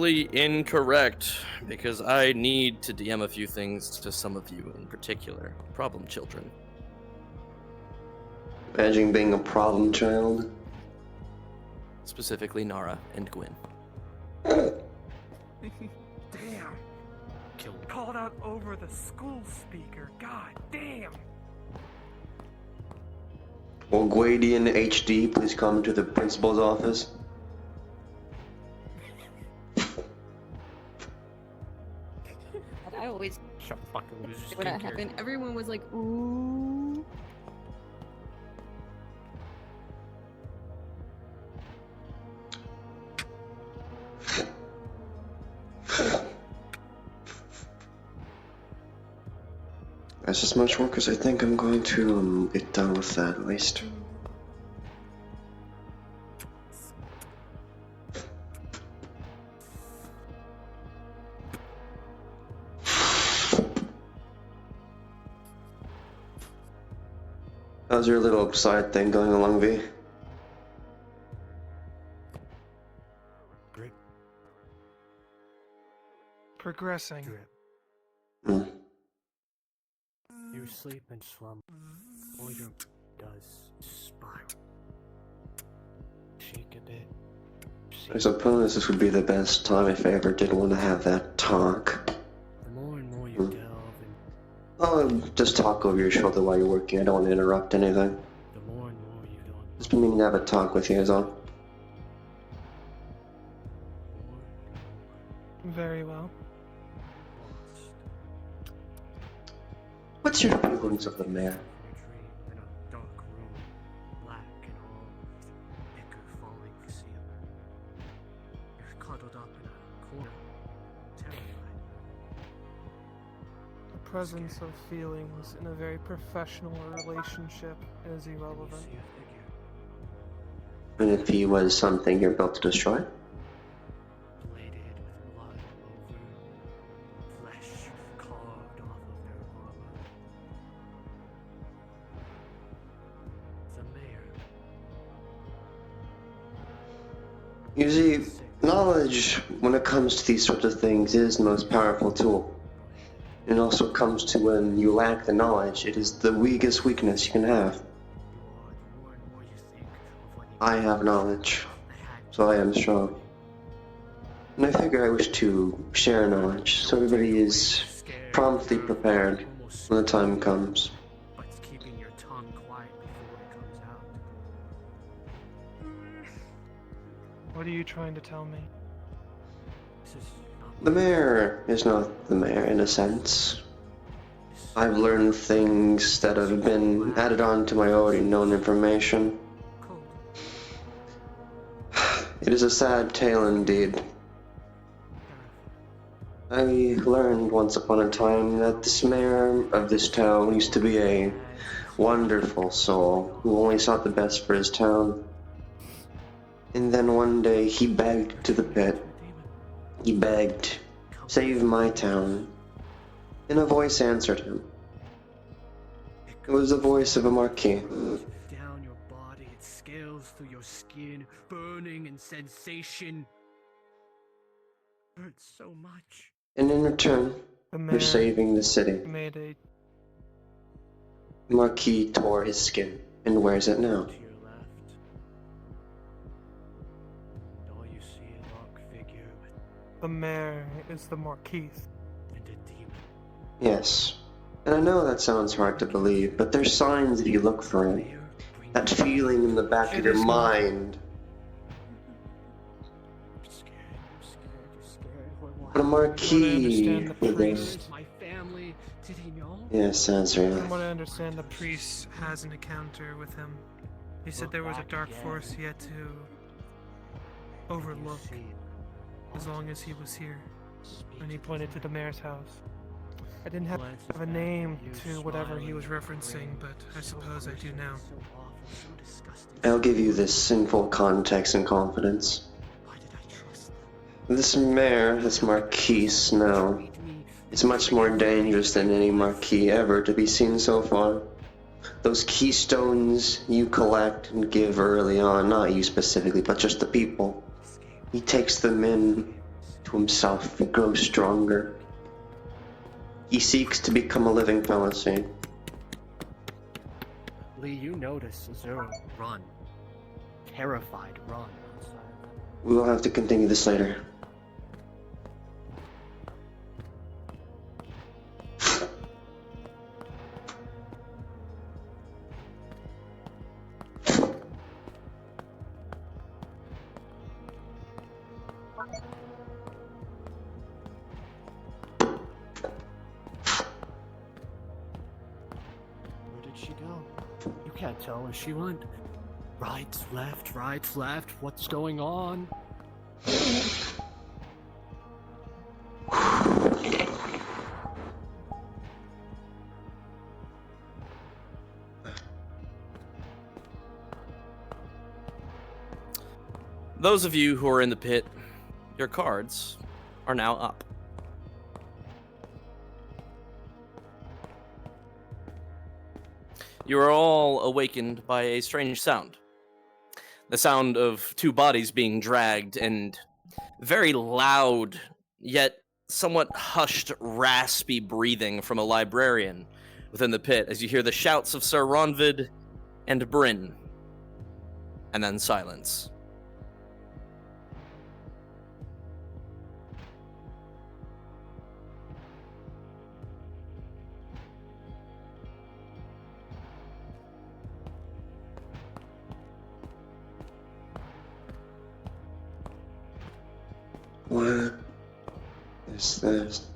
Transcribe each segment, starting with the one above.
actually incorrect, because I need to DM a few things to some of you in particular. Problem children. Imagine being a problem child. Specifically Nara and Gwyn. Damn. Called out over the school speaker. God damn. Will Gwadian HD please come to the principal's office? I always Shut the fuck up. It was just when good that happened, character. everyone was like, ooh. That's as much work as I think I'm going to get done with that at least. How's your little side thing going along, V? Great. Progressing. Hmm. You sleep and slumber. All your does is spiral. Shake a bit. I suppose this would be the best time if I ever did want to have that talk. The more and more you delve in, Oh, just talk over your shoulder while you're working. I don't want to interrupt anything. the more and more you don't. Just been meaning to have a talk with you is all. Very well. What's your feelings of the mayor? In a dark room, black and all, ichor falling for ceiling. You're cuddled up in a corner, terrified. The presence of feelings in a very professional relationship is irrelevant. See a figure, And if he was something you're built to destroy? bladed with blood all over, flesh carved off of their armor. The mayor. You see, knowledge, when it comes to these sorts of things, is the most powerful tool. It also comes to when you lack the knowledge, it is the weakest weakness you can have. You are the more and more you think of when you I have knowledge, I had so I am strong. And I figure I wish to share knowledge, so everybody is scared, promptly prepared almost when the time comes. but it's keeping your tongue quiet before it comes out. What are you trying to tell me? This is not The mayor is not the mayor in a sense. I've learned things that have been added on to my already known information. cold. It is a sad tale indeed. I learned once upon a time that this mayor of this town used to be a wonderful soul who only sought the best for his town. And then one day he begged to the pit. He begged, "Save my town." And a voice answered him. It was the voice of a marquis. Down your body, it scales through your skin, burning and sensation. Hurts so much. And in return The for mayor saving the city, made a the marquis tore his skin and wears it now. To your left. And all you see a dark figure with the mayor is the Marquis. and a demon. Yes. And I know that sounds hard to believe, but there's signs if you look for it. Mayor brings That feeling in the back of It your is not. mind. I'm scared, you're scared. What? But a From marquis what I understand, the with priest- Where's my family? Did he know? Yes, Azrael. From what I understand, the priest has an encounter with him. He said there was a dark force he had to overlook as long as he was here. And he pointed to the mayor's house. I didn't have a name to whatever he was referencing, but I suppose I do now. I'll give you this in full context and confidence. Why did I trust This mayor, this marquis now, me? is much more dangerous than any marquis ever to be seen so far. Those keystones you collect and give early on, not you specifically, but just the people. He takes them in to himself, he grows stronger. He seeks to become a living fallacy. Lee, you notice Azura run. Terrified run. We will have to continue this later. Where did she go? You can't tell where she went. Right, left, what's going on? Those of you who are in the pit, your cards are now up. You are all awakened by a strange sound. The sound of two bodies being dragged and very loud, yet somewhat hushed, raspy breathing from a librarian within the pit as you hear the shouts of Sir Ronvid and Bryn, and then silence. What is this?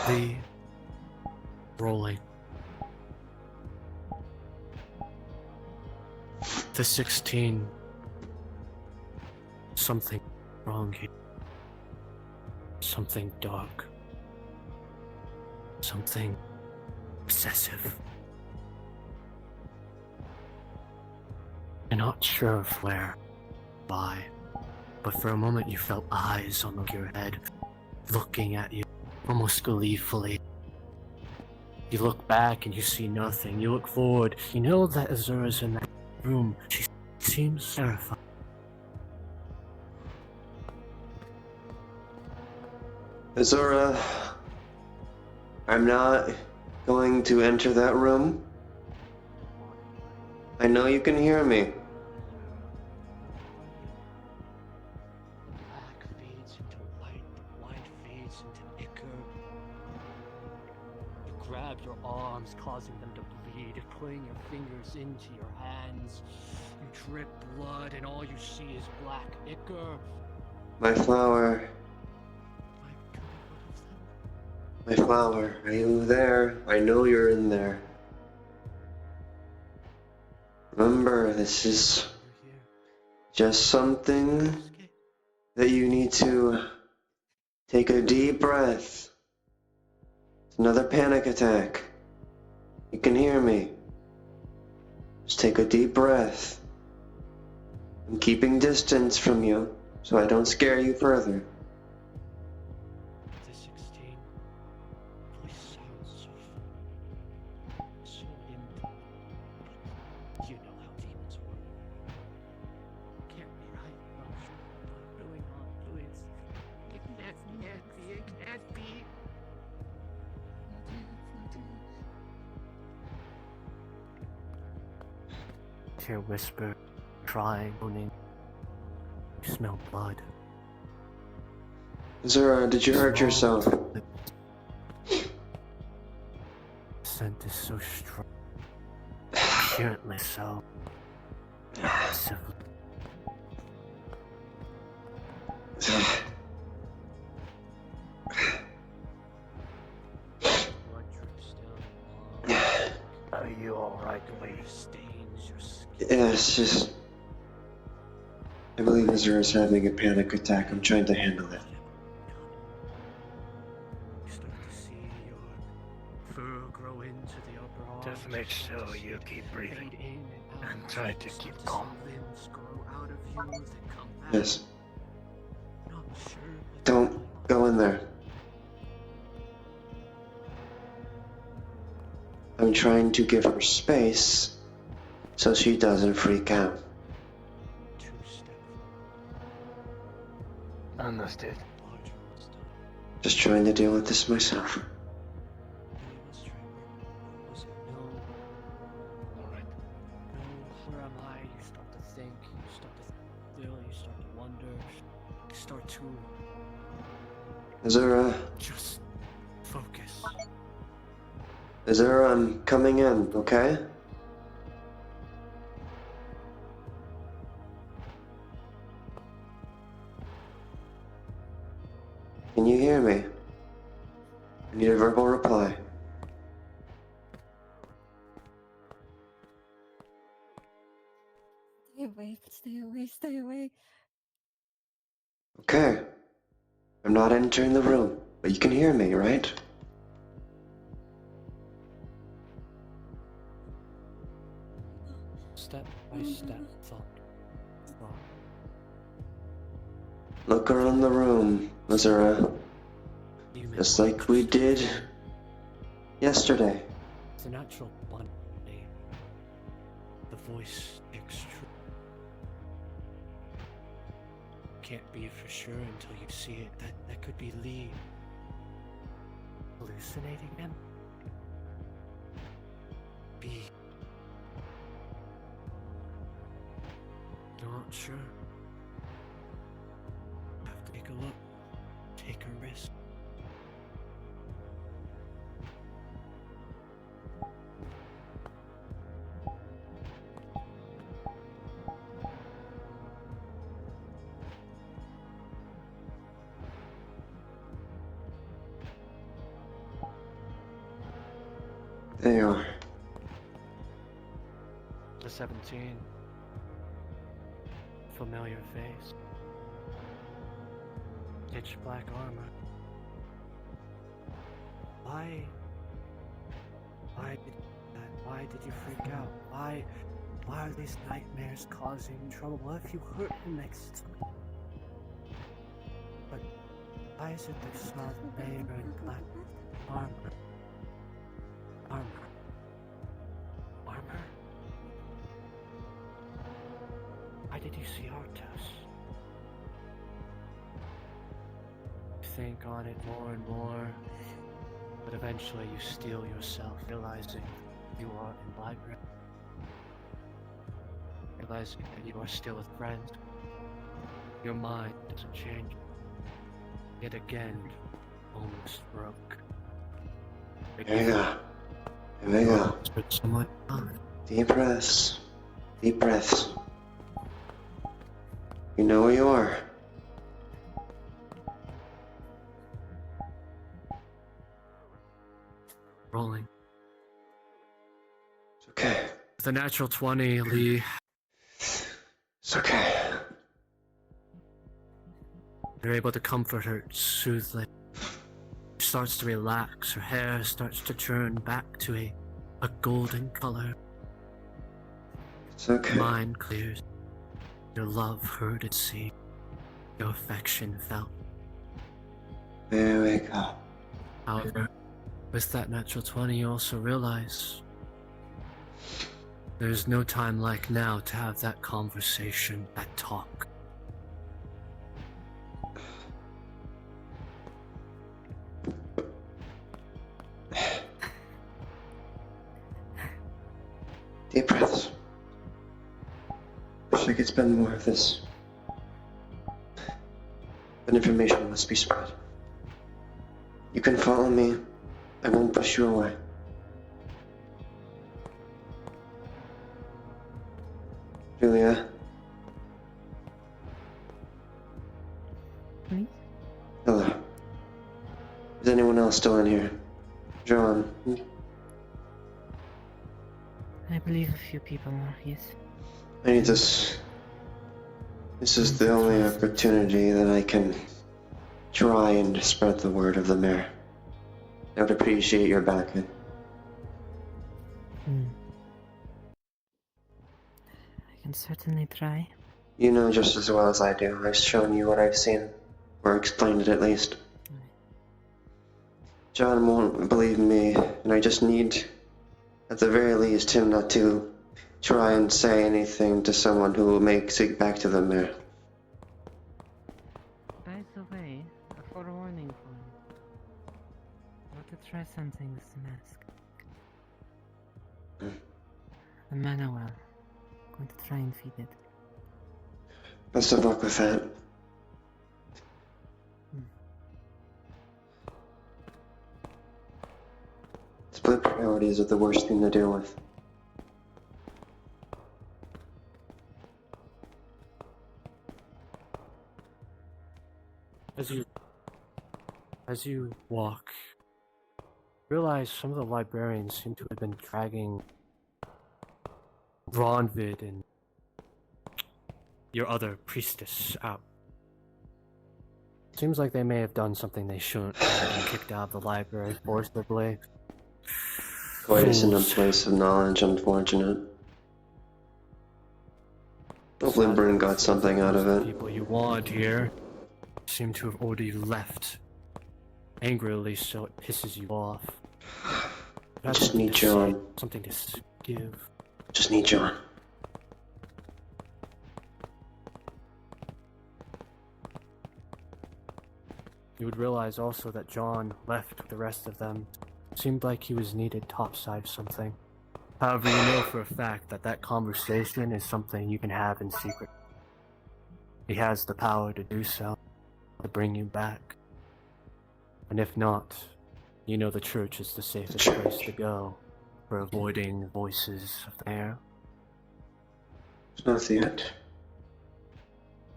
The rolling. The 16. Something wrong here. Something dark. Something obsessive. You're not sure of where, why, but for a moment you felt eyes on your head, looking at you, almost gleefully. You look back and you see nothing. You look forward. You know that Azura's in that room. She seems terrified. Azura, I'm not going to enter that room. I know you can hear me. Black fades into white. The white fades into ichor. You grab your arms, causing them to bleed, putting your fingers into your hands. You drip blood, and all you see is black ichor. My flower, My God, what of them? my flower, are you there? I know you're in there. Remember, this is You're here. just something Escape. that you need to take a deep breath. It's another panic attack. You can hear me. Just take a deep breath. I'm keeping distance from you so I don't scare you further. The 16 voice sounds so empty. But you know how demons work. Can't be right. No, really not. Please. It can't be. It can't be. Tear whisper, crying, moaning. You smell blood. Zura, did you hurt yourself? The scent is so strong. Apparently so. Massively. Blood drips down your arm. Are you alright, Lee? Stains your skin. Yeah, it's just... I believe Azura's having a panic attack. I'm trying to handle it. You start to see your fur grow into the upper arms. Just make sure you keep breathing. Fade in and out. And try to Start keep see calm. limbs grow out of you, then come back. Yes. Not sure. What Don't go in there. I'm trying to give her space so she doesn't freak out. 2 step Understood. larger was done. Just trying to deal with this myself. Maybe it was Trevor. Was it no? Alright. No, where am I? You start to think, you start to feel, you start to wonder, you start to Azura, just focus. Azura, I'm coming in, okay? Can you hear me? I need a verbal reply. Stay awake, stay awake, stay awake. Okay. I'm not entering the room, but you can hear me, right? Step by step, thought. Look around the room, Azura, You may just like we did yesterday. It's a natural bond. The voice speaks true. Can't be for sure until you see it. That could be Lee hallucinating him. B. Not sure. Have to take a look. Take a risk. There you are. The 17. Familiar face. Pitch black armor. Why did that? Why did you freak out? Why are these nightmares causing trouble? What if you hurt him next time? But why is it there's not mayor in black armor? Armor? Why did you see Artos? You think on it more and more, but eventually you steel yourself, realizing you are in library. Realizing that you are still with friends. Your mind doesn't change. Yet again, almost broke. There you go. There we go. Somewhat Deep breaths. Deep breaths. You know where you are. rolling. It's okay. With a natural 20, Lee, It's okay. you're able to comfort her soothingly. She starts to relax, her hair starts to turn back to a golden color. It's okay. Mind clears. Your love heard and seen. Your affection felt. There we go. However, with that natural 20, you also realize there's no time like now to have that conversation, that talk. Deep breaths. Wish I could spend more of this. But information must be spread. You can follow me. I won't push you away. Julia? Hmm? Hello. Is anyone else still in here? John? I believe a few people are, yes. I need this. This is the only opportunity that I can try and spread the word of the mayor. I would appreciate your backing. can certainly try. You know just as well as I do. I've shown you what I've seen. Or explained it at least. John won't believe me, and I just need, at the very least, him not to try and say anything to someone who will make it back to the mayor. By the way, a forewarning for you. I want to try something with the mask. The Manuel. I'm going to try and feed it. Best of luck with that. Split priorities are the worst thing to deal with. As you walk, realize some of the librarians seem to have been dragging Ronvid and your other priestess out. Seems like they may have done something they shouldn't have been kicked out of the library forcibly. Place in a Fools. place of knowledge, unfortunate. Hopefully Bryn got something out of The it. people you want here seem to have already left. Angrily, so it pisses you off. I just need John. Something to give. Just need John. You would realize also that John left with the rest of them. Seemed like he was needed topside something. However, you know for a fact that that conversation is something you can have in secret. He has the power to do so, to bring you back. And if not, you know the church is the safest place to go for avoiding voices of the air. It's not the end.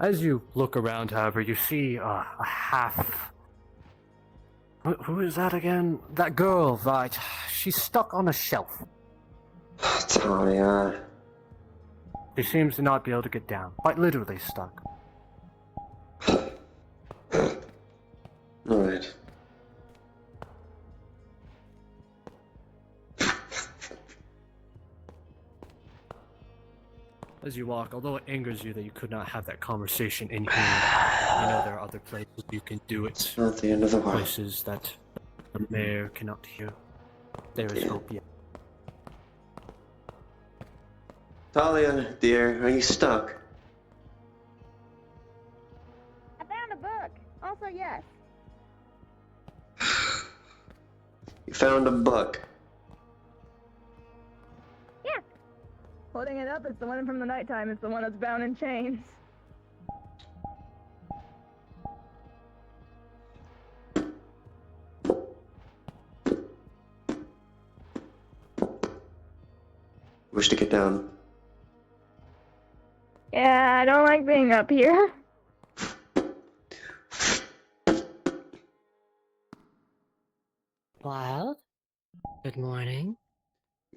As you look around, however, you see a half... Who is that again? That girl, right? She's stuck on a shelf. Talia. She seems to not be able to get down. Quite literally stuck. Alright. As you walk, although it angers you that you could not have that conversation in here, you know there are other places you can do it. Not the end of the world. Places that the mayor cannot hear. There is hope yet. Talia, dear, are you stuck? I found a book. Also, yes. You found a book. Yeah. Holding it up, it's the one from the nighttime. It's the one that's bound in chains. Wish to get down. Yeah, I don't like being up here. Wild? Good morning.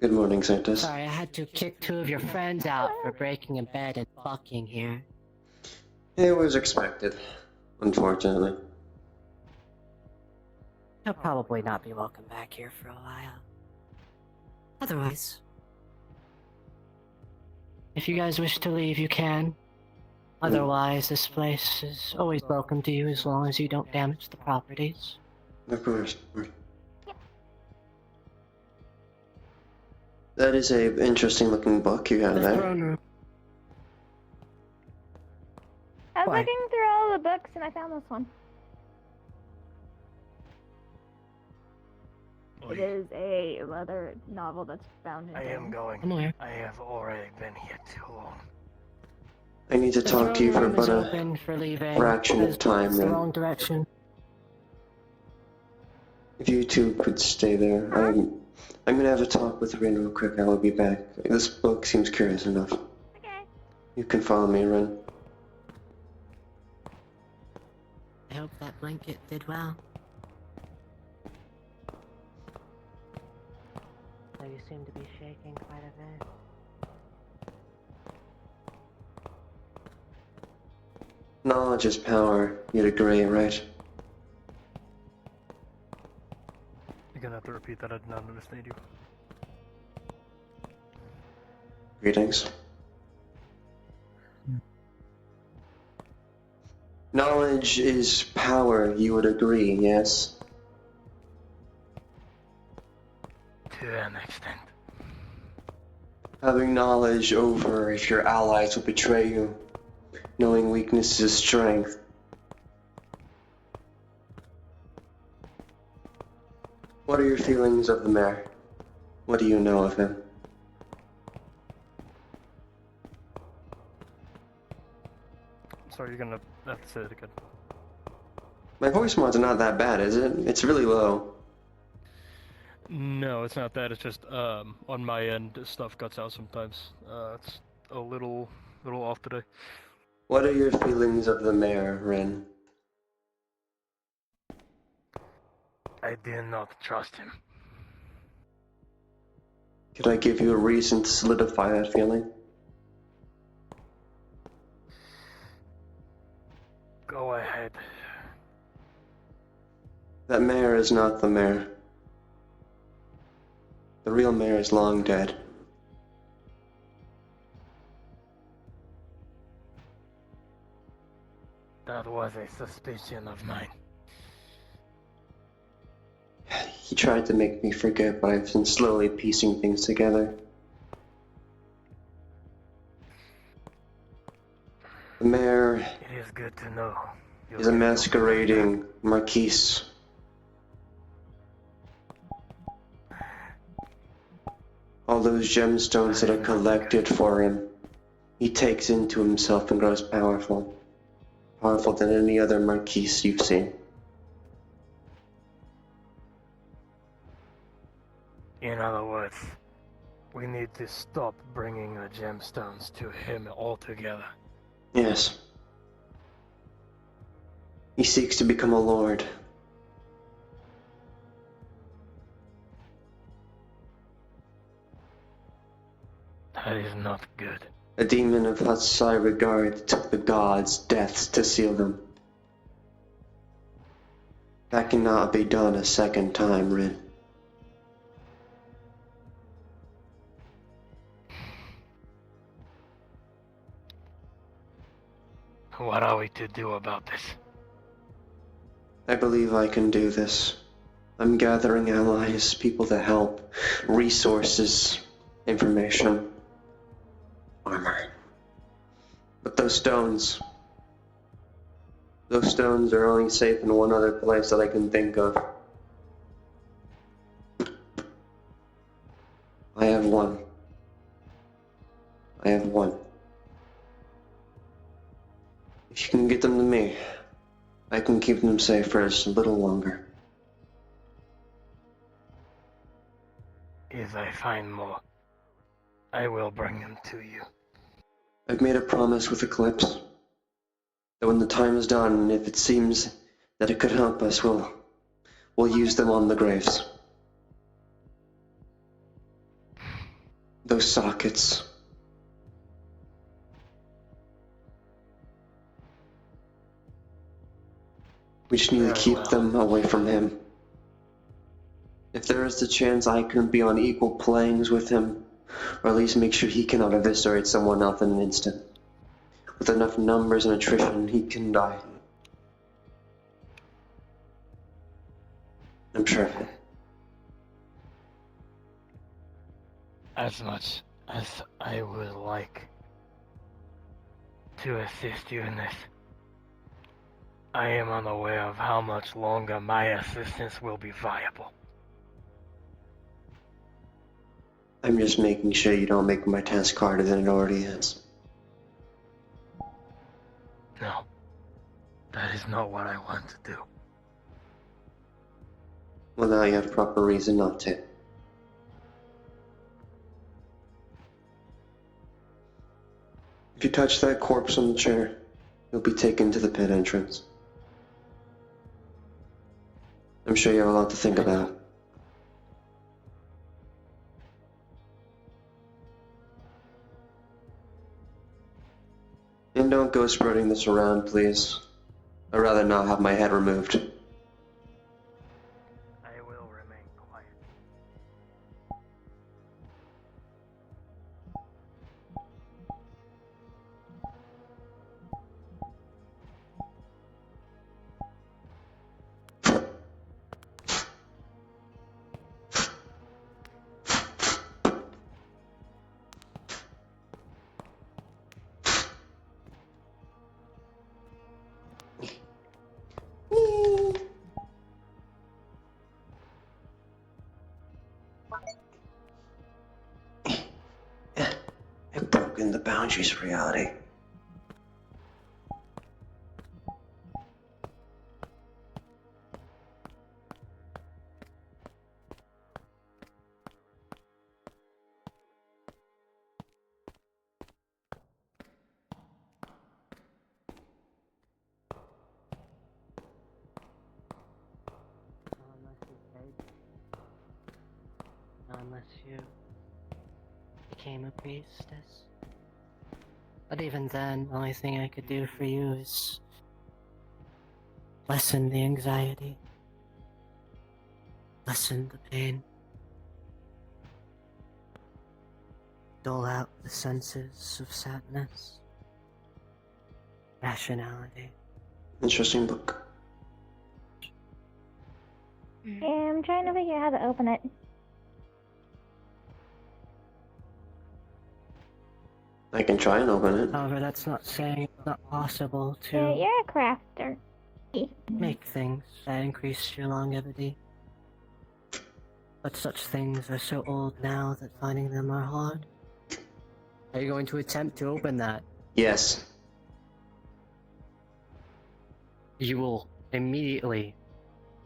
Good morning, Santos. Sorry, I had to kick two of your friends out for breaking a bed and fucking here. It was expected, unfortunately. He'll probably not be welcome back here for a while. Otherwise, if you guys wish to leave, you can. Otherwise, this place is always welcome to you as long as you don't damage the properties. Of course. That is a interesting looking book you have The there. throne room. I was Why? looking through all the books and I found this one. It is a leather novel that's bound in I am chains. going. I'm aware. I have already been here too long. I need to The talk to you for throne room is about a open for leaving. fraction of time It's the then. wrong direction. If you two could stay there, I'm gonna have a talk with Rin real quick. I will be back. This book seems curious enough. Okay. You can follow me, Rin. I hope that blanket did well. Though you seem to be shaking quite a bit. Knowledge is power. You'd agree, right? You're gonna have to repeat that. I did not understand you. Greetings. Knowledge is power, you would agree, yes? To an extent. Having knowledge over if your allies will betray you. Knowing weakness is strength. What are your feelings of the mayor? What do you know of him? Sorry, you're gonna have to say it again. My voice mod's not that bad, is it? It's really low. No, it's not that. It's just on my end, stuff cuts out sometimes. It's a little off today. What are your feelings of the mayor, Ren? I do not trust him. Could I give you a reason to solidify that feeling? Go ahead. That mayor is not the mayor. The real mayor is long dead. That was a suspicion of mine. He tried to make me forget, but I've been slowly piecing things together. The mayor It is good to know. is a masquerading marquise. All those gemstones that are collected for him, he takes into himself and grows powerful. Powerful than any other marquise you've seen. In other words, we need to stop bringing the gemstones to him altogether. Yes. He seeks to become a lord. That is not good. A demon of Hutsai regard took the gods' deaths to seal them. That cannot be done a second time, Rin. What are we to do about this? I believe I can do this. I'm gathering allies, people to help, resources, information, armor. But those stones are only safe in one other place that I can think of. I have one. If you can get them to me, I can keep them safe for just a little longer. If I find more, I will bring them to you. I've made a promise with Eclipse that when the time is done, if it seems that it could help us, we'll use them on the graves. Those sockets. We just need to keep them away from him. If there is the chance I can be on equal planes with him, or at least make sure he cannot eviscerate someone else in an instant. With enough numbers and attrition, he can die. I'm sure of it. As much as I would like to assist you in this, I am unaware of how much longer my assistance will be viable. I'm just making sure you don't make my task harder than it already is. No, that is not what I want to do. Well, now you have proper reason not to. If you touch that corpse on the chair, you'll be taken to the pit entrance. I'm sure you have a lot to think about. And don't go spreading this around, please. I'd rather not have my head removed. I will remain quiet. It broken the boundaries of reality. Unless you paid. Unless you became a priestess. But even then, the only thing I could do for you is lessen the anxiety, lessen the pain, dull out the senses of sadness, rationality. Interesting book. Yeah, I'm trying to figure out how to open it. I can try and open it. However, that's not saying it's not possible Yeah, to you're a crafter. make things that increase your longevity. But such things are so old now that finding them are hard. Are you going to attempt to open that? Yes. You will immediately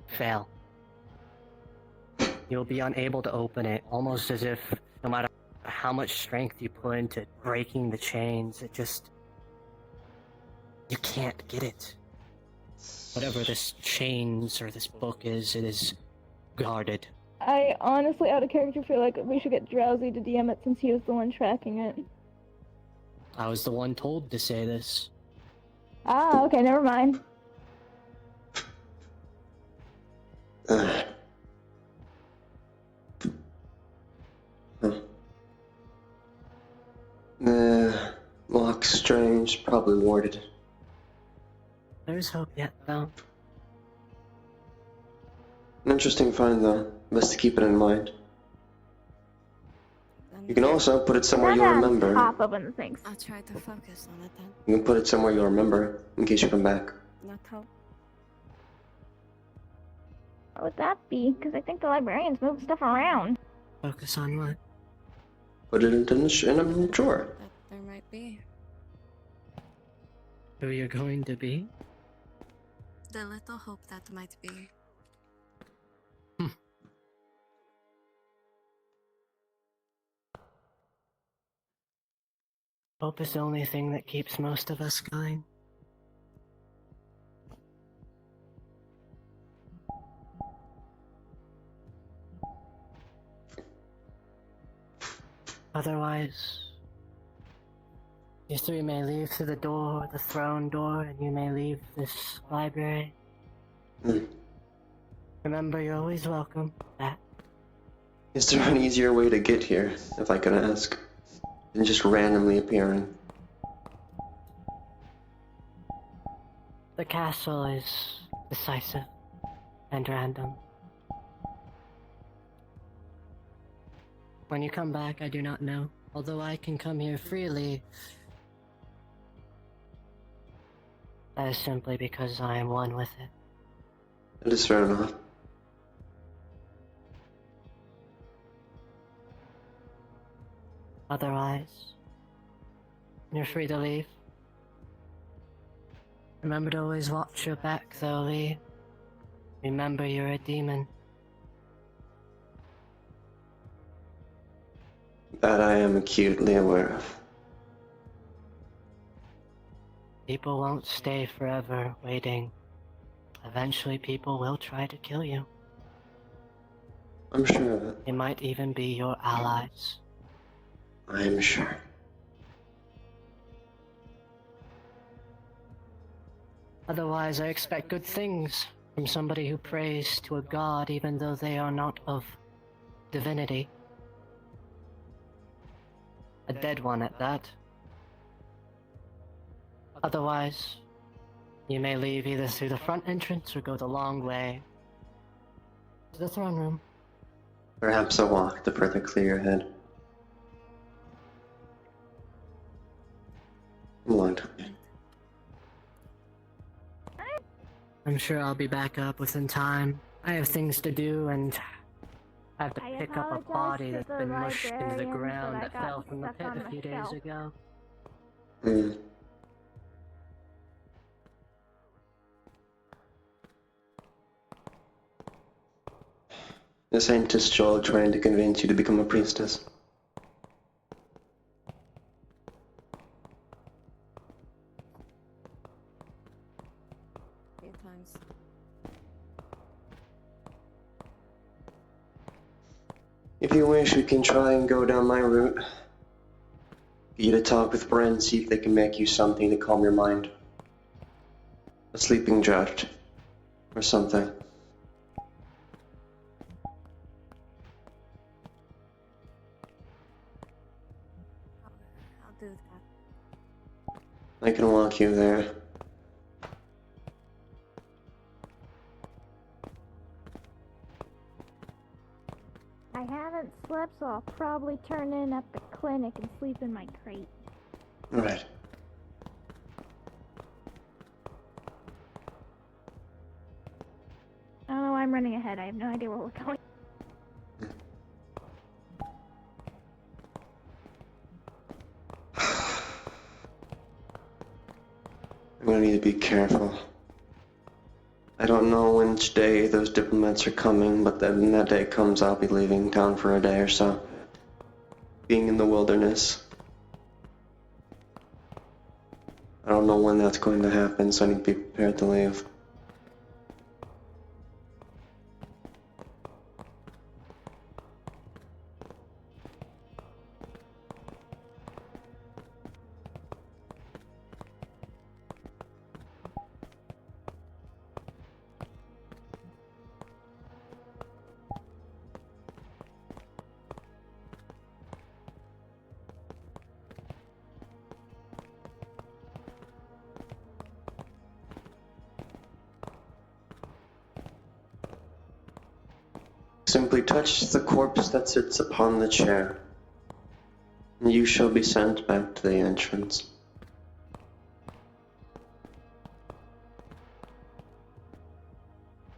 fail. You'll be unable to open it, almost as if no matter how much strength you put into breaking the chains, it just... you can't get it. Whatever this chains or this book is, it is guarded. I honestly, out of character, feel like we should get Drowsy to DM it since he was the one tracking it. I was the one told to say this. Ah, okay, never mind. Huh. Lock strange, probably warded. There's hope yet, though. An interesting find, though. Best to keep it in mind. You can also put it somewhere you'll remember. Pop open the things. I'll try to focus on it then. You can put it somewhere you'll remember, in case you come back. Not how. What would that be? Because I think the librarians move stuff around. Focus on what? Put it in a drawer. That there might be. Who you're going to be? The little hope that might be. Hope is the only thing that keeps most of us going. Otherwise, you three may leave through the door, the throne door, and you may leave this library. Remember, you're always welcome back. Is there an easier way to get here, if I could ask, than just randomly appearing? The castle is decisive and random. When you come back, I do not know. Although I can come here freely, that is simply because I am one with it. That is fair enough. Otherwise, you're free to leave. Remember to always watch your back, though, Lee. Remember you're a demon. That I am acutely aware of. People won't stay forever waiting. Eventually people will try to kill you. I'm sure of it. They might even be your allies. I am sure. Otherwise, I expect good things from somebody who prays to a god even though they are not of divinity. A dead one at that. Otherwise, you may leave either through the front entrance or go the long way to the throne room. Perhaps a walk to further clear your head. A long time. I'm sure I'll be back up within time. I have things to do, and have to I pick up a apologize body to that's the been mushed into the librarians ground that I that fell got from the stuck pit on a the few days shelf. ago. Hmm. The scientist Joel trying to convince you to become a priestess. Few times. If you wish, we can try and go down my route. Get you to talk with Brent, see if they can make you something to calm your mind. A sleeping draught. Or something. I'll do that. I can walk you there. I haven't slept, so I'll probably turn in at the clinic and sleep in my crate. Right. I don't know why I'm running ahead. I have no idea where we're going. I'm gonna need to be careful. I don't know which day those diplomats are coming, but then when that day comes, I'll be leaving town for a day or so. Being in the wilderness. I don't know when that's going to happen, so I need to be prepared to leave. Simply touch the corpse that sits upon the chair, and you shall be sent back to the entrance.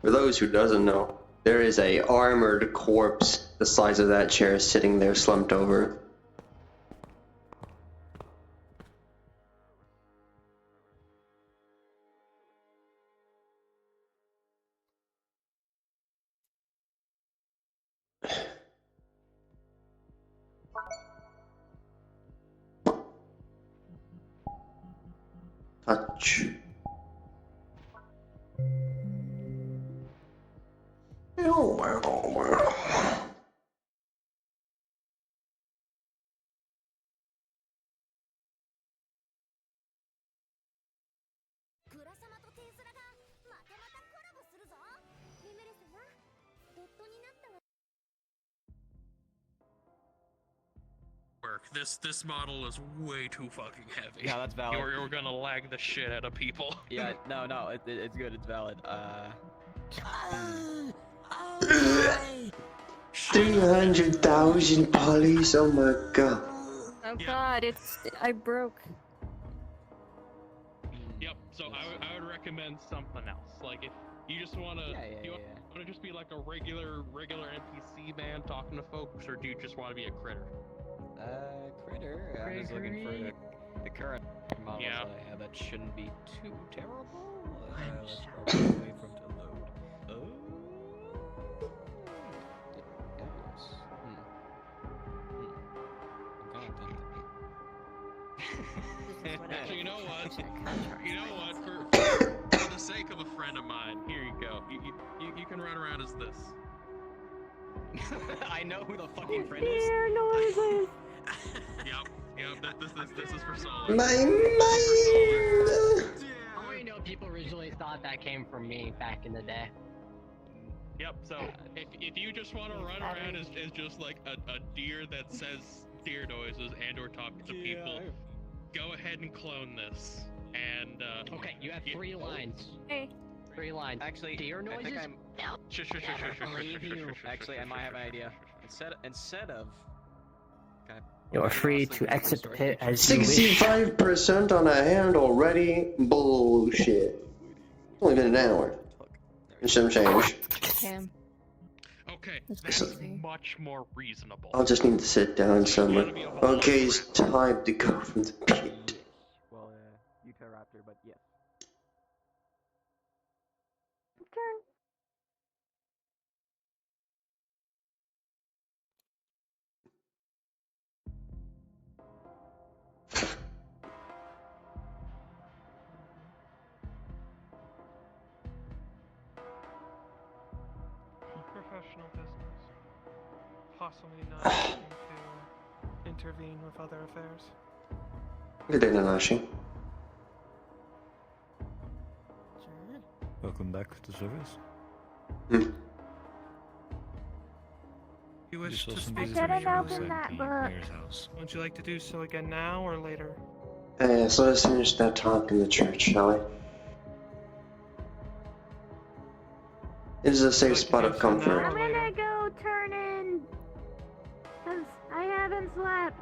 For those who doesn't know, there is a armored corpse the size of that chair sitting there slumped over. Touch. This model is way too fucking heavy. Yeah, that's valid. You're gonna lag the shit out of people. Yeah, no, it's good, it's valid. 300,000 polys, oh my god. Oh god, I broke. Yep. So I would recommend something else. Like if you just wanna, wanna just be like a regular NPC man talking to folks, or do you just want to be a critter? Critter. I was looking for the current models I have. That shouldn't be too terrible. Let's probably wait for him to load. Actually, you know what? You know what? For the sake of a friend of mine, here you go. You can run around as this. I know who the fucking friend is. Deer noises! Yep, this is for Solar. My mind! How do you know people originally thought that came from me back in the day? Yep, so if you just want to run around as just like a deer that says deer noises and or talk to people, go ahead and clone this. And okay, you have 3 lines. Hey. 3 lines. Actually, deer noises? I think I'm... No. Shush. Actually, I might have an idea. Instead of... Okay. You are free to exit the pit as you wish. 65% on a hand already? Bullshit. It's only been an hour. And some change. Damn. Okay, That's that's crazy. much more reasonable. I'll just need to sit down somewhere. Okay, it's time to go from the pit. Well, VRChat but yes. Turn. Professional business. Possibly not looking to intervene with other affairs. Good day, Nanashi. Welcome back to service. You wish saw to some speak visitors to me outside earlier. that the book. mayor's house. Would you like to do so again now or later? So let's finish that talk in the church, shall we? It is a safe spot of comfort. I'm gonna go turn in. Cause I haven't slept.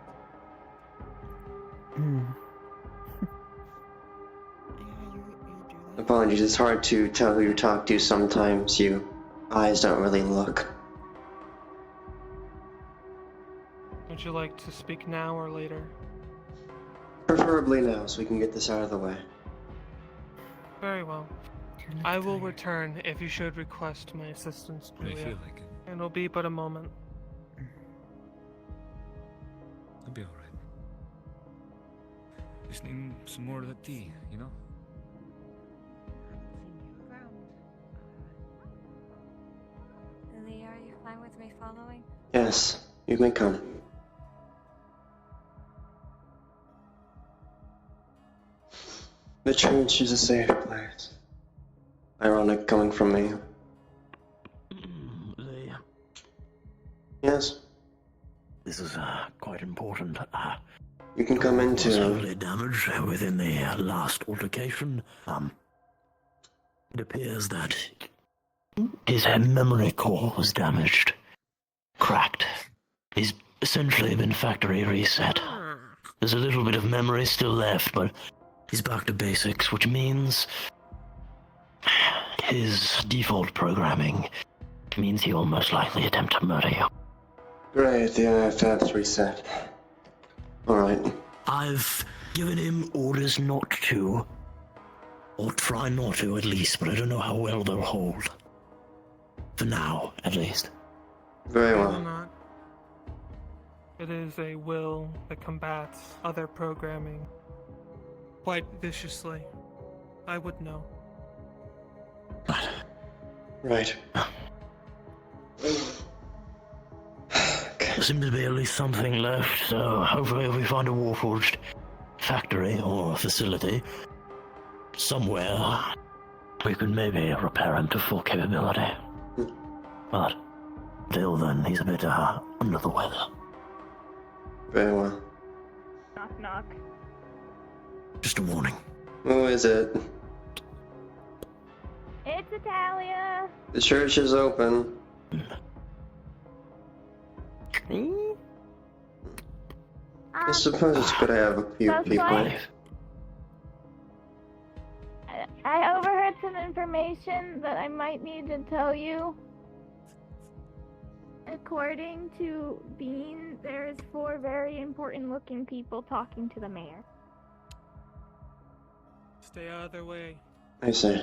Apologies, it's hard to tell who you talk to sometimes. Your eyes don't really look. Would you like to speak now or later? Preferably now, so we can get this out of the way. Very well. I will return if you should request my assistance, I Julia. feel like it. And it'll be but a moment. I'll be alright. Just need some more of that tea, you know? Lily, are you fine with me following? Yes, you may come. The church is a safe place. Ironic coming from me. Yes? This is quite important. You can come into... Severely damaged within the last altercation. It appears that his memory core was damaged, cracked. He's essentially been factory reset. There's a little bit of memory still left, but he's back to basics, which means his default programming means he will most likely attempt to murder you. Great, yeah, that's reset. Alright. I've given him orders not to, or try not to at least, but I don't know how well they'll hold. For now, at least. Very I will well. not. It is a will that combats other programming quite viciously. I would know. Right. There seems to be at least something left, so hopefully if we find a Warforged factory or facility somewhere, we could maybe repair him to full capability. But till then, he's a bit under the weather. Very well. Knock knock. Just a warning. Who is it? It's Italia. The church is open. I suppose it's good to have a few That's people. fine. I overheard some information that I might need to tell you. According to Bean, there's 4 very important looking people talking to the mayor. Stay out of their way. I see.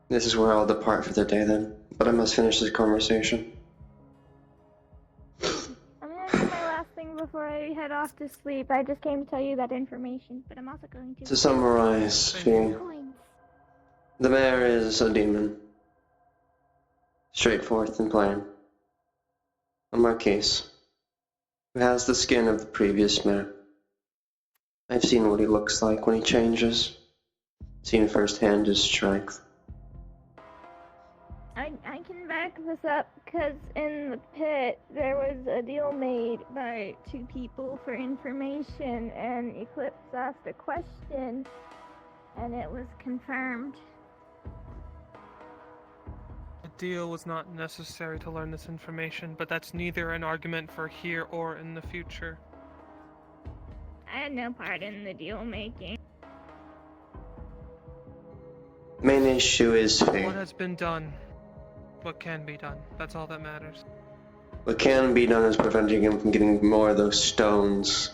This is where I'll depart for the day then. But I must finish this conversation. I'm gonna do my last thing before I head off to sleep. I just came to tell you that information, but I'm also going to... To summarize, Coins. the mayor is a demon. Straightforward and plain. A Marquise, who has the skin of the previous mayor. I've seen what he looks like when he changes. Seen firsthand his strength. I can back this up because in the pit there was a deal made by 2 people for information, and Eclipse asked a question and it was confirmed. A deal was not necessary to learn this information, but that's neither an argument for here or in the future. I had no part in the deal making. Main issue is fate. What has been done what can be done. That's all that matters. What can be done is preventing him from getting more of those stones.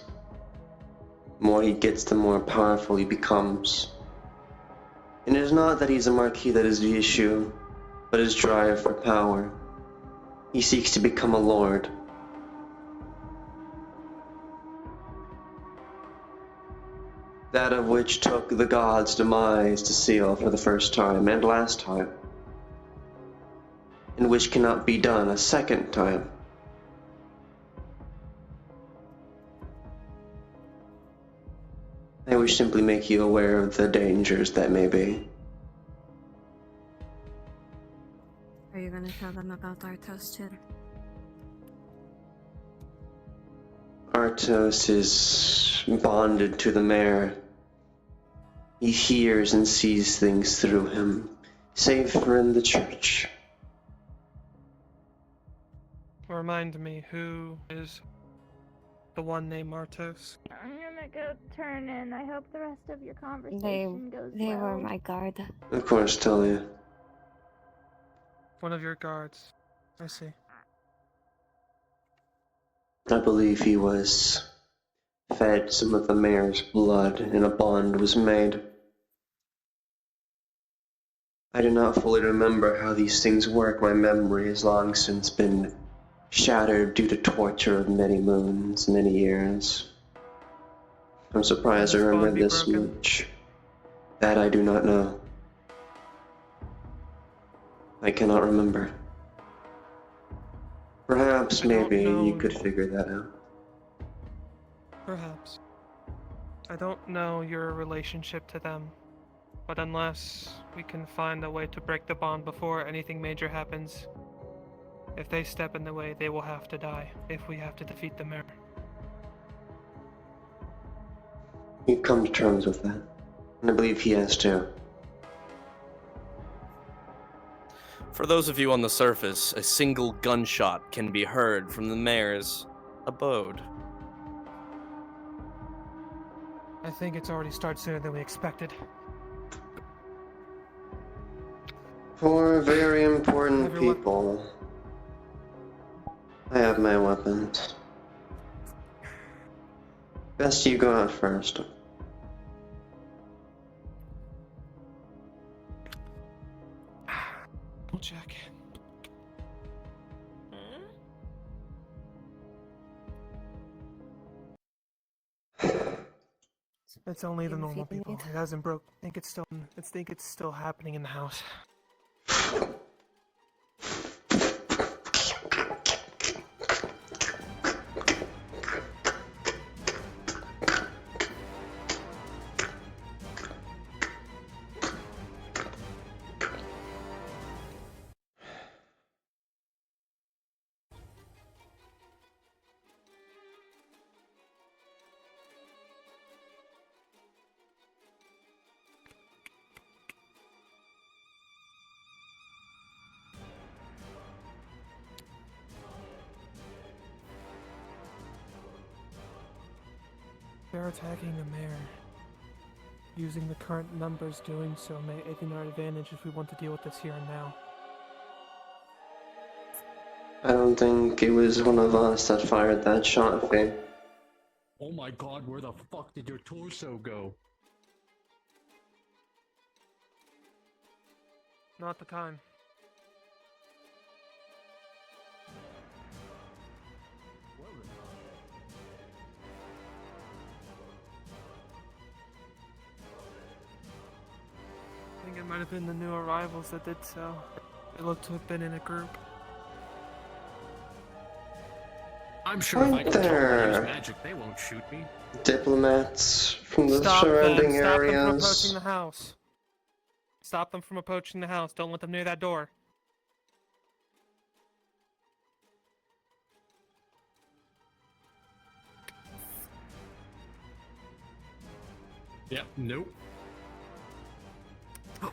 The more he gets, the more powerful he becomes. And it is not that he's a marquis that is the issue, but his drive for power. He seeks to become a lord. That of which took the gods' demise to seal for the first time and last time, and which cannot be done a second time. I wish simply make you aware of the dangers that may be. Are you gonna tell them about our toast too? Artos is bonded to the mayor. He hears and sees things through him, save for in the church. Remind me, who is the one named Martos? I'm gonna go turn in. I hope the rest of your conversation goes They well. were my guard. Of course, Talia. One of your guards. I see. I believe he was fed some of the mayor's blood and a bond was made. I do not fully remember how these things work. My memory has long since been shattered due to torture of many moons, many years. I'm surprised I Will this remember bond be this broken? much. That I do not know. I cannot remember. Perhaps, I don't maybe, you know- could figure that out. Perhaps. I don't know your relationship to them, but unless we can find a way to break the bond before anything major happens, if they step in the way, they will have to die if we have to defeat the mayor. You come to terms with that. And I believe he has too. For those of you on the surface, a single gunshot can be heard from the mayor's abode. I think it's already started sooner than we expected. For very important Everyone- people, I have my weapons. Best you go out first. We'll check. It's only the normal people. It hasn't broke. I think it's still happening in the house. They're attacking the mayor. Using the current numbers, doing so may aid in our advantage if we want to deal with this here and now. I don't think it was one of us that fired that shot, Faye. Oh my god, where the fuck did your torso go? Not the time. I think it might have been the new arrivals that did so. They looked to have been in a group. I'm sure if I Aren't can tell I use there magic, they won't shoot me. diplomats from the Stop them! surrounding Stop them from areas? approaching the house. Stop them from approaching the house. Don't let them near that door. Yep, nope.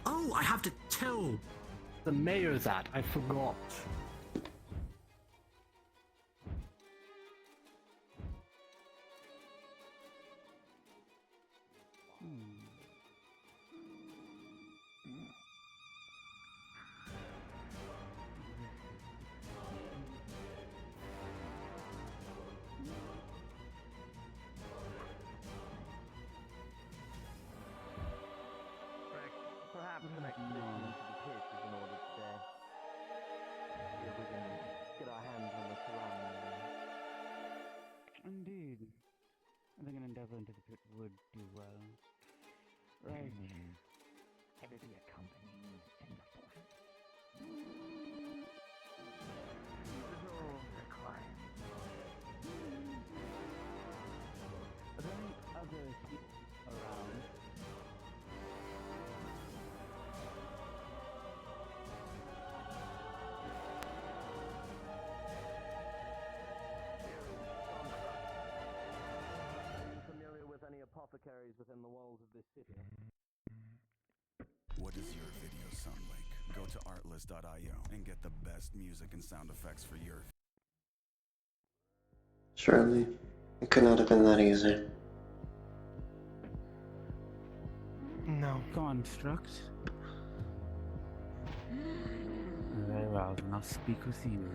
Oh, I have to tell The mayor that, I forgot. think an endeavor into the pit would do well. Right. I will be accompanying in the forest. Little required. Are there any other people around? Familiar with any apothecaries within the walls of this city? What does your video sound like? Go to artlist.io and get the best music and sound effects for your. Surely, it could not have been that easy. No. Construct. Very well, then I'll speak with you.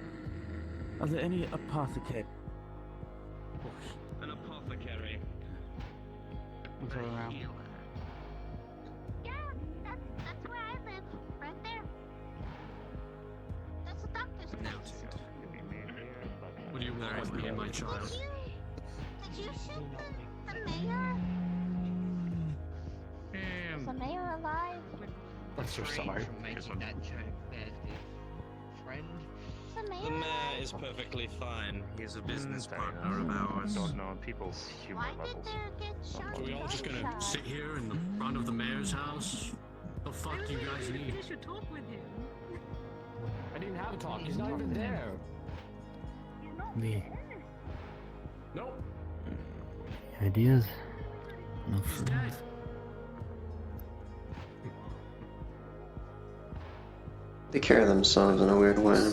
Are there any apothecary? An apothecary. Is there around? Yeah, that's where I live. Right there. That's the doctor's place. What do you want with me, my child? Did you shoot the mayor? Is the mayor alive? I'm so sorry. Friend? The mayor The mayor alive? is perfectly fine. He's a business partner of ours. Don't know people's humor Why levels. did there get shot? Are we all just gonna sit here in the front of the mayor's house? The fuck do you guys need? You should talk with him. I didn't have a talk. He's not even there. Me. Nope. Ideas? No He's food. dead. They carry themselves in a weird way.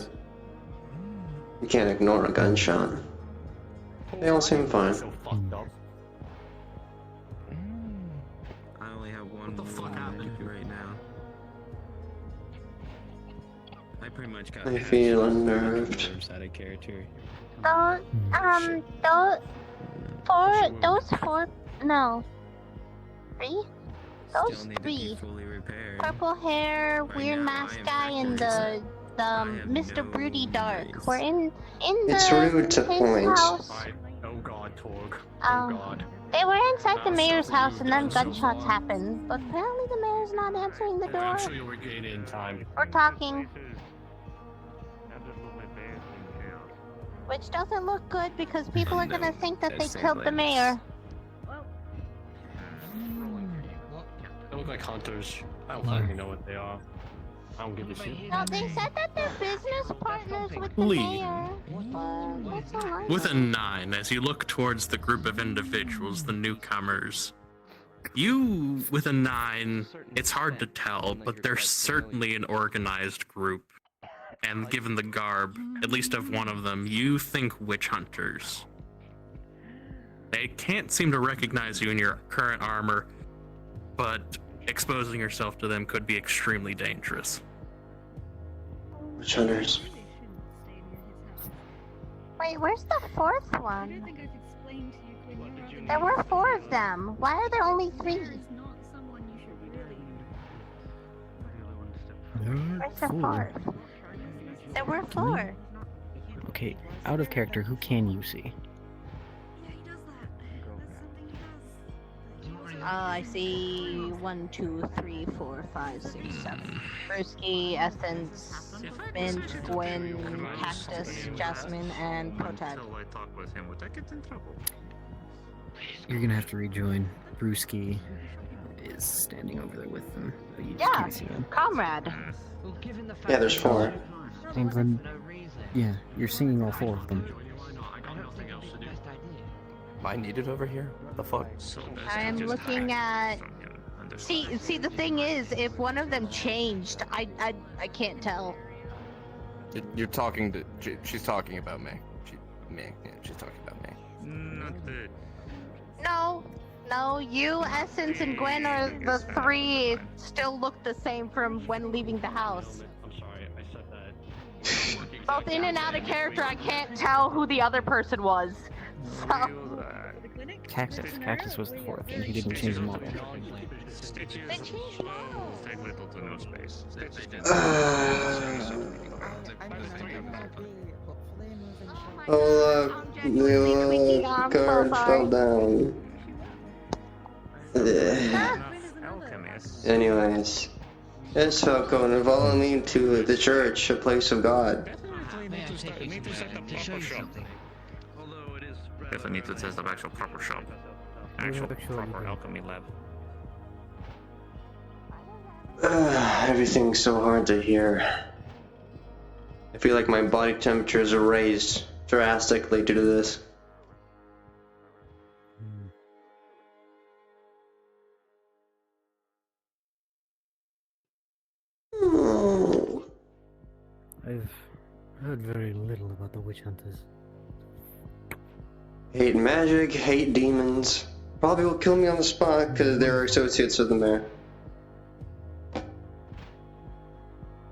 You can't ignore a gunshot. They all seem fine. So fucked up. I only have one What the fuck happened? right now. I pretty much got. I feel unnerved. Out of character. Those four, no. Three? Those Still need to three. be fully repaired. Purple hair, Right weird now, mask I am guy, and acting the have Mr. no Broody Dark. worries. We're in the It's rude to his point. house. Oh god, Torg. Um, Oh god. They were inside the That's mayor's something house, you've and then done so gunshots far. happened. But apparently the mayor's not answering the I'm door. sure you'll regain it in time. We're talking, Absolutely bad in chaos. which doesn't look good because people are No, gonna think that they that's killed the like- mayor. They look like hunters. I don't fucking know what they are. I don't give a shit. No, they said that they're business partners with the Lee. mayor. What's the line? With a 9, as you look towards the group of individuals, the newcomers, you, with a 9, it's hard to tell, but they're certainly an organized group. And given the garb, at least of one of them, you think witch hunters. They can't seem to recognize you in your current armor, but exposing yourself to them could be extremely dangerous. Witch hunters. Wait, where's the fourth one? There were 4 of them. Why are there only 3? Where's the 4th? There were 4. Okay, out of character, who can you see? I see 1, 2, 3, 4, 5, 6, 7. Brewski, Essence, Mint, Gwen, Cactus, Jasmine, and Protag. Until I talk with him, would I get in trouble? You're gonna have to rejoin. Brewski is standing over there with them, but you just Yeah, can't see him. comrade. Yeah, there's 4. And then, yeah, you're seeing all 4 of them. Am I needed over here? The fuck? I'm looking at. See, the thing is, if one of them changed, I can't tell. You're talking to. She's talking about me. Me. Yeah, she's talking about me. Not the. No, you, Essence, and Gwen are the 3 still look the same from when leaving the house. I'm sorry, I said that. Both in and out of character, I can't tell who the other person was. So. Cactus was the 4th, and he didn't change the model. Stitches. They changed models. Take little to no space. Oh look, the guard fell down. Alchemist. Anyways, yes, Falcone, follow me to the church, a place of God. Definitely need to start. Need to set up proper shop. Definitely need to set up actual proper shop. Actual proper alchemy lab. Everything's so hard to hear. I feel like my body temperatures are raised drastically due to this. Oh. I've heard very little about the witch hunters. Hate magic, hate demons. Probably will kill me on the spot because they're associates of the mayor.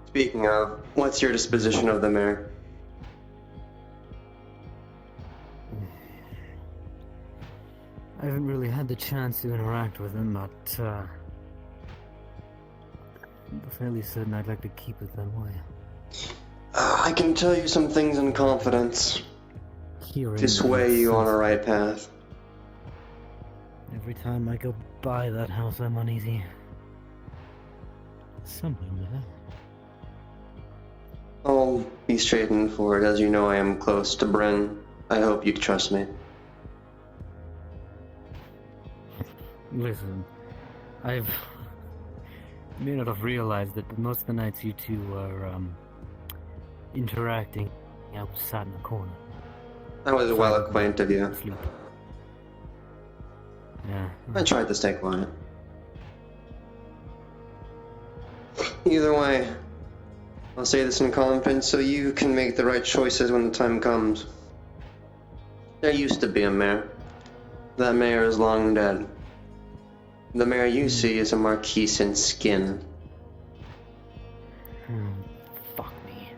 Speaking of, what's your disposition of the mayor? I haven't really had the chance to interact with him, but I'm fairly certain I'd like to keep it that way. I can tell you some things in confidence to sway you on a right path. Every time I go by that house, I'm uneasy. Something with her. I'll be straightforward. As you know, I am close to Bryn. I hope you trust me. Listen, you may not have realized it, but most of the nights you two are interacting, I was sat in the corner. That was well acquainted of you. Sleep. Yeah. I tried to stay quiet. Either way, I'll say this in confidence so you can make the right choices when the time comes. There used to be a mayor. That mayor is long dead. The mayor you see is a marquise in skin. Fuck me.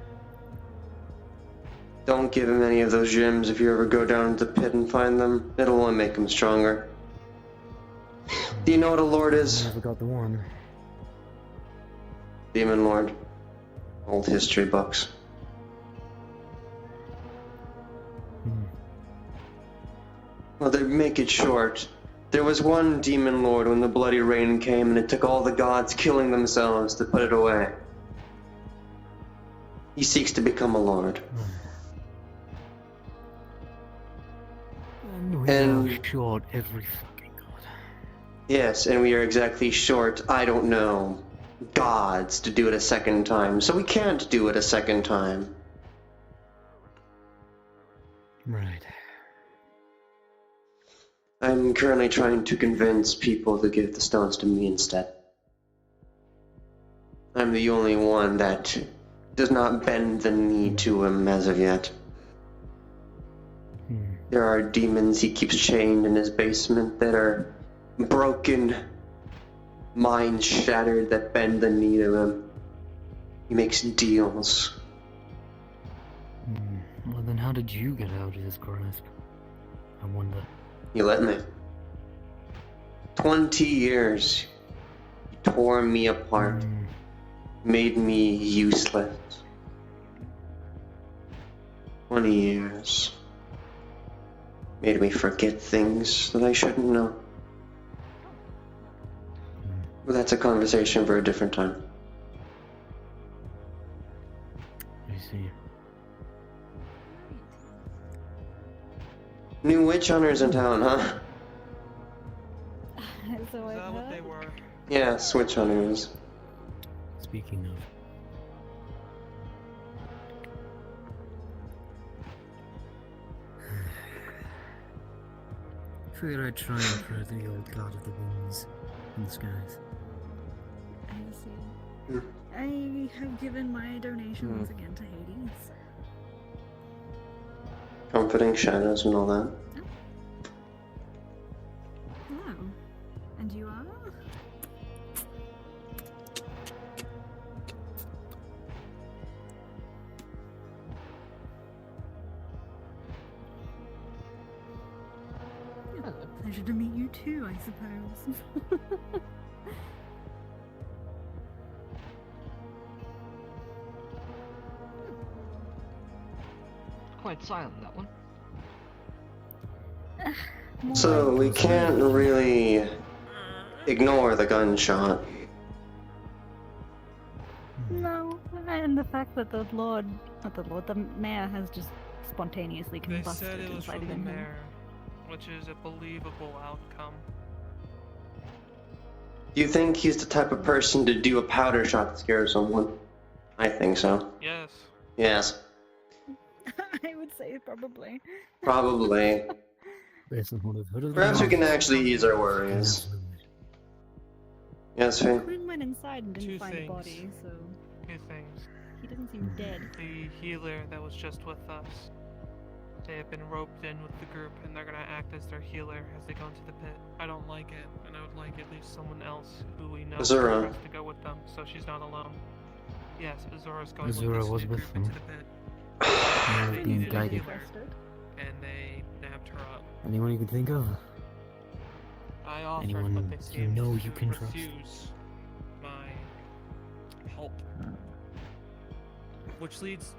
Don't give him any of those gems if you ever go down into the pit and find them. It'll only make him stronger. Do you know what a lord is? Never got the one. Demon lord. Old history books. Well, to make it short, there was one demon lord when the bloody rain came and it took all the gods killing themselves to put it away. He seeks to become a lord. And we are short every fucking god. Yes, and we are exactly short, I don't know, gods to do it a second time, so we can't do it a second time. Right. I'm currently trying to convince people to give the stones to me instead. I'm the only one that does not bend the knee to him as of yet. There are demons he keeps chained in his basement that are broken, minds shattered that bend the knee to him. He makes deals. Well, then how did you get out of his grasp? I wonder. He let me. 20 years. He tore me apart. Made me useless. 20 years. Made me forget things that I shouldn't know. But that's a conversation for a different time. I see. New witch hunters in town, huh? So is that what they were? Yes, witch hunters. Speaking of. Figured I'd try and pray to the old god of the winds in the skies. I see. I have given my donation once again to Hades. Comforting shadows and all that. Hello. And you are? Pleasure to meet you too, I suppose. Quite silent, that one. So we can't really ignore the gunshot. No, and the fact that the mayor has just spontaneously They said combusted it was inside from of the him. mayor, which is a believable outcome. Do you think he's the type of person to do a powder shot to scare someone? I think so. Yes. Yes. I would say probably. Probably. Based on what I've heard of the Perhaps we man, can actually ease our worries. Yes, Faye? Quinn went inside and didn't Two find things. a body, so Two things. he doesn't seem dead. The healer that was just with us. They have been roped in with the group, and they're gonna act as their healer as they go into the pit. I don't like it, and I would like at least someone else who we know Azura. has to go with them, so she's not alone. Yes, Azura's going Azura with was this new with group them. into the pit. Now They being needed a guided. healer, and they nabbed her up. Anyone you can think of? I offered, Anyone but they you seemed know to you can trust? refuse my help. Which leads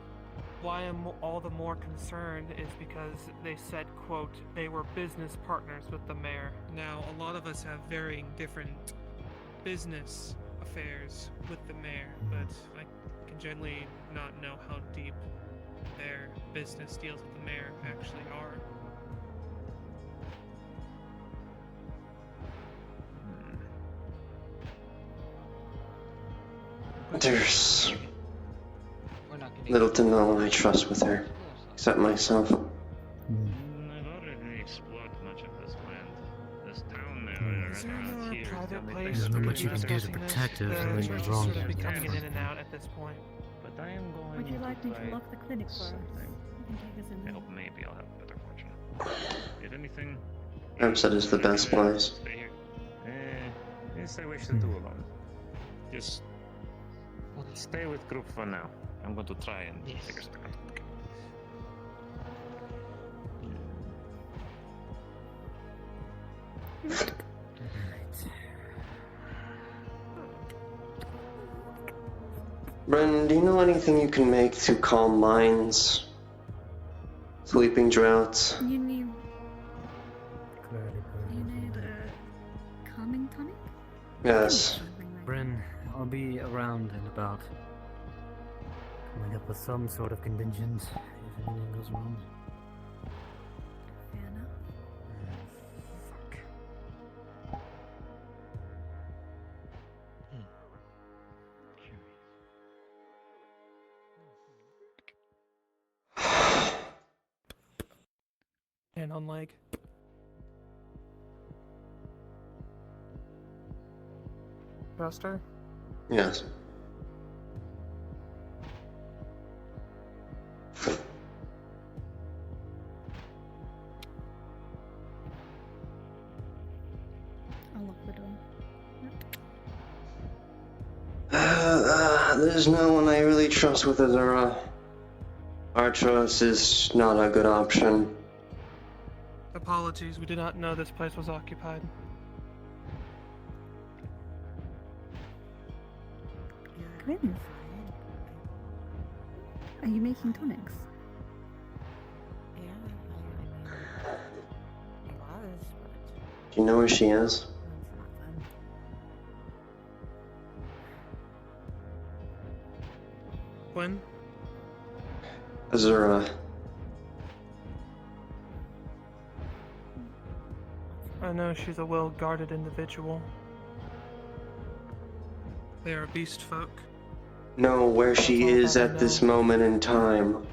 why I'm all the more concerned is because they said, quote, they were business partners with the mayor. Now, a lot of us have varying different business affairs with the mayor, but I can generally not know how deep their business deals with the mayor actually are. There's little to no one I trust with her, except myself. I've already explored much of this land. This town there Is there no here is the private only place place There's not where much you we're can do to discussing this? protect her The from any church is wrong sort of here. becoming an in and out at this point. But I am going Would you like me to try lock the clinic for us? something. You can take us in I there. hope maybe I'll have better fortune. If anything, Perhaps that is the best place. stay here. Yes, I wish the two alone. Just stay with group for now. I'm going to try and figure something out. Bren, do you know anything you can make to calm minds? Sleeping droughts? You need a calming tonic? Yes. Bryn, I'll be around in about coming up with some sort of contingent if anything goes wrong. Fair enough. And on leg. Trust her? Yes. I'll lock the door. There's no one I really trust with Azura. Our choice is not a good option. Apologies, we did not know this place was occupied. Quinn, are you making tonics? Do you know where she is? When? Azura. I know she's a well-guarded individual. They are beast folk. Know where she is at this moment in time.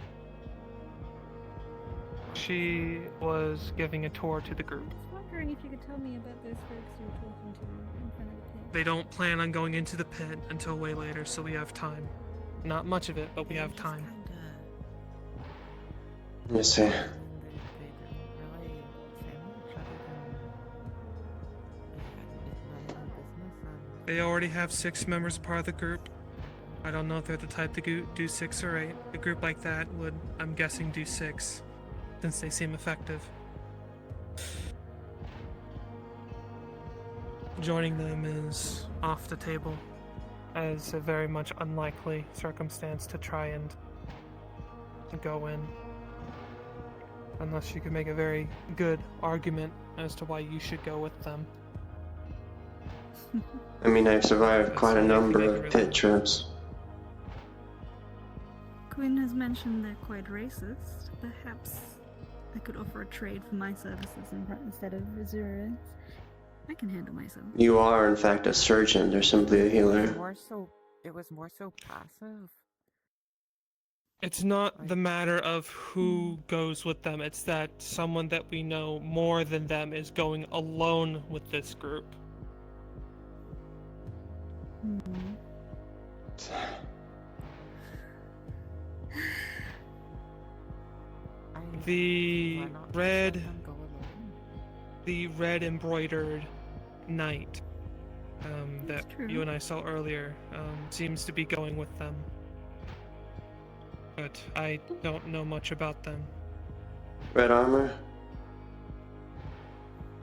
She was giving a tour to the group. I was wondering if you could tell me about those folks you were talking to in front of the pit. They don't plan on going into the pit until way later, so we have time. Not much of it, but we have time. Let me see. They already have 6 members part of the group. I don't know if they're the type to do 6 or 8. A group like that would, I'm guessing, do 6, since they seem effective. Joining them is off the table, as a very much unlikely circumstance to try and go in. Unless you can make a very good argument as to why you should go with them. I mean, I've survived That's quite a the only number thing I of can pit really- trips. Quinn has mentioned they're quite racist. Perhaps I could offer a trade for my services instead of Azura's. I can handle myself. You are, in fact, a surgeon, or simply a It healer. was more so passive. It's not the matter of who goes with them, it's that someone that we know more than them is going alone with this group. The red embroidered knight that you and I saw earlier seems to be going with them. But I don't know much about them. Red armor?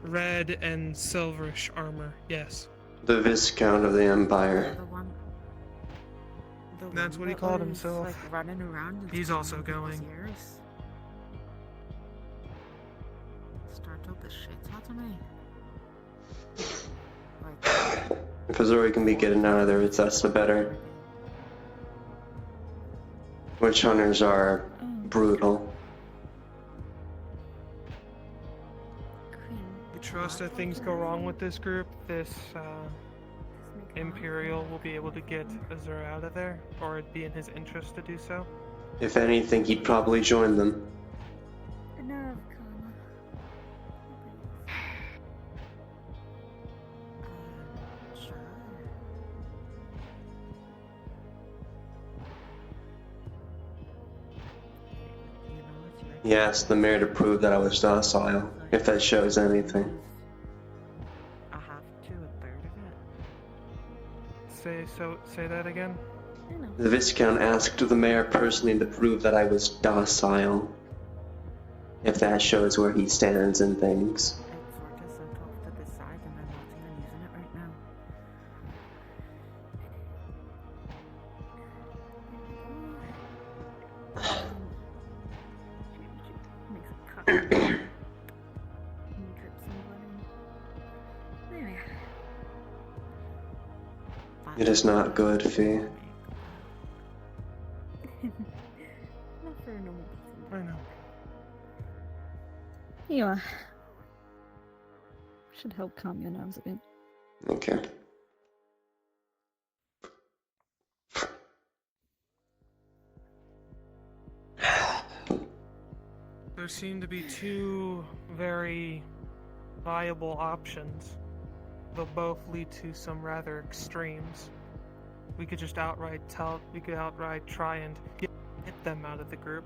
Red and silverish armor, yes. The Viscount of the Empire. That's what he called himself. Like running around. And He's also going. Start up the shit out of me. If Azuri can be getting out of there, it's us the better. Witch hunters are brutal. We trust that things go wrong with this group. This Imperial will be able to get Azura out of there, or it'd be in his interest to do so. If anything, he'd probably join them. A nerve karma. Sure. He asked the mayor to prove that I was docile, if that shows anything. A half to a third of it. Say that again? The Viscount asked the mayor personally to prove that I was docile, if that shows where he stands in things. It's sort of sent off to the side and I'm not even using it right now. Makes a cut. And drips some blood in. There we are. It is not good, Fee. Not for a normal person. I know. Here you are. Should help calm your nerves a bit. Okay. There seem to be two very viable options. They'll both lead to some rather extremes. We could just outright try and get them out of the group.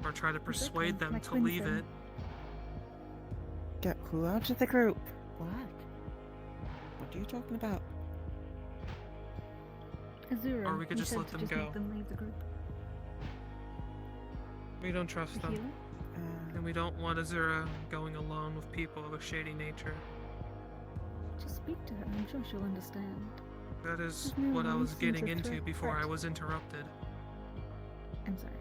Or try to persuade them like to Quinn leave said. it. Get who out of the group? What? What are you talking about? Azura, Or we could you just said let to them just go. Make them leave the group. We don't trust The them. healer? And we don't want Azura going alone with people of a shady nature. Just speak to her. I'm sure she'll understand. That is There's no what I was reason getting to into before I threat. was interrupted. I'm sorry.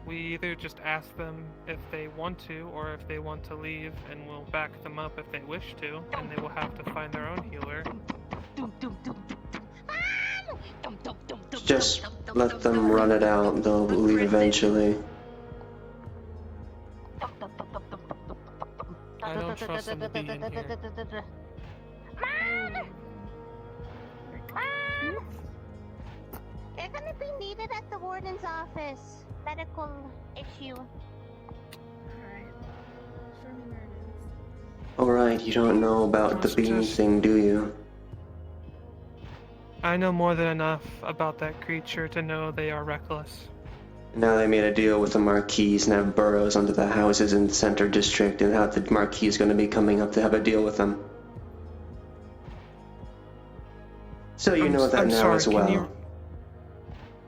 We either just ask them if they want to, or if they want to leave, and we'll back them up if they wish to, and they will have to find their own healer. Just let them run it out, they'll leave eventually. I don't trust them to be in here. They're gonna be needed at the warden's office. Medical issue. Alright. Show me where it is. Alright, you don't know about the bean thing, do you? I know more than enough about that creature to know they are reckless. Now they made a deal with the Marquis and have burrows under the houses in the center district, and how the Marquis is going to be coming up to have a deal with them. So you know that I'm now sorry, as well.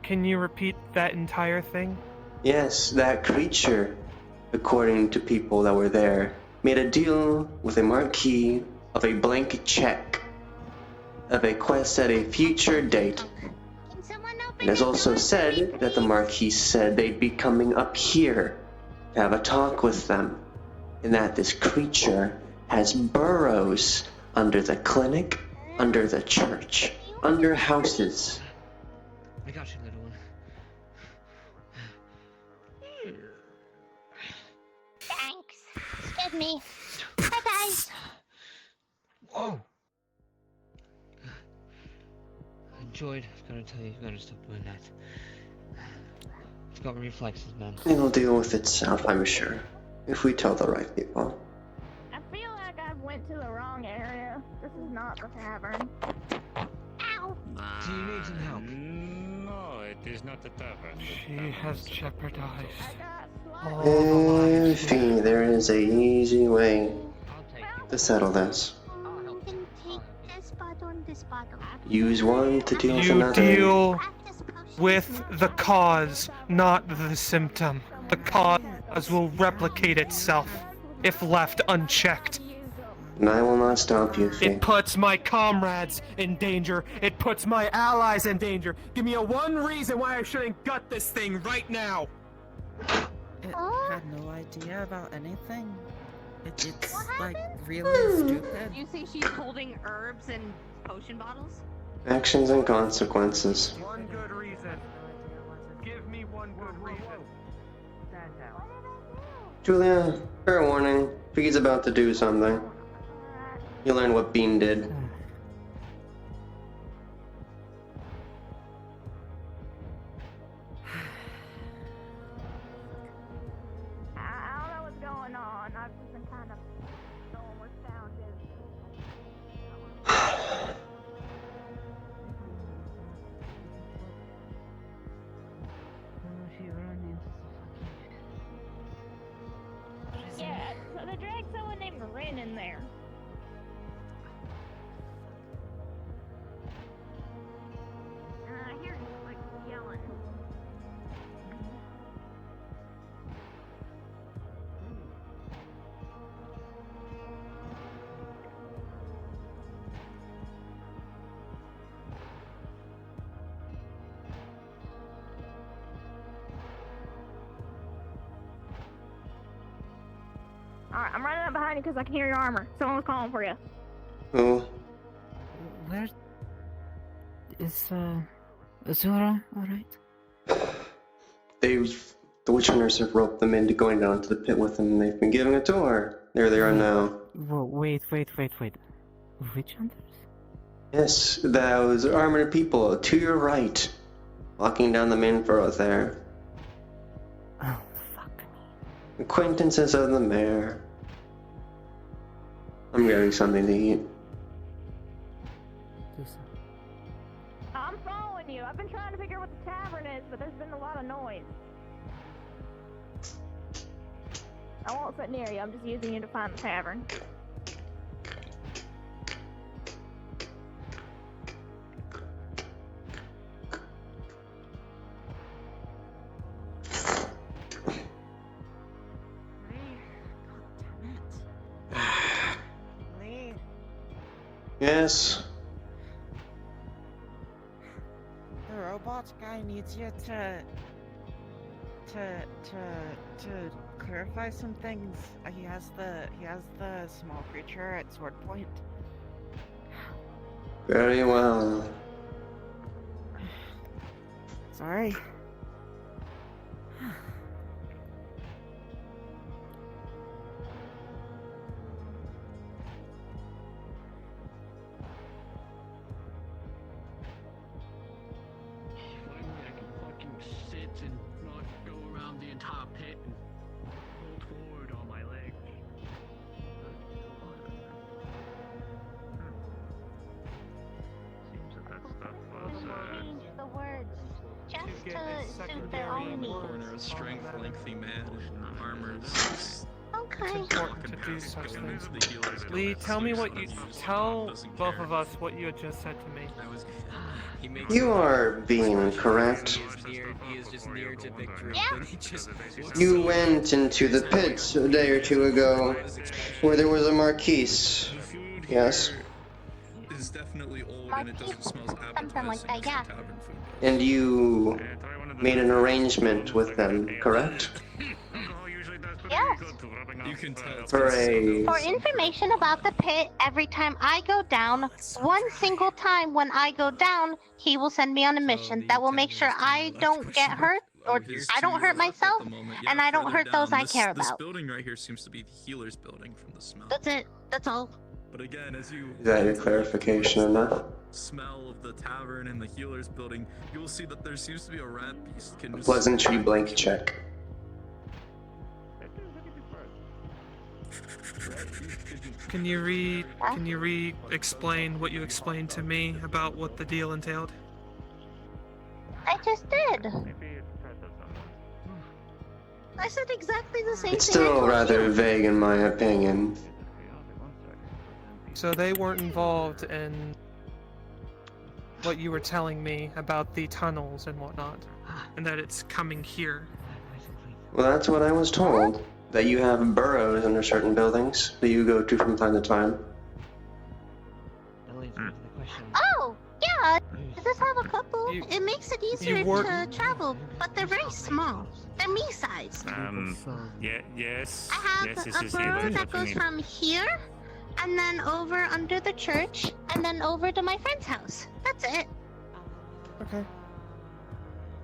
Can you repeat that entire thing? Yes, that creature, according to people that were there, made a deal with a Marquis of a blank check of a quest at a future date. It has also said that the Marquis said they'd be coming up here to have a talk with them, and that this creature has burrows under the clinic, under the church, under houses. I got you, little one. Thanks. Scared me. Bye guys. Whoa! Enjoyed. I was gonna tell you, you gotta stop doing that. It's got reflexes, man. It'll deal with itself, I'm sure, if we tell the right people. I feel like I went to the wrong area. This is not the tavern. Ow! Do you need some help? No, it is not the tavern. She has jeopardized. Effie, there is a easy way to settle this. This bottle and this bottle. Use one to deal with You another. deal with the cause, not the symptom. The cause will replicate itself if left unchecked. And I will not stop you, Fee. It puts my comrades in danger. It puts my allies in danger. Give me a one reason why I shouldn't gut this thing right now. It had no idea about anything. It's like really stupid. You say she's holding herbs and potion bottles? Actions and consequences. One good reason. Give me one good reason. Julia, fair warning. Fee's about to do something. You learn what Bean did. I don't know what's going on. I've just been kind of going where sound is. Yeah, so they dragged someone named Rin in there. I hear him like yelling. Alright, I'm running up behind you because I can hear your armor. Someone was calling for you. Who? Where is Azura? Alright. The witch hunters have roped them into going down to the pit with them, and they've been giving a tour. There they are now. Whoa, wait. Witch hunters? Yes, those armored people to your right, walking down the main furrow there. Oh, fuck. Acquaintances of the mayor. I'm getting something to eat. I'm following you. I've been trying to figure out what the tavern is, but there's been a lot of noise. I won't sit near you. I'm just using you to find the tavern. Yes. The robot guy needs you to clarify some things. He has the small creature at sword point. Very well. Sorry. Sit and not go around the entire pit and hold forward on my leg. Seems that stuff was Change the words just to suit their own needs. Corner, strength, lengthy man, armors. Okay. Important to do such things. Lee, tell me what you tell both of us what you had just said to me. You are being correct. He is just near to victory. You went into the pits a day or two ago, where there was a marquise. Yes. Is definitely old and it doesn't smell as Something like that, yeah. And you made an arrangement with them, correct? Yes. You can tell. For a For information about the pit, every time I go down, one single time when I go down, he will send me on a mission that will make sure I don't get hurt, or I don't hurt myself, and I don't hurt those I care This about. building right here seems to be the healer's building from the smell. That's it. That's all. But again, as you is that your clarification enough? smell of the tavern and the healer's building, you will see that there seems to be a rat beast. Can just Pleasantry blank check. Can you explain what you explained to me about what the deal entailed? I just did. I said exactly the same It's thing. I still told rather you. vague in my opinion. So they weren't involved in what you were telling me about the tunnels and whatnot, and that it's coming here. Well, that's what I was told. That you have burrows under certain buildings that you go to from time to time. Oh, yeah. I just have a couple. It makes it easier to travel, but they're very small. They're me-sized. Yes. I have yes, a burrow that goes from here, and then over under the church, and then over to my friend's house. That's it. Okay.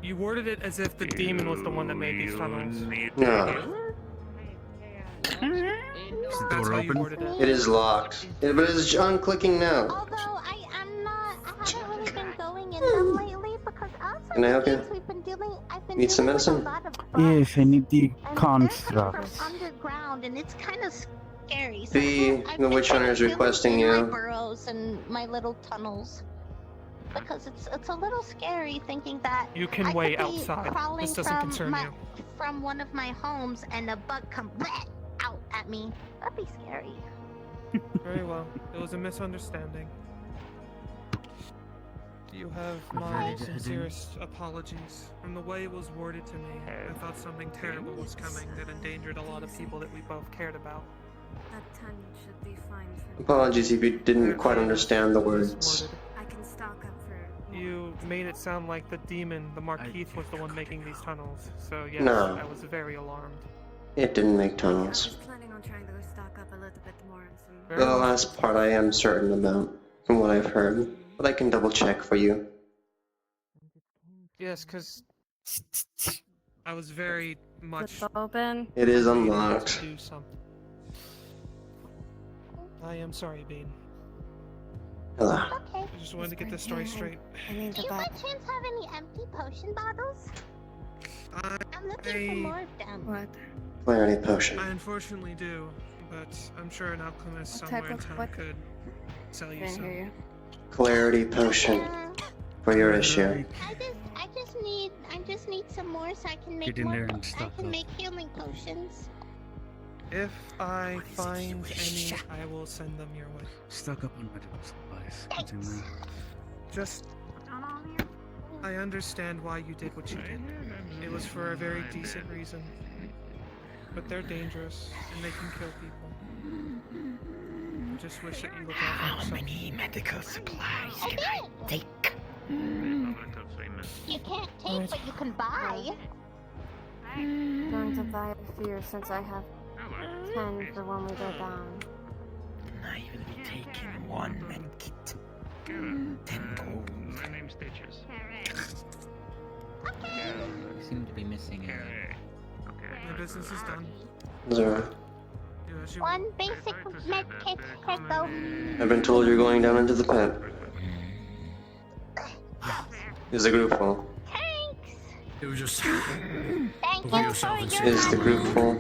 You worded it as if the demon was the one that made these tunnels. No. That's how you worded it. It is locked. Yeah, but it's unclicking now. Although I haven't really been going in them lately because outside Can I help the you? games we've been dealing, I've been Need some dealing with a medicine? lot of Yes, I need the and they're coming constructs. from underground, and it's kind of scary. So The witch hunter is requesting my you. burrows and my little tunnels. Because it's a little scary thinking that You can I wait could be outside. crawling This doesn't from concern you. from one of my homes and a bug come bleh out at me. That'd be scary. Very well. It was a misunderstanding. You have my sincerest apologies. From the way it was worded to me, I thought something terrible was coming that endangered a lot of people that we both cared about. That ton should be fine for Apologies if you didn't quite understand the words. I can stock up for You made it sound like the demon, the Markeith, was the one making these tunnels. So yes, No. I was very alarmed. It didn't make I tunnels. was planning on trying to stock up a little bit more on some. The last part I am certain about, from what I've heard. But I can double check for you. Yes, because I was very much open. It is needing to unlocked. do something. I am sorry, Bean. Hello. Okay. I just wanted to get this story straight. Do you by chance have any empty potion bottles? I'm looking for more of them. What? Clarity potion. I unfortunately do, but I'm sure an alchemist somewhere in town could sell you some. Clarity potion. For your issue. I just need some more so I can make Get in more. there and I stock can up. make healing potions. If I find any, I will send them your way. Stock up on medical supplies. Continue. Just, I understand why you did what you did. It was for a very decent reason. But they're dangerous, and they can kill people. I just wish that you look out for yourself. How many medical supplies can I take? You can't take, but you can buy. I'm going to buy a few since I have 10 for when we go down. I will be taking one medkit. 10 gold. My name's Stitches. You seem to be missing a. My business is done. Zara. Do as you One basic med kit, here go. I've been told you're going down into the pit. Is the group full? It was just. Thank Over you yourself for and your Is the group full?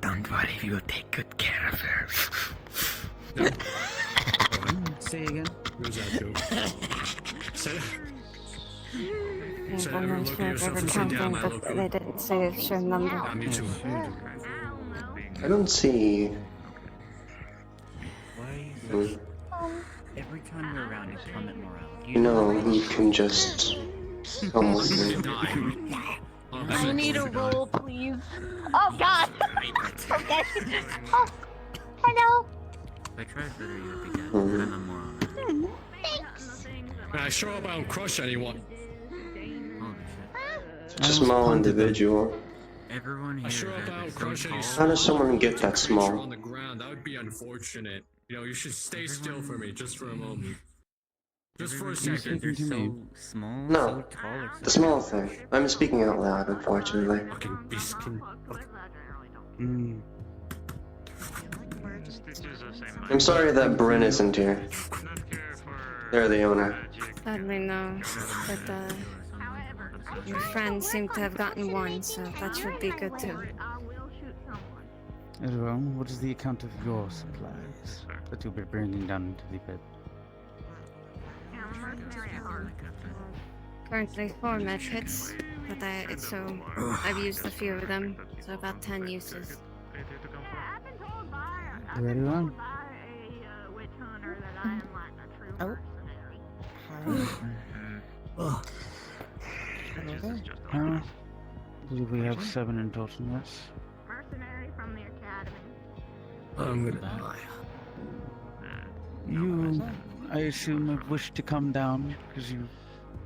Don't worry, we will take good care of her. Say again. Where's that joke? Say I'm ever not look sure at if yourself ever and say, damn, counting, I but look they good. didn't say a sure number. Yeah, me too. I don't see. Why every time you're around, you plummet morale. You know, you can just almost. I need a roll, please. Oh God. Okay. Oh, hello. If I tried better, you would be dead. But I'm a moron. Thanks. When I show up, I don't crush anyone. Holy shit. Such a small individual. Everyone here. Sure about crushing. How does someone get that small? On the ground, that would be unfortunate. You know, you should stay still for me, just for a moment. Just for a second. They're so small, No, so tall, or the small thing. I'm speaking out loud, unfortunately. Fucking biscuit. I'm sorry that Bryn isn't here. They're the owner. Sadly, no. But, your friends seem to have gotten one, so that should be good too. As well, what is the account of your supplies that you'll be bringing down into the pit? Currently 4 med kits, but I've used a few of them, so about 10 uses. Very well. Oh. Hello there. I believe we have 7 in total, yes. Mercenary from the academy. I'm gonna die. You, I assume, have wished to come down because you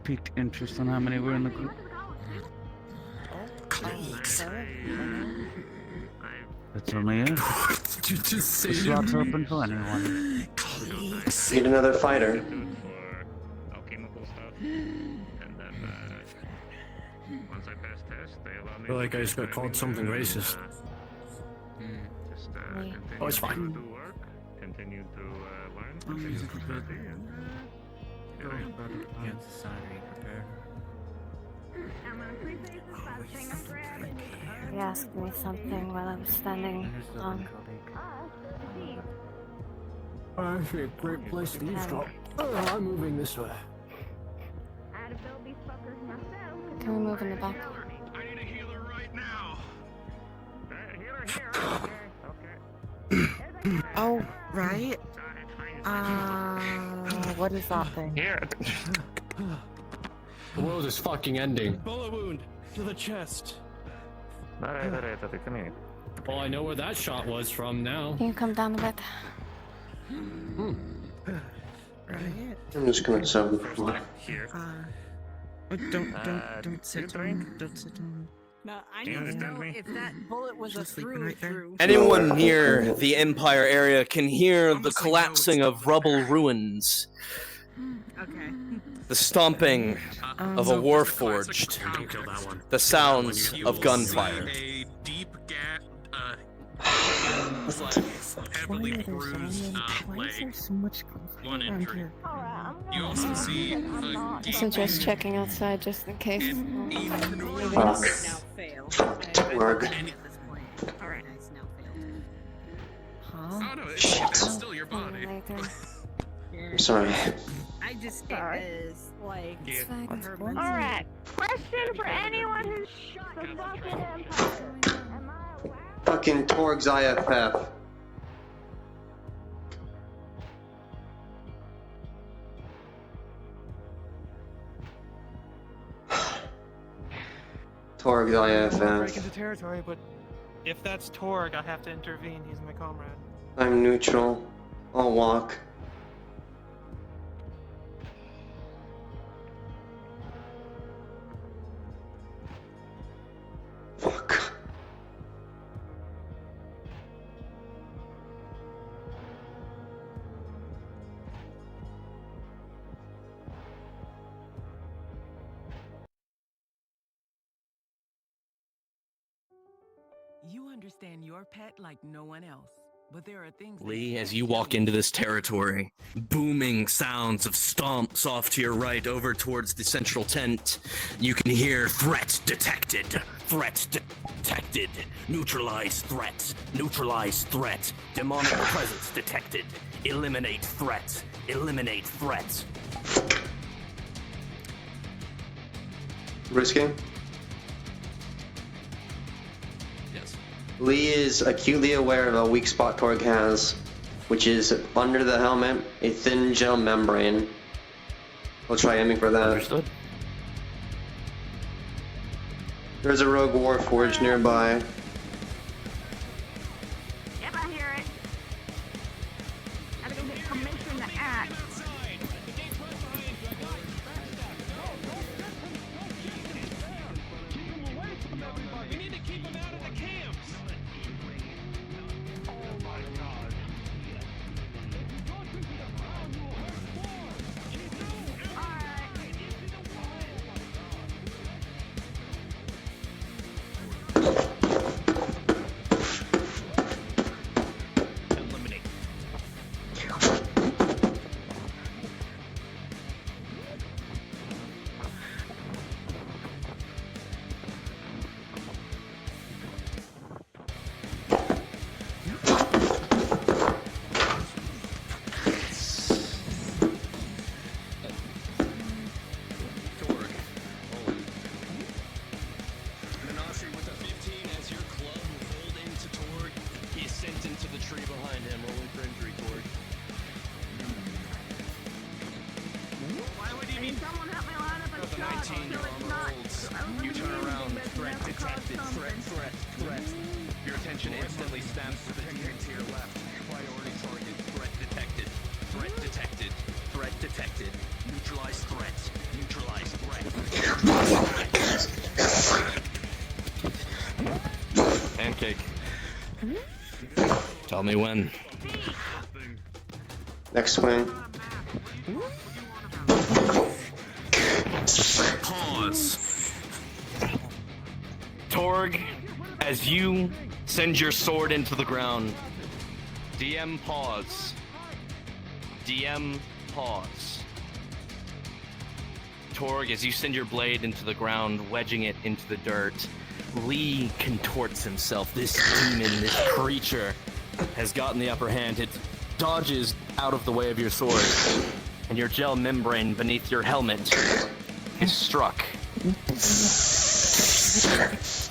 piqued interest on how many were in the group. That's only it. Just say The slot's open to anyone. Need another fighter. Alchemical stuff. And then, once I pass test, they allow me I feel like I just got called something racist. Just, Oh, it's fine. continue to do work, continue to learn, continue to study, and Get society prepared. He asked me something while I was standing on. Actually, a great place to eavesdrop. I'm moving this way. Can we move in the back? I need a healer right now. Oh, right. What is that thing? Here. The world is fucking ending. Bullet wound to the chest. Come here. Well, I know where that shot was from now. Can you come down a bit? Right. I'm just gonna sell the floor. Here. Don't sit down. Don't sit down. No, I Do you need to understand know me? if that bullet was a through. Anyone near the Empire area can hear the collapsing of rubble ruins, Okay. the stomping of a warforged, the sounds of gunfire. A deep heavily bruised Why is there so much one around injury. here? You also see a So just checking outside just in case. Fuck. Fail. Work. Alright. Oh no, it's Shit. still your body. I'm sorry. I just get this, like, Alright, question for anyone who's the fucking Empire. Fucking Torg's IFF. Torg's Break IFF. into territory, but if that's Torg, I have to intervene. He's my comrade. I'm neutral. I'll walk. Fuck. You understand your pet like no one else, but there are things. Lee, as you walk into this territory, booming sounds of stomps off to your right over towards the central tent. You can hear threat detected. Threat detected. Neutralize threat. Neutralize threat. Demonic presence detected. Eliminate threat. Eliminate threat. Risking? Yes. Lee is acutely aware of a weak spot Torg has, which is under the helmet, a thin gel membrane. We'll try aiming for that. Understood. There's a rogue warforged nearby. Yep, I hear it. Gotta go get permission to act. We need to keep him Your attention instantly snaps to the deer to your left. Priority target. Threat detected. Threat detected. Threat detected. Neutralize threat. Neutralize threat. Pancake. Tell me when. Next swing. Pause. Torg, as you send your sword into the ground. DM pause. DM pause. Torg, as you send your blade into the ground, wedging it into the dirt, Lee contorts himself. This demon, this creature, has gotten the upper hand. It dodges out of the way of your sword, and your gel membrane beneath your helmet is struck.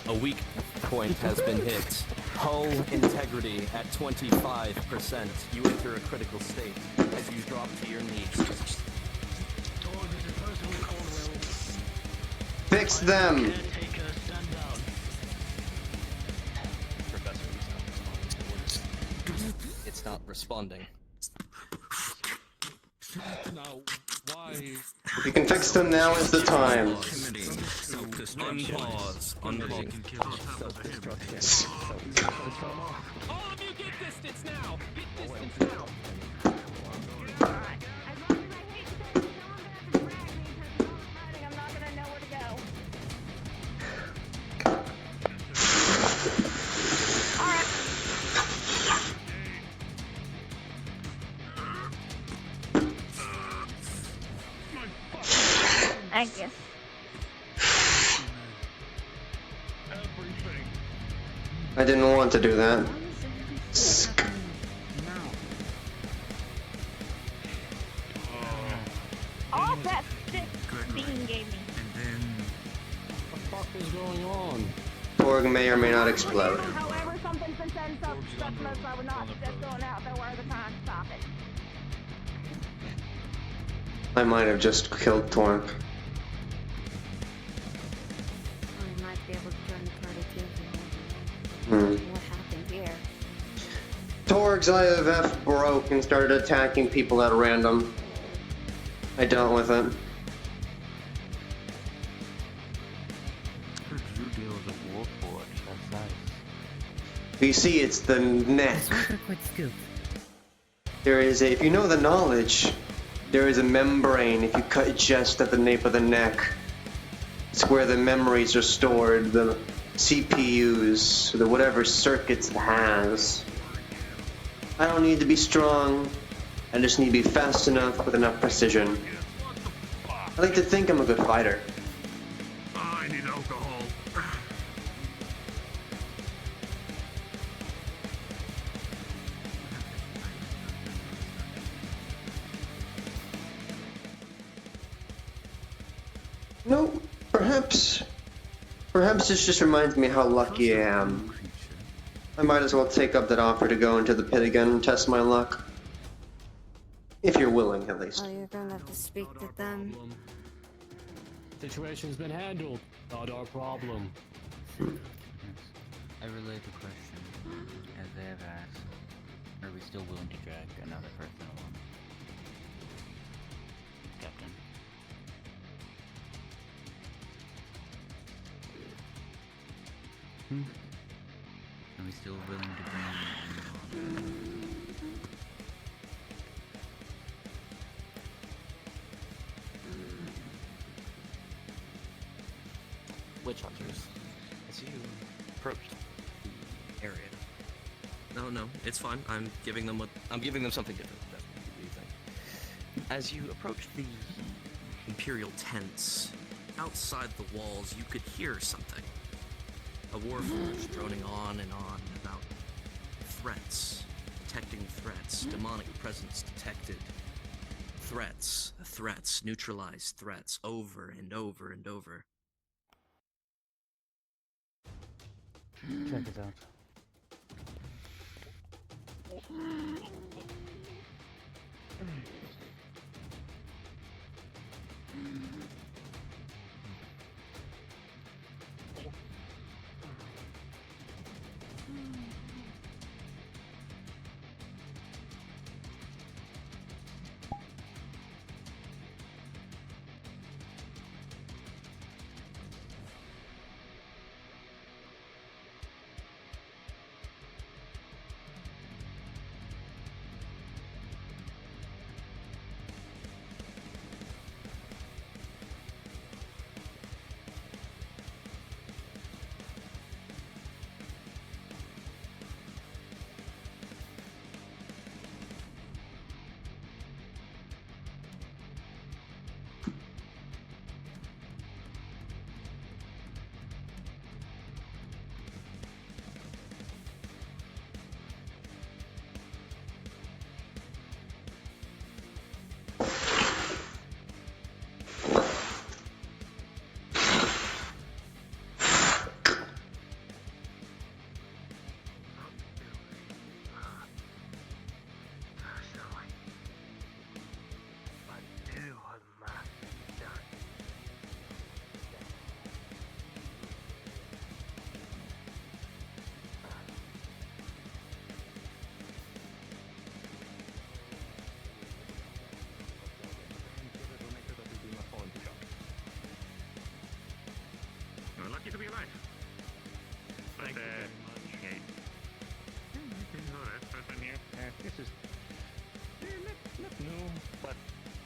A weak point has been hit. Hull integrity at 25%. You enter a critical state as you drop to your knees. Fix them! It's not responding. Now, why? You can fix them, now is the time. Unpause. Unpause. All of you get distance now! Get distance now! I guess. I didn't want to do that. All that shit Bean gave me. What the fuck is going on? Torg may or may not explode. However, something's been said, so customers I would not suggest going out there where the time to stop it. I might have just killed Torg. Or you might be able to join the party too. What happened here? Torg's IFF broke and started attacking people at random. I dealt with it. Could you deal with a warforge? That's nice. You see, it's the neck. Quick scoop. There is a, if you know the knowledge, there is a membrane if you cut just at the nape of the neck. It's where the memories are stored, the CPUs, the whatever circuits it has. I don't need to be strong, I just need to be fast enough with enough precision. I like to think I'm a good fighter. I need alcohol. No, perhaps this just reminds me how lucky I am. I might as well take up that offer to go into the pit again and test my luck. If you're willing, at least. Oh, you're gonna have to speak to them. Situation's been handled. Not our problem. I relate the question, as they have asked. Are we still willing to drag another person along? Captain. Are we still willing to bring Witch hunters, as you approached the area. No, it's fine. I'm giving them something different. That's what you think. As you approach the Imperial tents, outside the walls, you could hear something. A warforged droning on and on about threats, detecting threats, demonic presence detected. Threats, neutralized threats, over and over and over. Check it out.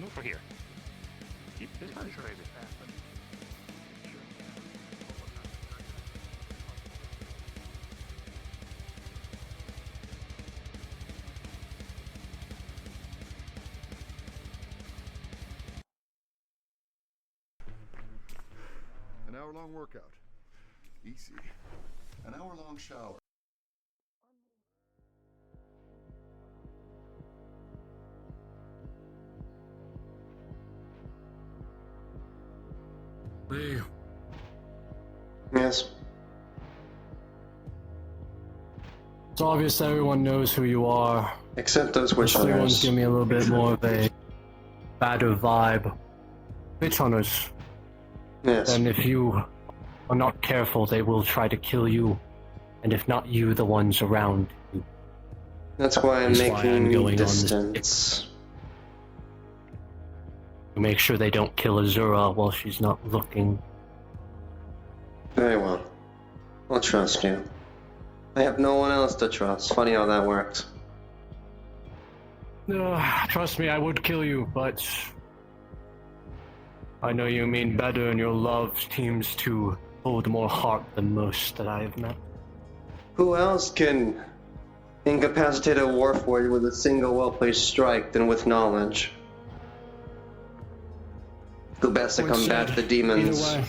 Move for here. Keep this one straight. An hour-long workout. Easy. An hour-long shower. Lee. Yes. It's obvious everyone knows who you are. Except those witch Those three ones hunters. give me a little bit more of a badder vibe. Witch hunters. Yes. And if you are not careful, they will try to kill you. And if not you, the ones around you. That's why I'm That's why I'm making going distance. To make sure they don't kill Azura while she's not looking. Very well. I'll trust you. I have no one else to trust. Funny how that works. Trust me, I would kill you, but I know you mean better, and your love seems to hold more heart than most that I have met. Who else can incapacitate a warforged with a single well-placed strike than with knowledge? Who best to Point combat said, the demons? Either way,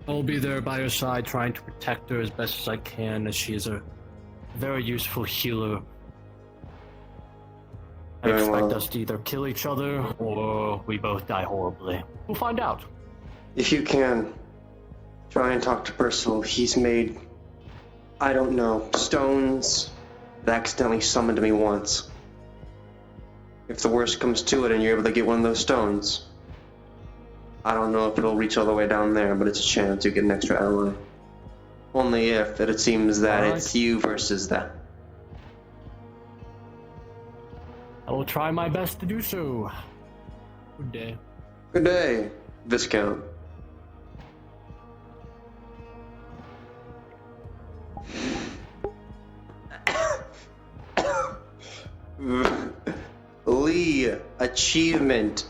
I'll be there by her side, trying to protect her as best as I can, as she is a very useful healer. I Very expect well. us to either kill each other, or we both die horribly. We'll find out. If you can, try and talk to Percival. He's made, I don't know, stones that accidentally summoned me once. If the worst comes to it and you're able to get one of those stones, I don't know if it'll reach all the way down there, but it's a chance you get an extra ally. Only if it seems that Alright. it's you versus them. I will try my best to do so. Good day. Good day, Viscount. Lee, achievement.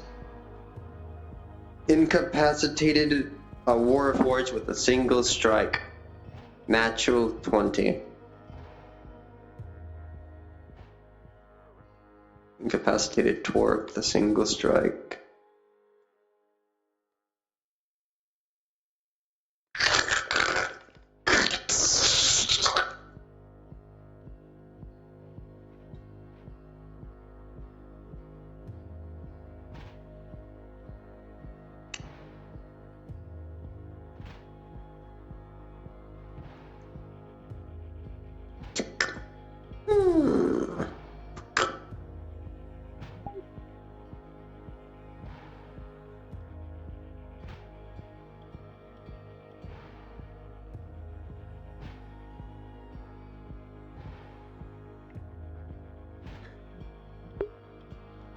Incapacitated a warforged with a single strike. Natural 20. Incapacitated Torp with a single strike.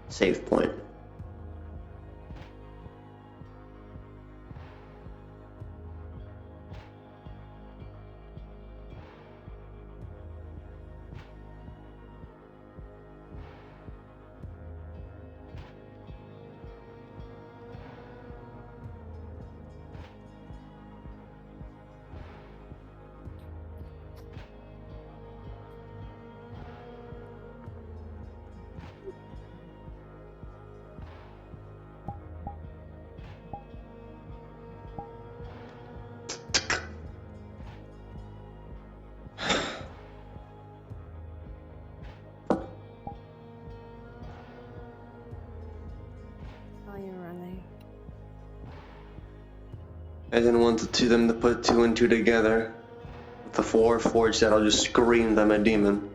Save point. Oh, you're running. I didn't want them to put two and two together. With the warforged that I'll just scream them a demon.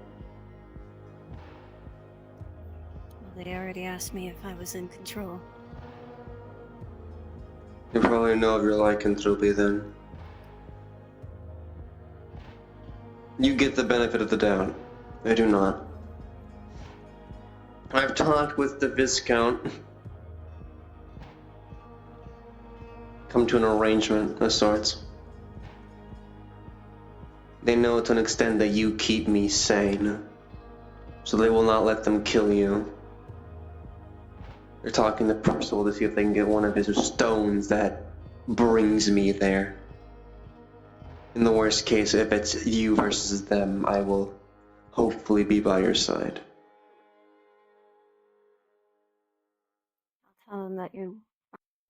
Well, they already asked me if I was in control. You probably know of your lycanthropy then. You get the benefit of the doubt. I do not. I've talked with the Viscount. Come to an arrangement of sorts. They know to an extent that you keep me sane. So they will not let them kill you. They're talking to Percival to see if they can get one of his stones that brings me there. In the worst case, if it's you versus them, I will hopefully be by your side. Tell them that you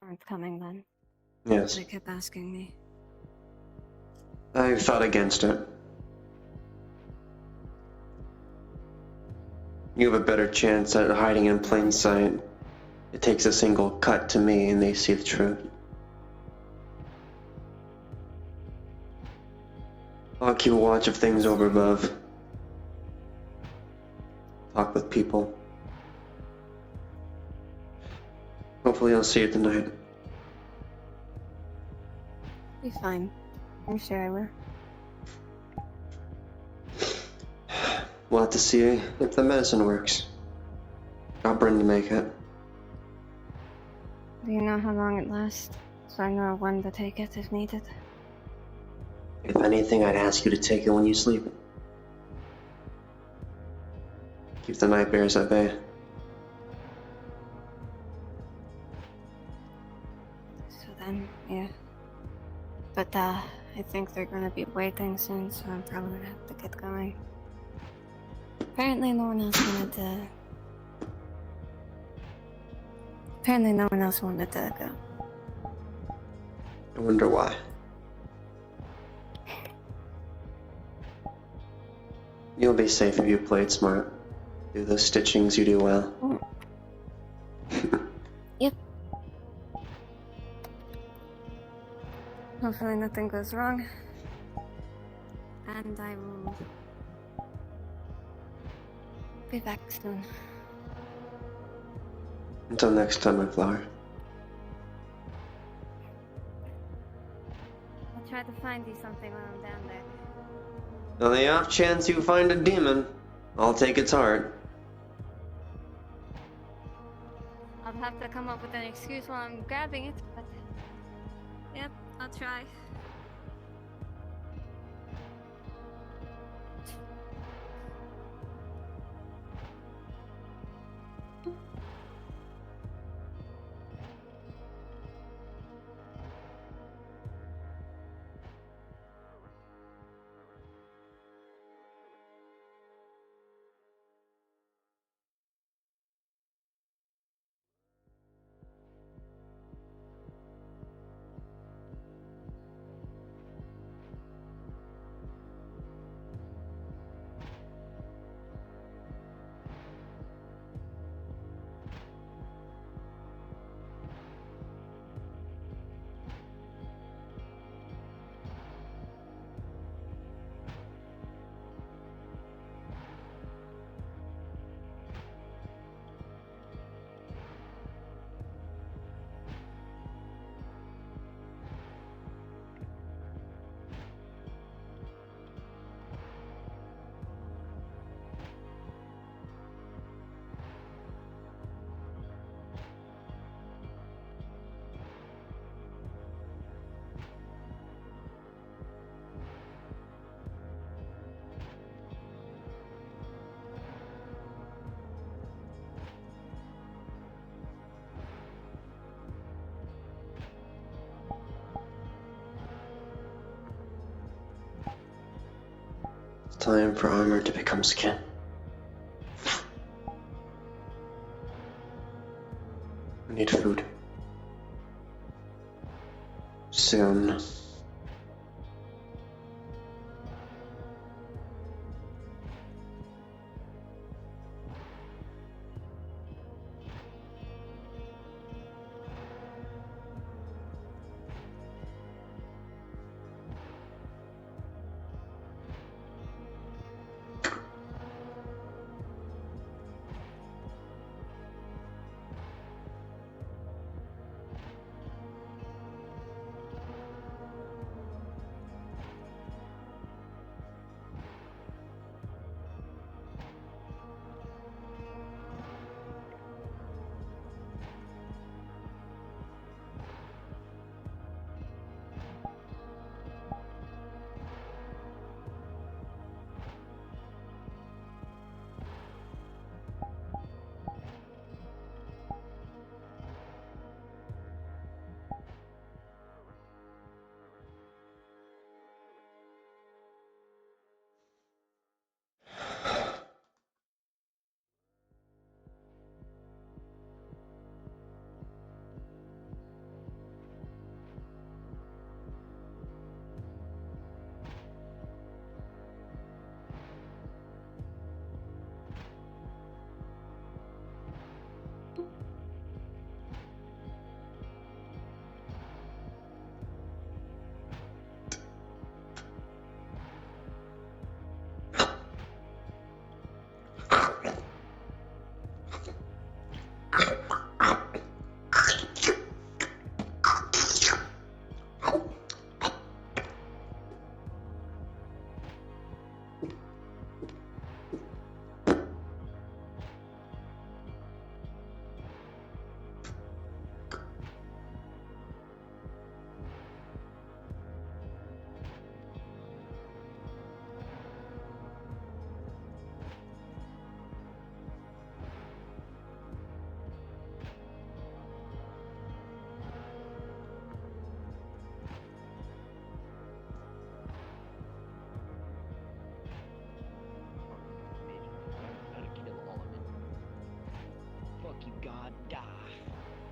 aren't coming then. Yes. They kept asking me. I thought against it. You have a better chance at hiding in plain sight. It takes a single cut to me and they see the truth. I'll keep a watch of things over above. Talk with people. Hopefully I'll see you tonight. Be fine. I'm sure I will. We'll have to see if the medicine works. Got Bryn to make it. Do you know how long it lasts? So I know when to take it if needed. If anything, I'd ask you to take it when you sleep. Keep the night bears at bay. So then, yeah. But I think they're gonna be waiting soon, so I'm probably gonna have to get going. Apparently no one else wanted to go. I wonder why. You'll be safe if you played smart. Do those stitchings you do well. Yep. Hopefully nothing goes wrong. And I will be back soon. Until next time, my flower. I'll try to find you something while I'm down there. On the off chance you find a demon, I'll take its heart. I'll have to come up with an excuse while I'm grabbing it, but yep, I'll try. It's time for armor to become skin. I need food. Soon.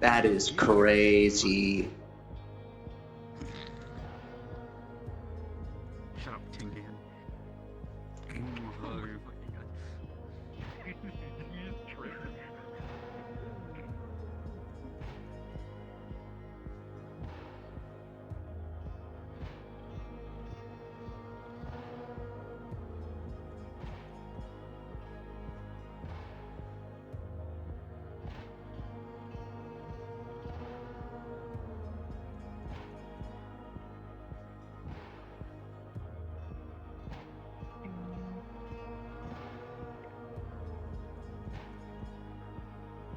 That is crazy. Shut up, Tingan.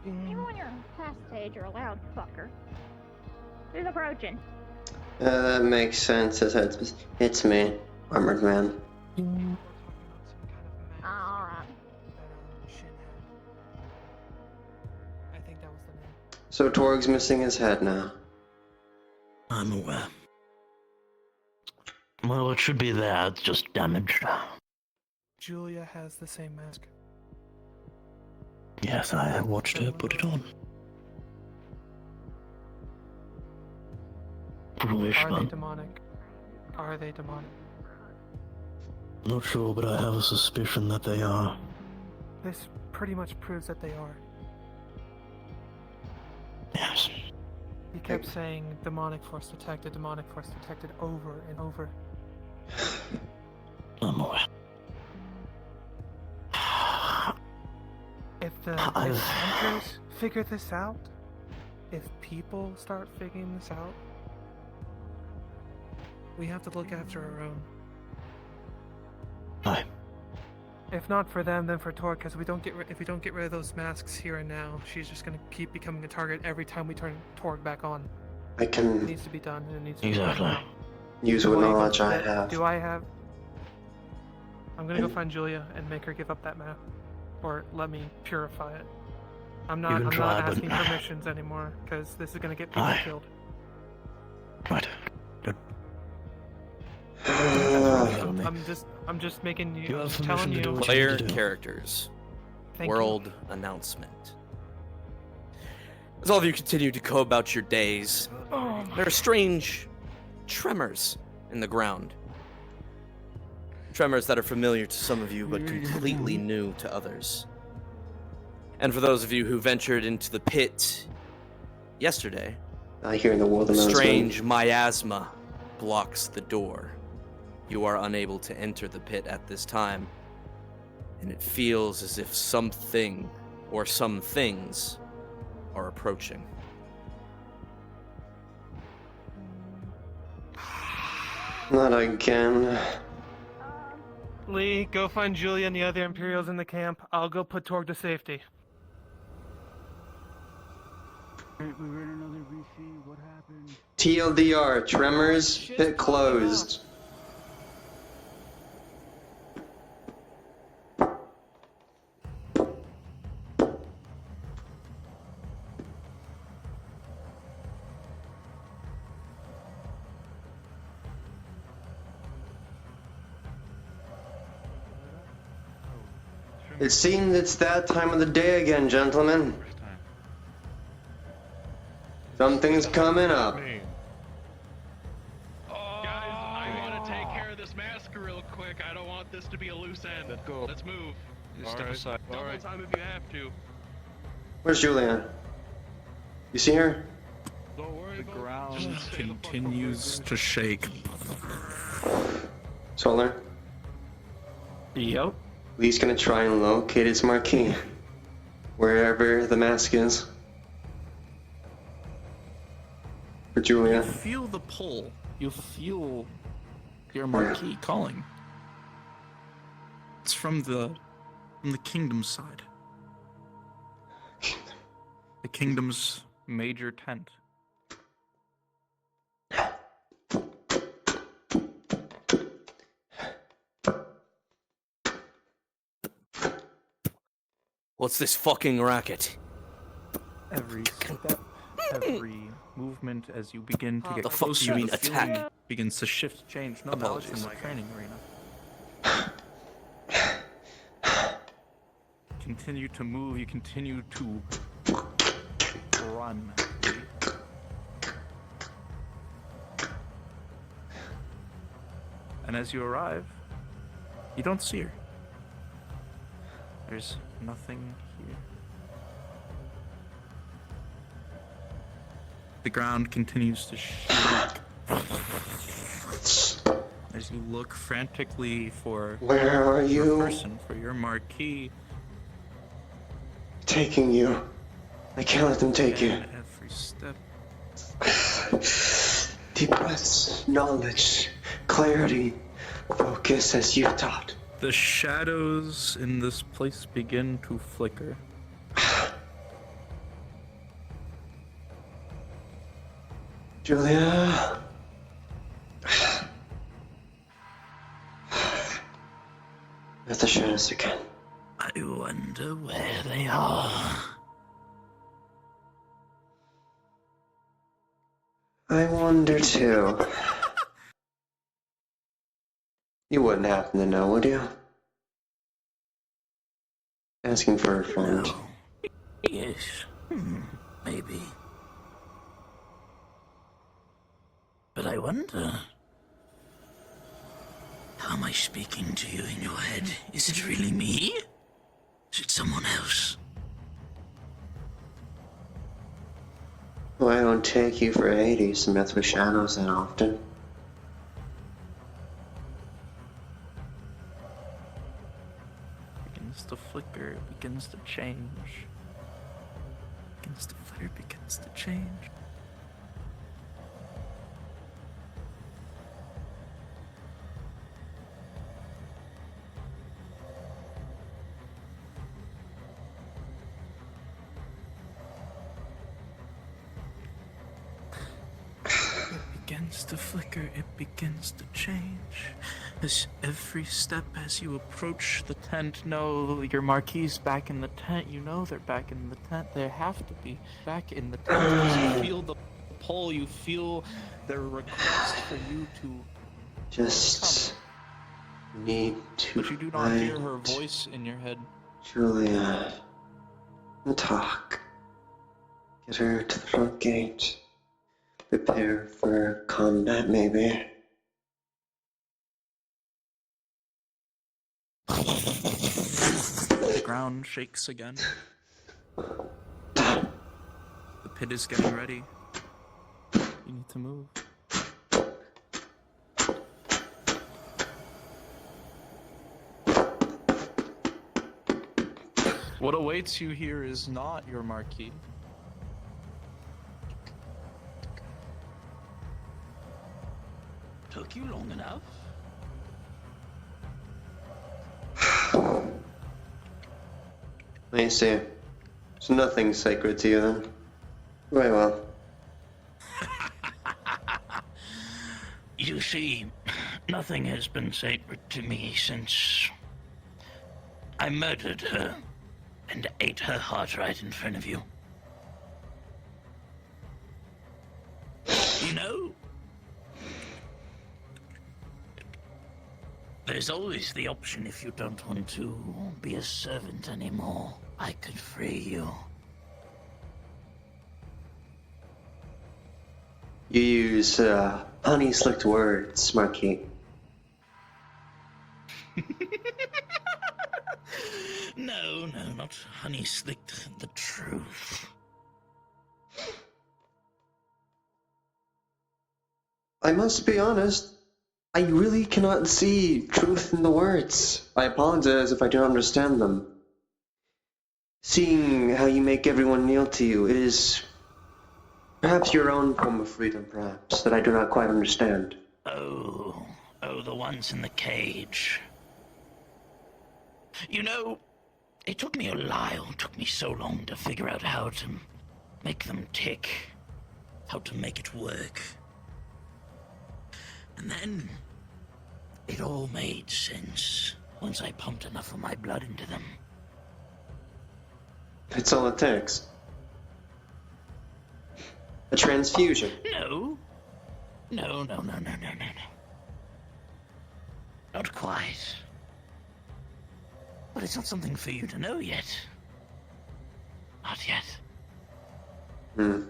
You on your past stage, you're a loud fucker. Who's approaching? That makes sense. It's me, Armored Man. Alright. I think that was the name. So Torg's missing his head now. I'm aware. Well, it should be there, it's just damaged. Julia has the same mask. Yes, I watched her put it on. Foolish, Are they man. demonic? Are they demonic? Not sure, but I have a suspicion that they are. This pretty much proves that they are. Yes. He kept saying demonic force detected over and over. I'm aware. If the hunters figure this out, if people start figuring this out, we have to look after our own. Aye. If not for them, then for Torg, because if we don't get rid of those masks here and now, she's just gonna keep becoming a target every time we turn Torg back on. I can It needs to be done. And it needs to be Exactly. done now. use what knowledge I have. Do I have? I'm gonna go find Julia and make her give up that map, or let me purify it. I'm not asking permissions anymore because this is gonna get people killed. Right. Good. I'm just making you. You I'm have just telling permission to do you. what Player need to do. characters. Thank World announcement. As all of you continue to go about your days, there are strange tremors in the ground. Tremors that are familiar to some of you, but completely new to others. And for those of you who ventured into the pit yesterday, I hear the world announcement. strange miasma blocks the door. You are unable to enter the pit at this time, and it feels as if something or some things are approaching. Not again. Lee, go find Julia and the other Imperials in the camp. I'll go put Torg to safety. We read another VC. What happened? TLDR, Tremors, pit closed. It seems it's that time of the day again, gentlemen. Something's coming up. Guys, I want to take care of this mask real quick. I don't want this to be a loose end. Let's go. Let's move. Step aside. Double time if you have to. Where's Julianne? You see her? The ground continues to shake. Solar? Yep. Lee's gonna try and locate its marquee. Wherever the mask is. For Julia. You feel the pull. You feel your marquee calling. It's from the kingdom side. The kingdom's major tent. What's this fucking racket? Every step, every movement as you begin to get The fuck closer, you mean the feeling attack? begins to shift, change. No, now it's in the training arena. Continue to move, you continue to run. And as you arrive, you don't see her. There's nothing here. The ground continues to shake as you look frantically for Where are your you? person, for your marquee. Taking you. I can't let them take you. And every step. Deep breaths, knowledge, clarity, focus as you taught. The shadows in this place begin to flicker. Julia. At the shadows again. I wonder where they are. I wonder too. You wouldn't happen to know, would you? Asking for a friend. No. Yes. Maybe. But I wonder. How am I speaking to you in your head? Is it really me? Is it someone else? Well, I don't take you for Hades to mess with shadows that often. Begins to flicker, it begins to change. Begins to flicker, begins to change. Begins to flicker, it begins to change. As every step as you approach the tent, no, your marquee's back in the tent. You know they're back in the tent. They have to be back in the tent. As you feel the pull, you feel their request for you to Just need to but you do not hear her voice in your head. Julia. And talk. Get her to the front gate. Prepare for combat, maybe. The ground shakes again. The pit is getting ready. You need to move. What awaits you here is not your marquee. Took you long enough? I see. So nothing's sacred to you then? Very well. You see, nothing has been sacred to me since I murdered her and ate her heart right in front of you. You know, there's always the option if you don't want to be a servant anymore. I could free you. You use honey-slicked words, Marquis. No, not honey slicked, the truth. I must be honest. I really cannot see truth in the words. I apologize if I don't understand them. Seeing how you make everyone kneel to you, it is perhaps your own form of freedom, perhaps, that I do not quite understand. Oh, the ones in the cage. You know, it took me a while, it took me so long to figure out how to make them tick, how to make it work. And then, it all made sense once I pumped enough of my blood into them. That's all it takes. A transfusion. No. Not quite. But it's not something for you to know yet. Not yet. You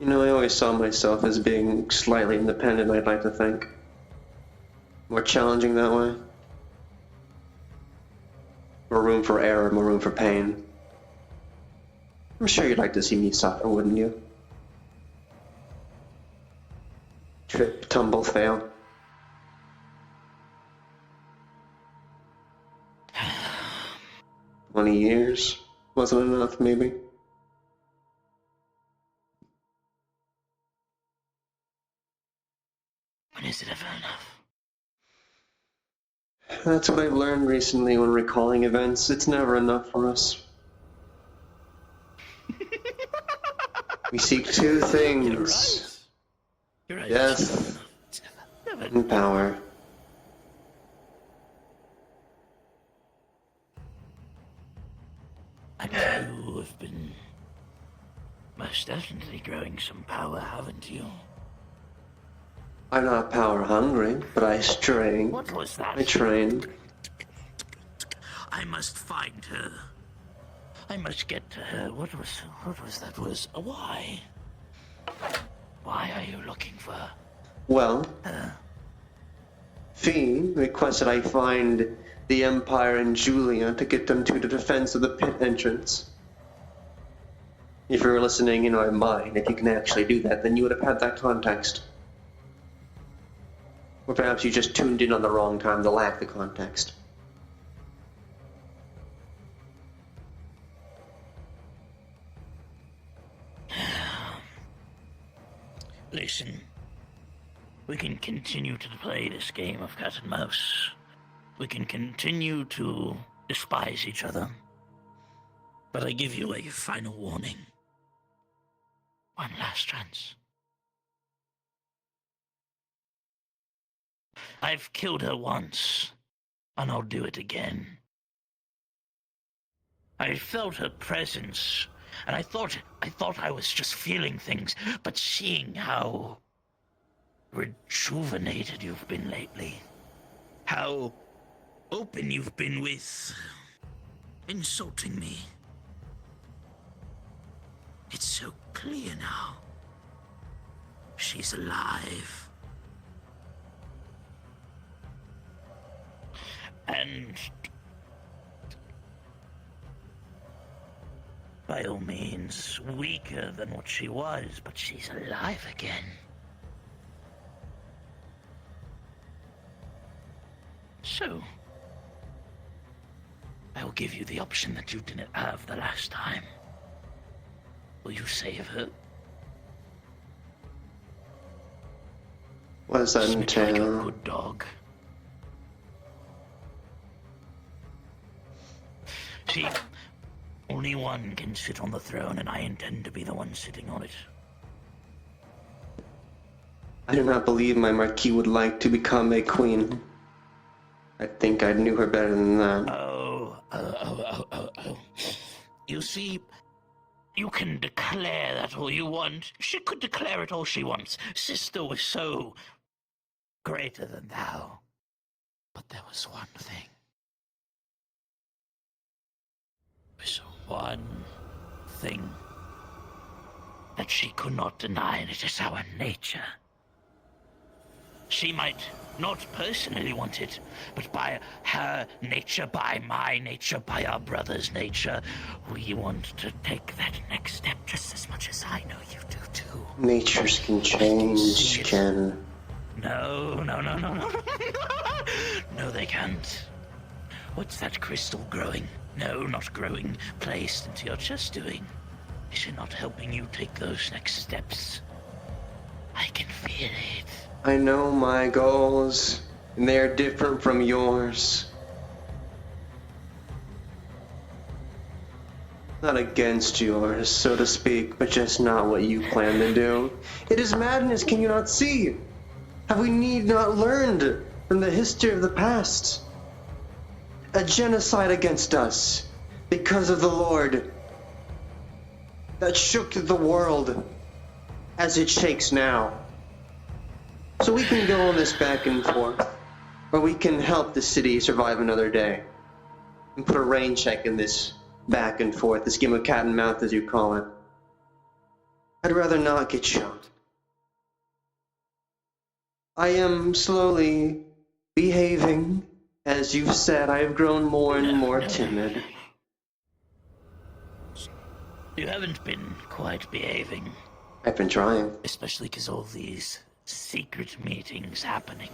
No, I always saw myself as being slightly independent, I'd like to think. More challenging that way. More room for error, more room for pain. I'm sure you'd like to see me suffer, wouldn't you? Trip, tumble, fail. $20 wasn't enough, maybe. When is it ever enough? That's what I've learned recently when recalling events. It's never enough for us. We seek two things. You're right. Death and power. And you have been most definitely growing some power, haven't you? I'm not power hungry, but I strain. What was that? I train. I must find her. I must get to her. What was that? Was why? Why are you looking for her? Well, Fee requested I find the Empire and Julia to get them to the defense of the pit entrance. If you were listening in my mind, if you can actually do that, then you would have had that context. Or perhaps you just tuned in on the wrong time to lack the context. Listen, we can continue to play this game of cat and mouse. We can continue to despise each other. But I give you a final warning. One last chance. I've killed her once, and I'll do it again. I felt her presence, and I thought I was just feeling things, but seeing how rejuvenated you've been lately, how open you've been with insulting me, it's so clear now. She's alive. And by all means, weaker than what she was, but she's alive again. So, I'll give you the option that you didn't have the last time. Will you save her? What does that Smith like a entail? good dog. See, only one can sit on the throne, and I intend to be the one sitting on it. I do not believe my Marquis would like to become a queen. I think I knew her better than that. Oh. You see, you can declare that all you want. She could declare it all she wants. Sister was so greater than thou. But there was one thing. There's one thing that she could not deny, and it is our nature. She might not personally want it, but by her nature, by my nature, by our brother's nature, we want to take that next step just as much as I know you do too. Natures can change, Ken. No. No, they can't. What's that crystal growing? No, not growing, placed into your chest doing? Is it not helping you take those next steps? I can feel it. I know my goals, and they are different from yours. Not against yours, so to speak, but just not what you plan to do. It is madness, can you not see? Have we not learned from the history of the past? A genocide against us, because of the Lord, that shook the world as it shakes now. So we can go on this back and forth, or we can help the city survive another day, and put a rain check in this back and forth, this game of cat and mouse as you call it. I'd rather not get shot. I am slowly behaving. As you've said, I have grown more and more timid. You haven't been quite behaving. I've been trying. Especially because all these secret meetings happening.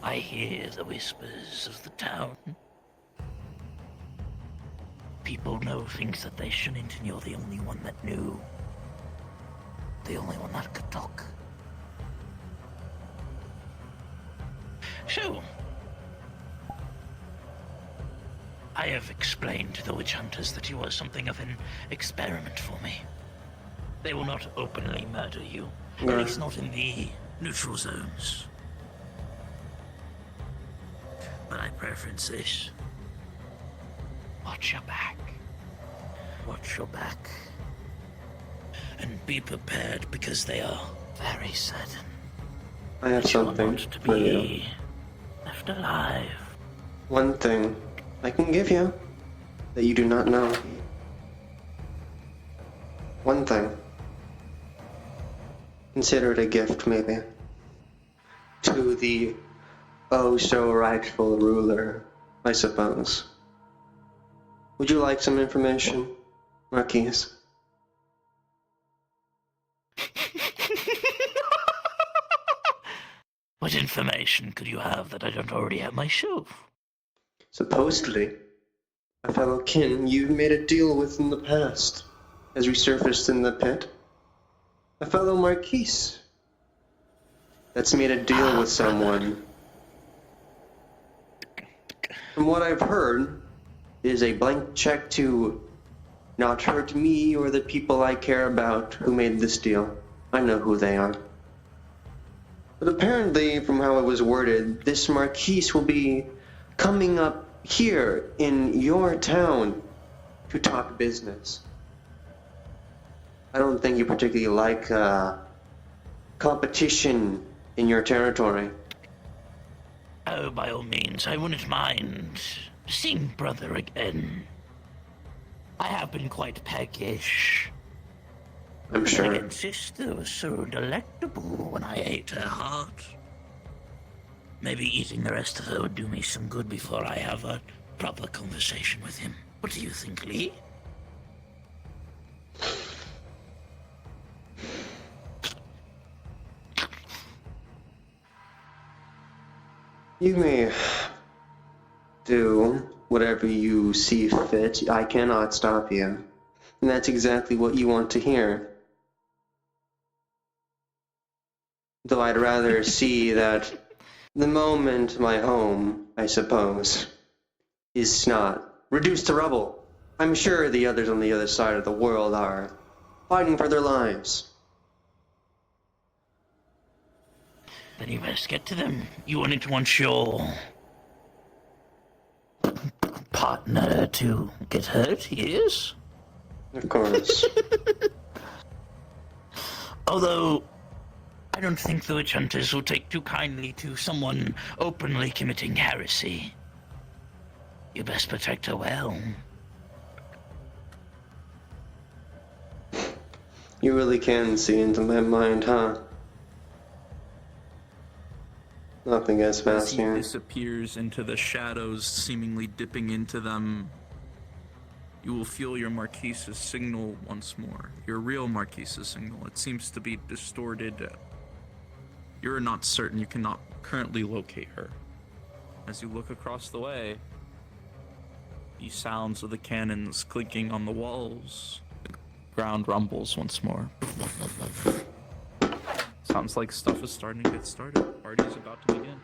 I hear the whispers of the town. People know things that they shouldn't, and you're the only one that knew. The only one that could talk. So, I have explained to the witch hunters that you are something of an experiment for me. They will not openly murder you, at least not in the neutral zones. But I preference this. Watch your back. Watch your back. And be prepared because they are very certain. I have something for you. Left alive. One thing I can give you that you do not know. One thing. Consider it a gift, maybe. To the oh so rightful ruler, I suppose. Would you like some information, Marquise? What information could you have that I don't already have myself? Supposedly, a fellow kin you've made a deal with in the past has resurfaced in the pit. A fellow Marquise that's made a deal with someone. From what I've heard, it is a blank check to not hurt me or the people I care about who made this deal. I know who they are. But apparently, from how it was worded, this Marquise will be coming up here in your town to talk business. I don't think you particularly like competition in your territory. Oh, by all means, I wouldn't mind seeing brother again. I have been quite peckish. I'm sure. Again, sister was so delectable when I ate her heart. Maybe eating the rest of her would do me some good before I have a proper conversation with him. What do you think, Lee? You may do whatever you see fit. I cannot stop you. And that's exactly what you want to hear. Though I'd rather see that the moment my home, I suppose, is not reduced to rubble. I'm sure the others on the other side of the world are fighting for their lives. Then you best get to them. You wouldn't want your partner to get hurt, yes? Of course. Although, I don't think the witch hunters will take too kindly to someone openly committing heresy. You best protect her well. You really can see into my mind, huh? Nothing as As fast he here. disappears into the shadows, seemingly dipping into them, you will feel your Marquise's signal once more. Your real Marquise's signal. It seems to be distorted. You're not certain. You cannot currently locate her. As you look across the way, the sounds of the cannons clinking on the walls. The ground rumbles once more. Sounds like stuff is starting to get started. Party's about to begin.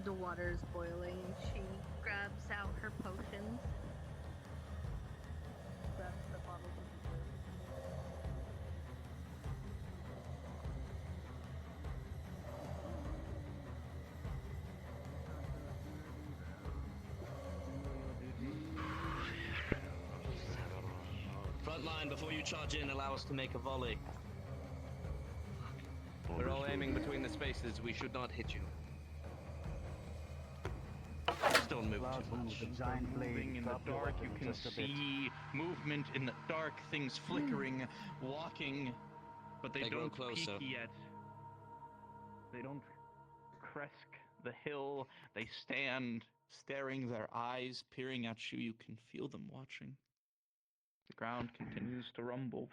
The water is boiling and she grabs out her potions. Grabs the bottles of Front line, before you charge in, allow us to make a volley. We're all aiming between the spaces. We should not hit you. Just don't move too much. Moving in the dark, you can see movement in the dark, things flickering, walking, but they grow don't closer. peek yet. They don't crest the hill. They stand, staring, their eyes peering at you. You can feel them watching. The ground continues to rumble.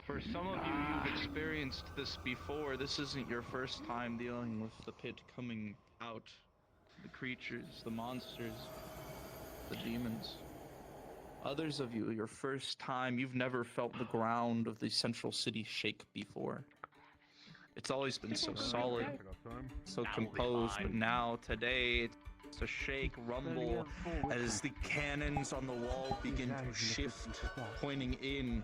For some of you, you've experienced this before. This isn't your first time dealing with the pit coming out. The creatures, the monsters, the demons. Others of you, your first time, you've never felt the ground of the central city shake before. It's always been so solid, so composed, but now, today, it's a shake, rumble, as the cannons on the wall begin to shift, pointing in.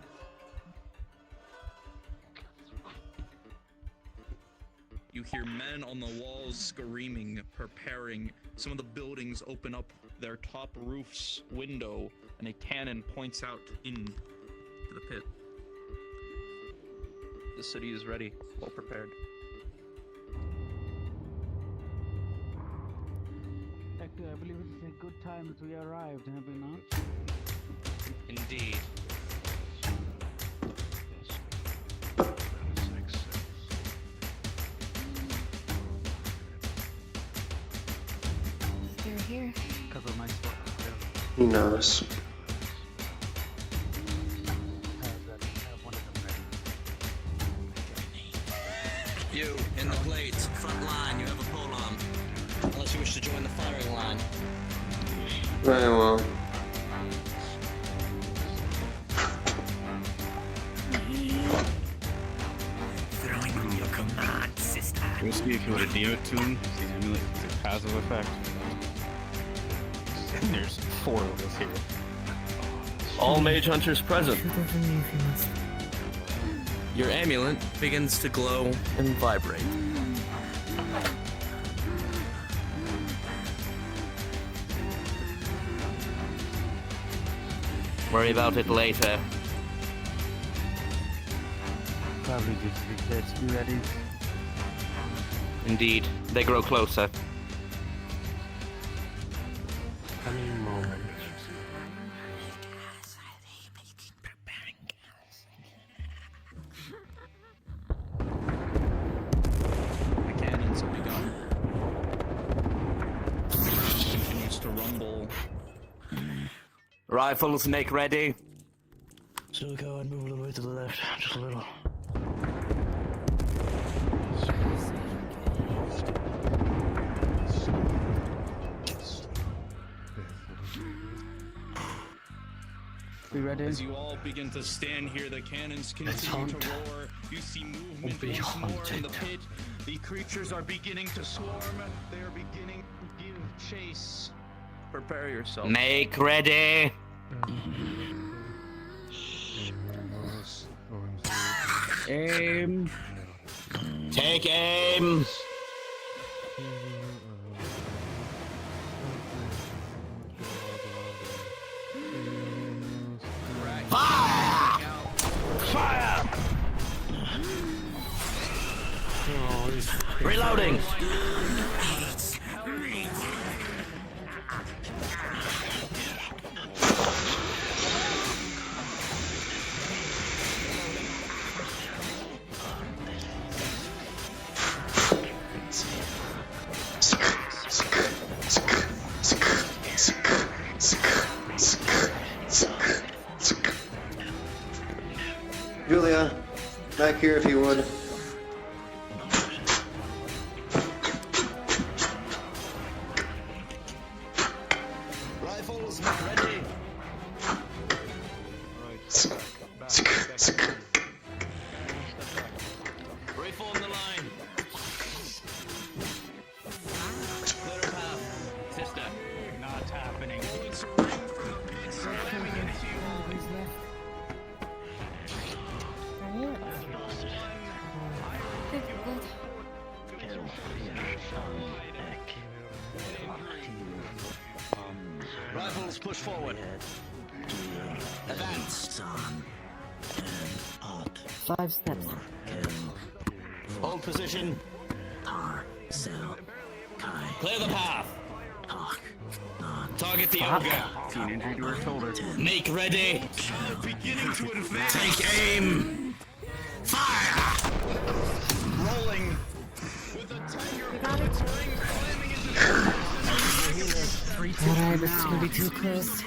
You hear men on the walls screaming, preparing. Some of the buildings open up their top roof's window, and a cannon points out into the pit. The city is ready, well prepared. Actually, I believe it is a good time that we arrived, have we not? Indeed. They're here. Cover my spot. He knows. You, in the plates, front line, you have a pole arm. Unless you wish to join the firing line. Very well. Throwing in your command, sister. We'll see if you want to neo-tune. It's a passive effect. And there's 4 of us here. All mage hunters present. Your amulet begins to glow and vibrate. Worry about it later. Probably just let's be ready. Indeed, they grow closer. Coming moment. The cannons have begun. It continues to rumble. Rifles, make ready. So we go and move a little way to the left, just a little. We ready? As you all begin to stand here, the cannons continue to roar. You see movement once more in the pit. The creatures are beginning to swarm. They are beginning to give chase. Prepare yourself. Make ready. Aim. Take aim. Fire! Fire! Reloading. Julia, back here if you would. Rifles, ready. Reform the line. Rifles push forward. Advance. 5 steps. Hold position. Clear the path. Target the ogre. Teenager to her shoulder. Make ready. Beginning to advance. Take aim. Fire. Rolling. With the tiger Alright, this is gonna be too close.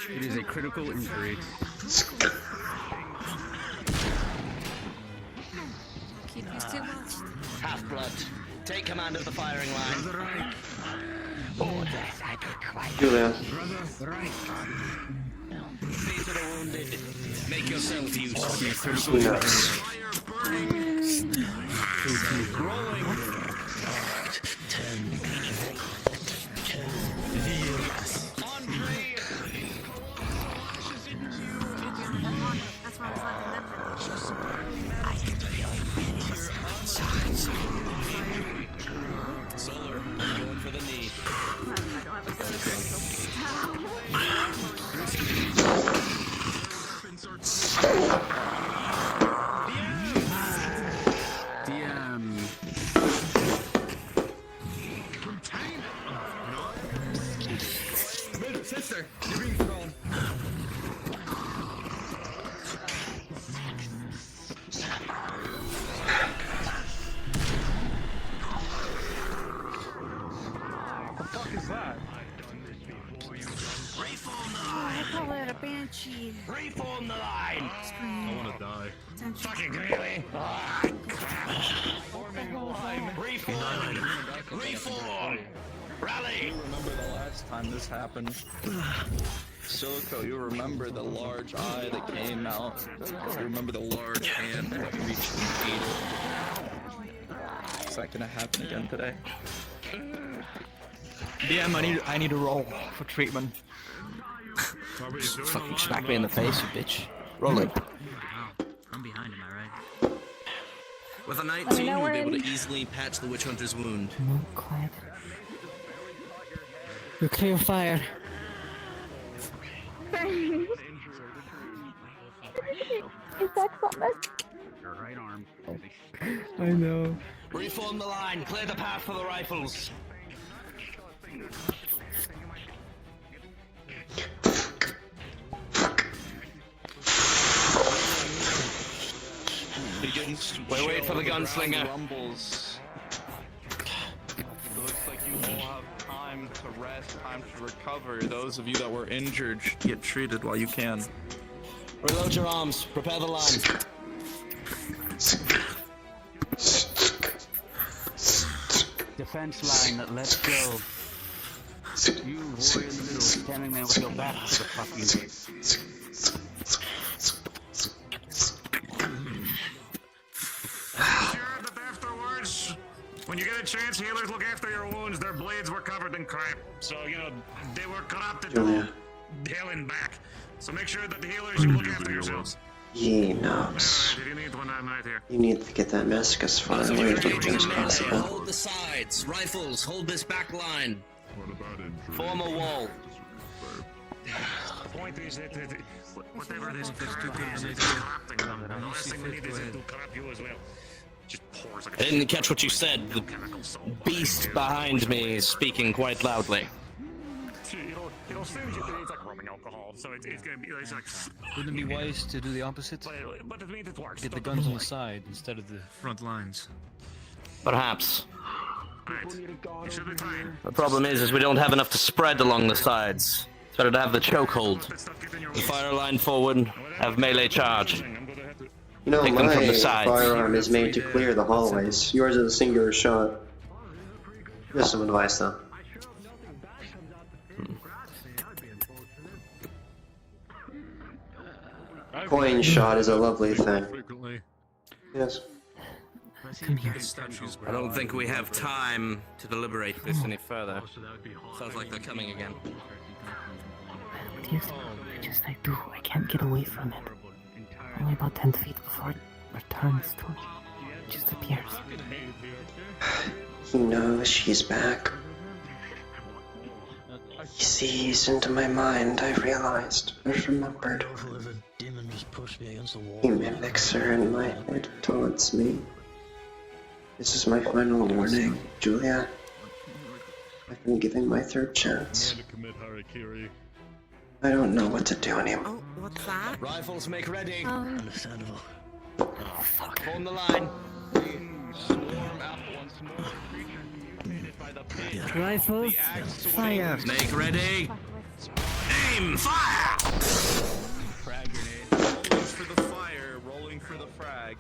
It is a critical injury. Keep these two watched. Half-blood. Take command of the firing line. Julia. See to the wounded. Make yourself useful. Nice. Rolling. 10. That's why I was letting them Solar, going for the knee. DM. Sister, you're being thrown. What the fuck is that? Reform the I line. call it a banshee. Reform the line. Scream. I want to die. Fucking really? Forming the line. Reform. Reform. Rally. Remember the last time this happened? Silico, you remember the large eye that came out. You remember the large hand that reached the gate. Is that gonna happen again today? DM, I need a roll for treatment. Fucking smack me in the face, you bitch. Rolling. I'm behind him, alright? With a 19, you'll be able to easily patch the witch hunter's wound. No, quiet. You clear fire. Is that something? Your right arm. I know. Reform the line. Clear the path for the rifles. We wait for the gunslinger. Rumbles. It looks like you will have time to rest, time to recover. Those of you that were injured, get treated while you can. Reload your arms. Prepare the line. Defense line, let's go. You, warrior in the middle, standing there with your back to the fucking gate. Sure that afterwards, when you get a chance, healers look after your wounds. Their blades were covered in crap, so you know they were corrupted Julia. hell and back. So make sure that the healers you look after yourselves. He knows. If you need one, I'm right here. You need to get that mask as far away from him as possible. Hold the sides. Rifles, hold this back line. Form a wall. The point is that whatever this crap is corrupting them. The last thing we need is it to corrupt you as well. Just pours like I didn't catch what you said. The beast behind me is speaking quite loudly. It'll soon you it's like rubbing alcohol, so it's gonna be it's like. Wouldn't it be wise to do the opposite? But it means it works. Get the guns on the side instead of the front lines. Perhaps. Right. You should be fine. The problem is we don't have enough to spread along the sides. It's better to have the chokehold. The fire line forward, have melee charge. You know, Take them from my the sides. firearm is made to clear the hallways. Yours is a singular shot. Just some advice, though. Coin shot is a lovely thing. Yes. Come here. I don't think we have time to deliberate this any further. Sounds like they're coming again. Yes, I do. I can't get away from it. Only about 10 feet before it returns to me. It just appears. He knows she's back. He sees into my mind, I realized. I remembered. He mimics her in my head, taunts me. This is my final warning, Julia. I've been giving my third chance. I don't know what to do anymore. Oh, what's that? Rifles make ready. Understandable. Fuck. Hold the line. Rifles, fire. Make ready. Aim, fire! Frag grenade. Rolling for the fire, rolling for the frag.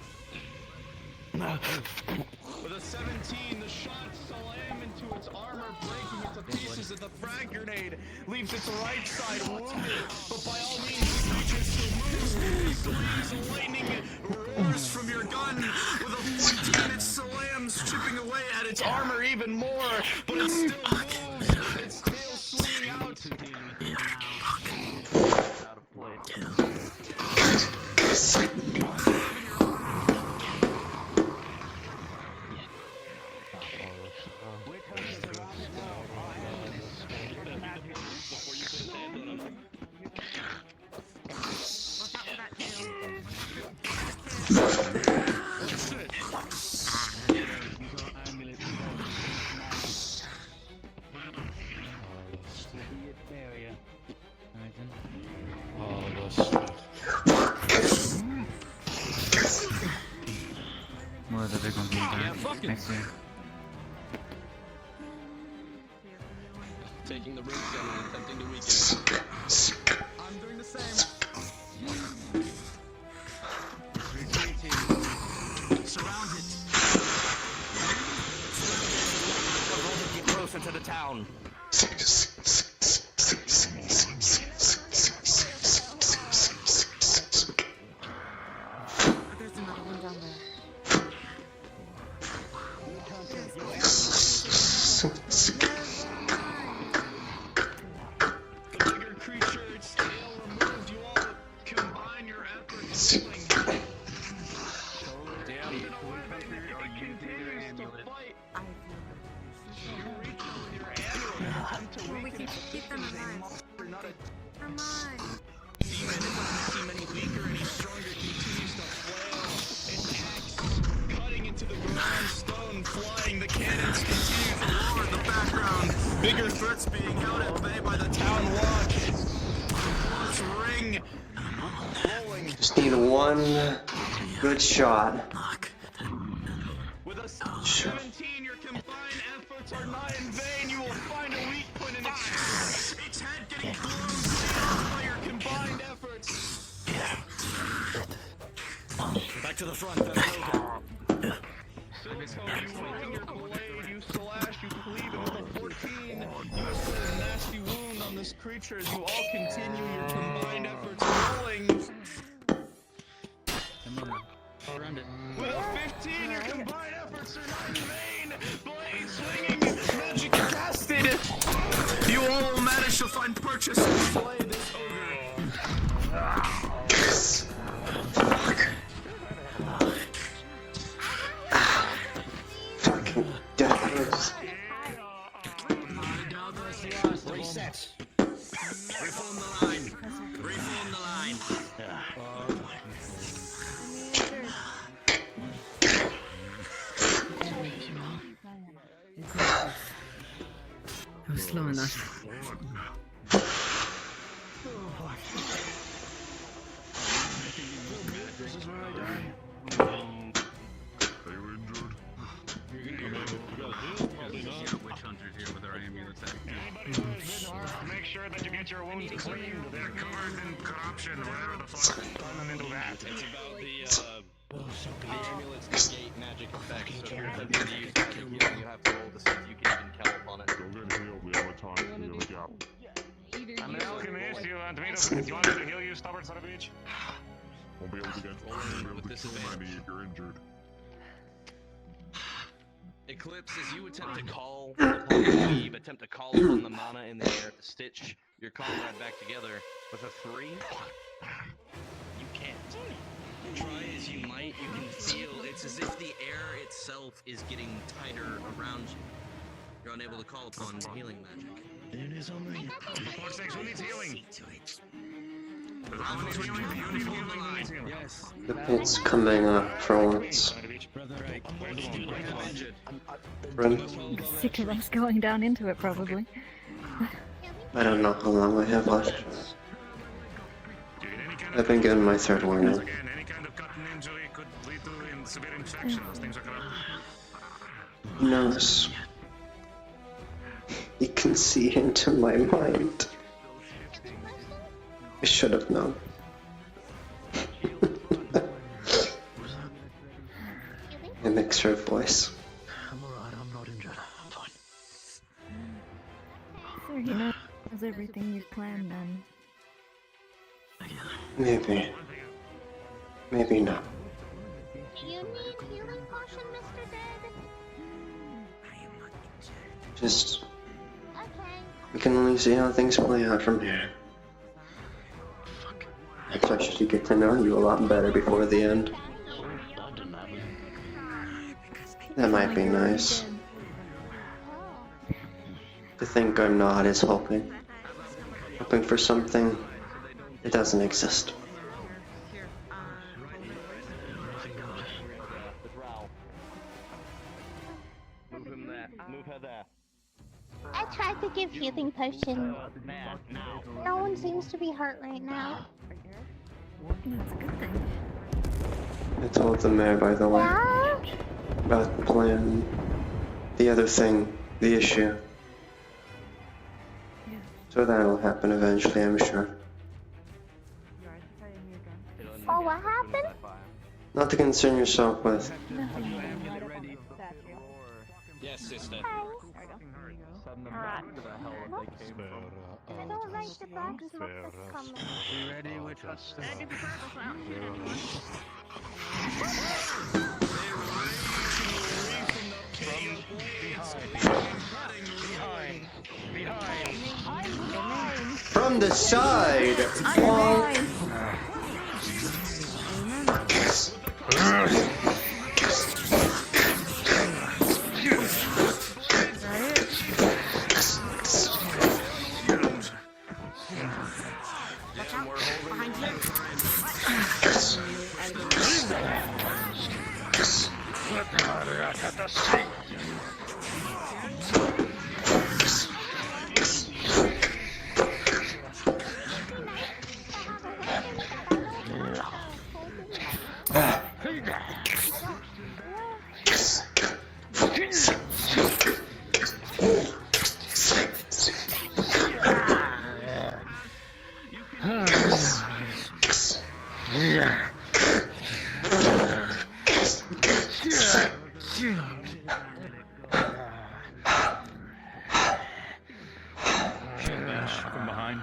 With a 17, the shots slam into its armor, breaking it to pieces, and the frag grenade leaves its right side wounded. But by all means, the creature still moves. It screams, and lightning roars from your gun. With a 14, it slams, chipping away at its armor even more. But it still moves. Its tail swinging out. Out of place. More of the big ones next to you. Taking the ring gun and attempting to weaken it. I'm doing the same. Surround it. Get closer to the town. There's another one down there. Bigger creature, its tail removed. You all combine your efforts. Damn. It continues to fight. You reach out with your amulet to We can keep them alive. not a Come on. demon. It doesn't seem any weaker, any stronger. It continues to flail. An axe cutting into the ground, stone flying. The cannons continue to roar in the background. Bigger threats being held at bay by the town watch. Bullets ring. Rolling. Just need one good shot. With a 17, your combined efforts are not in vain. You will find a weak point in its head getting blown by your combined efforts. Back to the front, then. Silicone, you wing your blade, you slash, you cleave, and with a 14, you inflict a nasty wound on this creature as you all continue your combined efforts rolling. Around it. With a 15, your combined efforts are not in vain. Blade swinging, magic casted. You all will manage to find purchase and slay this ogre. Yes. Fuck. Fucking devils. Reset. Reform the line. Reform the line. I was slow enough. This is where I die. Are you injured? Witch hunters here with our amulets active. Anybody who is in harm, make sure that you get your wounds cleaned. They're covered in corruption, whatever the fuck done them into that. It's about the amulets negate magic effects. So if you're attempting to use magic healing, you have to roll to see if you can even kill upon it. Go get healed. We have a time. We have a gap. I'm an alchemist. You want me to heal you, stubborn son of a bitch? Won't be able to get. Won't be able to kill him any if you're injured. Eclipse, as you attempt to call upon the weave, attempt to call upon the mana in the air to stitch your comrade back together with a 3, you can't. Try as you might, you can feel it's as if the air itself is getting tighter around you. You're unable to call upon healing magic. There is only for fuck's sake, who needs healing? Yes. The pit's coming up for once. Run. Sick of us going down into it, probably. I don't know how long I have left. I've been given my third warning. Again, any kind of cut and injury could lead to severe infection. Those things are corrupt. Who knows? You can see into my mind. I should have known. A mixture of voice. I'm alright, I'm not injured. I'm fine. So he knows everything you've planned then. Maybe. Maybe not. Do you need healing potion, Mr. Dead? Just, Okay. we can only see how things play out from here. I thought I should get to know you a lot better before the end. That might be nice. To think I'm not is hoping. Hoping for something that doesn't exist. Move her there. I tried to give healing potion. No one seems to be hurt right now. That's a good thing. I told the mayor, by the way, Yeah? about the plan. The other thing, the issue. So that'll happen eventually, I'm sure. Oh, what happened? Not to concern yourself with. Yes, sister. Alright. I don't like the black smoke that's coming. You ready? We're trusting. From the side! From behind.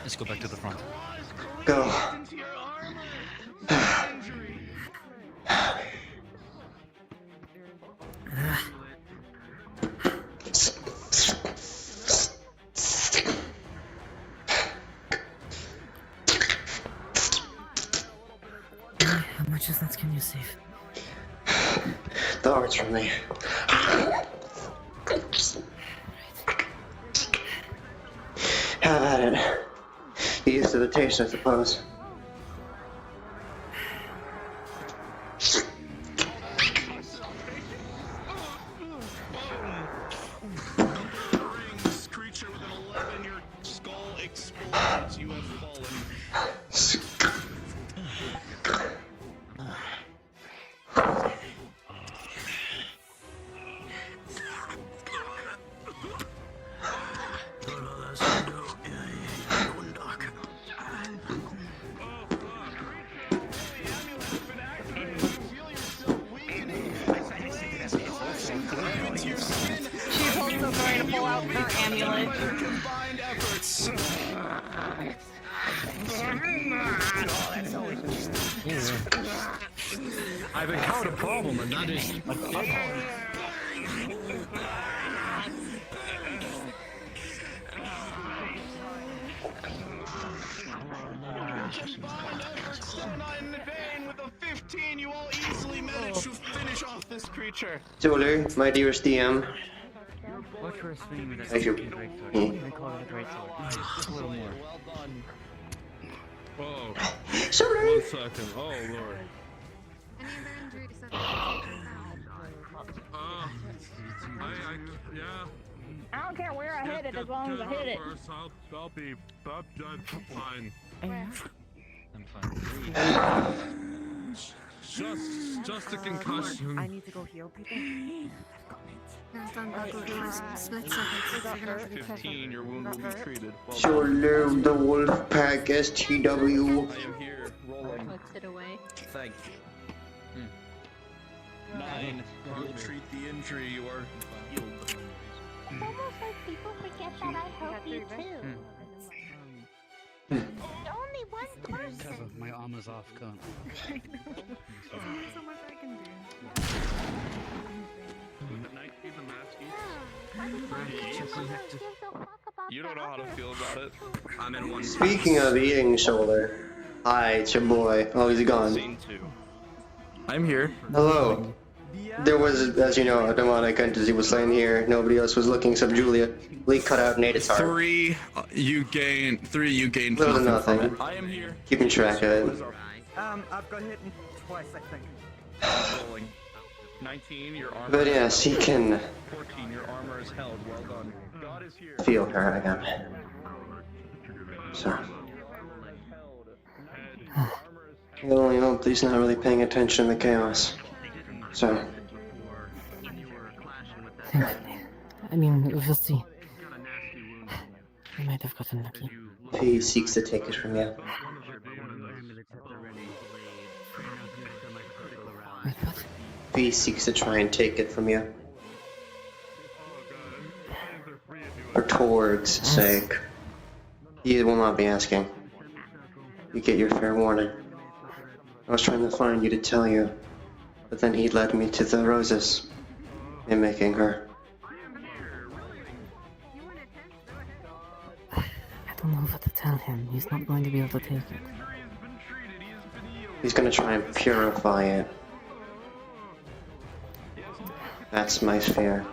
Let's go back to the front. Go. How much of that can you save? The art's from me. Have at it. Get used to the taste, I suppose. This creature with an 11, your skull explodes. You have fallen. She's also going to pull out her amulet. Combined efforts. I've encountered a problem, and that is a dead Combined efforts, so not in vain. With a 15, you all easily managed to finish off this creature. Zoler, my dearest DM. What you're swinging with Thank you. a great sword. I wouldn't even call it a great sword. Just a little more. Well done. Oh. Sorry. 1 second. Oh, Lord. Yeah. I don't care where I hit it as long as I hit it. First, I'll be fine. I'm fine. Just a concussion. I need to go heal people. I've done that for split seconds. You're gonna have to be careful. 15, your wound will be treated. Well done. Zoler, the wolf pack, STW. I am here, rolling. Puts it away. Thank you. 9. You'll treat the injury. You are healed. It's almost like people forget that I help you too. Only one person. My armor's off, can't. There's so much I can do. You don't know how to feel about it. I'm in one. Speaking of eating shoulder, hi, it's your boy. Oh, he's gone. Scene 2. I'm here. Hello. There was, as you know, a demonic entity was slain here. Nobody else was looking, so Julia Lee cut out and ate its heart. 3, you gained Little to nothing from nothing. it. I am here. Keeping track of it. I've got hit twice, I think. Rolling. 19, your armor. But yes, he can 14, your armor is held. Well done. God is here. feel her again. So. I only hope he's not really paying attention to the chaos. So. I mean, we'll see. I might have gotten lucky. If he seeks to take it from you. Wait, what? If he seeks to try and take it from you. For Torg's sake. He will not be asking. You get your fair warning. I was trying to find you to tell you, but then he led me to the roses, mimicking her. I don't know what to tell him. He's not going to be able to take it. He's gonna try and purify it. That's my fear.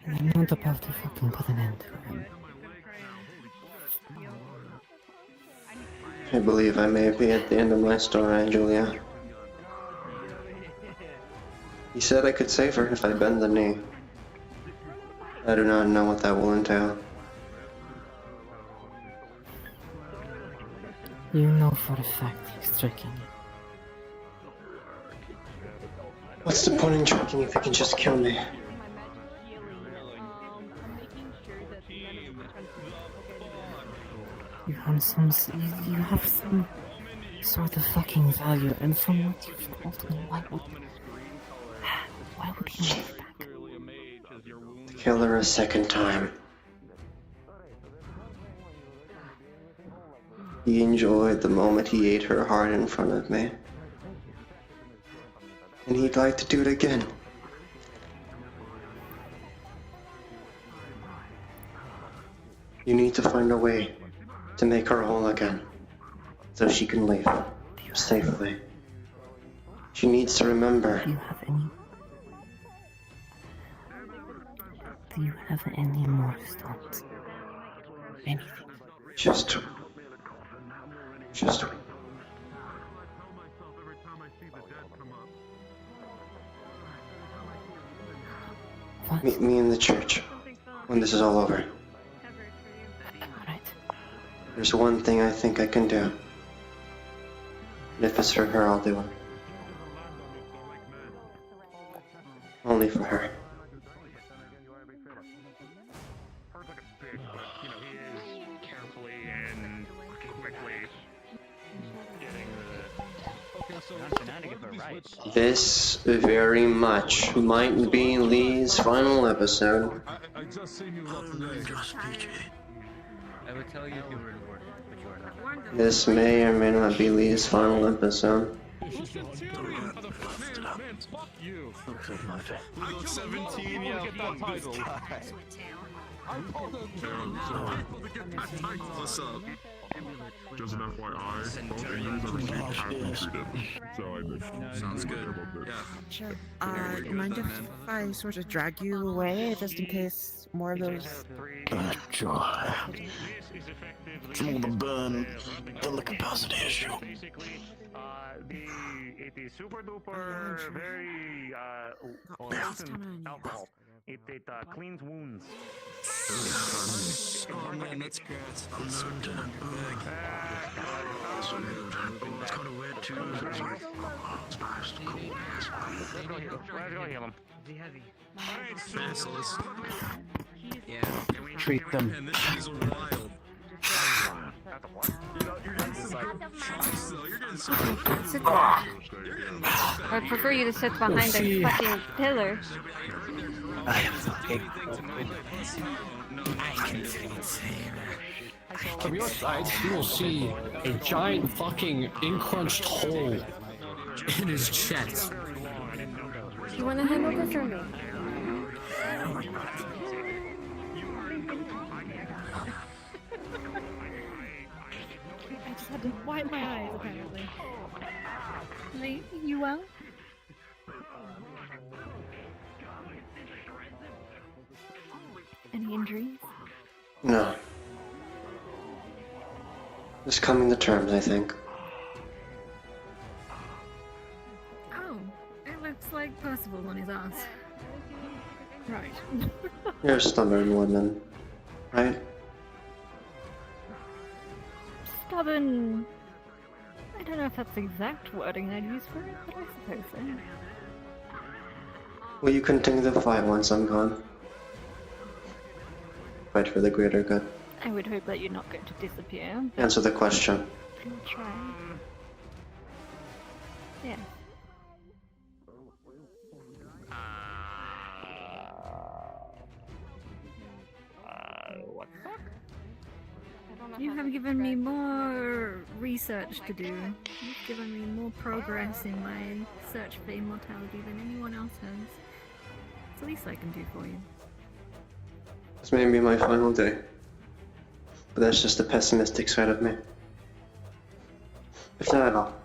And I'm not about to fucking put an end to him. I believe I may be at the end of my story, Julia. He said I could save her if I bend the knee. I do not know what that will entail. You know for a fact he's tricking you. What's the point in tricking if he can just kill me? You have some sort of fucking value, and from what you've told me, why would he make it back? Kill her a second time. He enjoyed the moment he ate her heart in front of me. And he'd like to do it again. You need to find a way to make her whole again, so she can leave safely. She needs to remember. Do you have any more stones? Anything? Just meet me in the church when this is all over. There's one thing I think I can do. And if it's for her, I'll do it. Only for her. Hurts like a bitch, but you know he is carefully and quickly getting This very much might be Lee's final episode. I just seen you lot today. I would tell you if you were in order, but you are not. This may or may not be Lee's final episode. Man, fuck you. We got 17, yeah, fuck those guys. What's up? Just an FYI, both of you are happy treated. So I think. Sounds good. Yeah. Sure. Mind if I sort of drag you away, just in case more of those... Sure. It's more the burn than the capacity issue. It is super duper very potent alcohol. It cleans wounds. Oh man, that's great. I'm so dead. It's kind of weird too. Let's go heal him. Basilisk. Yeah. Treat them. Man, this is wild. Sit there. I'd prefer you to sit behind a fucking pillar. I am fucking open. I can from your side, you will see a giant fucking encrunched hole in his chest. You wanna hand over for me? I just had to wipe my eyes, apparently. Lee, you well? Any injuries? No. Just coming to terms, I think. Oh, it looks like Percival on his ass. Right. You're a stubborn woman, right? Stubborn. I don't know if that's the exact wording I'd use for it, but I suppose so. Will you continue the fight once I'm gone? Fight for the greater good. I would hope that you're not going to disappear. But Answer the question. I'll try. Yeah. What the fuck? You have given me more research to do. You've given me more progress in my search for immortality than anyone else has. It's the least I can do for you. This may be my final day. But that's just the pessimistic side of me. If not, I'll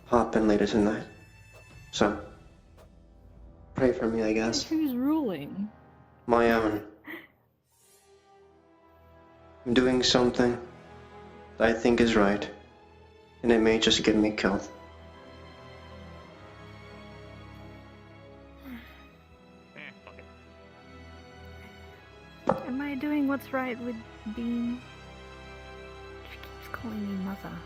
hop in later tonight. So, pray for me, I guess. Who's ruling? My own. I'm doing something that I think is right, and it may just get me killed. Am I doing what's right with Bean? She keeps calling me mother.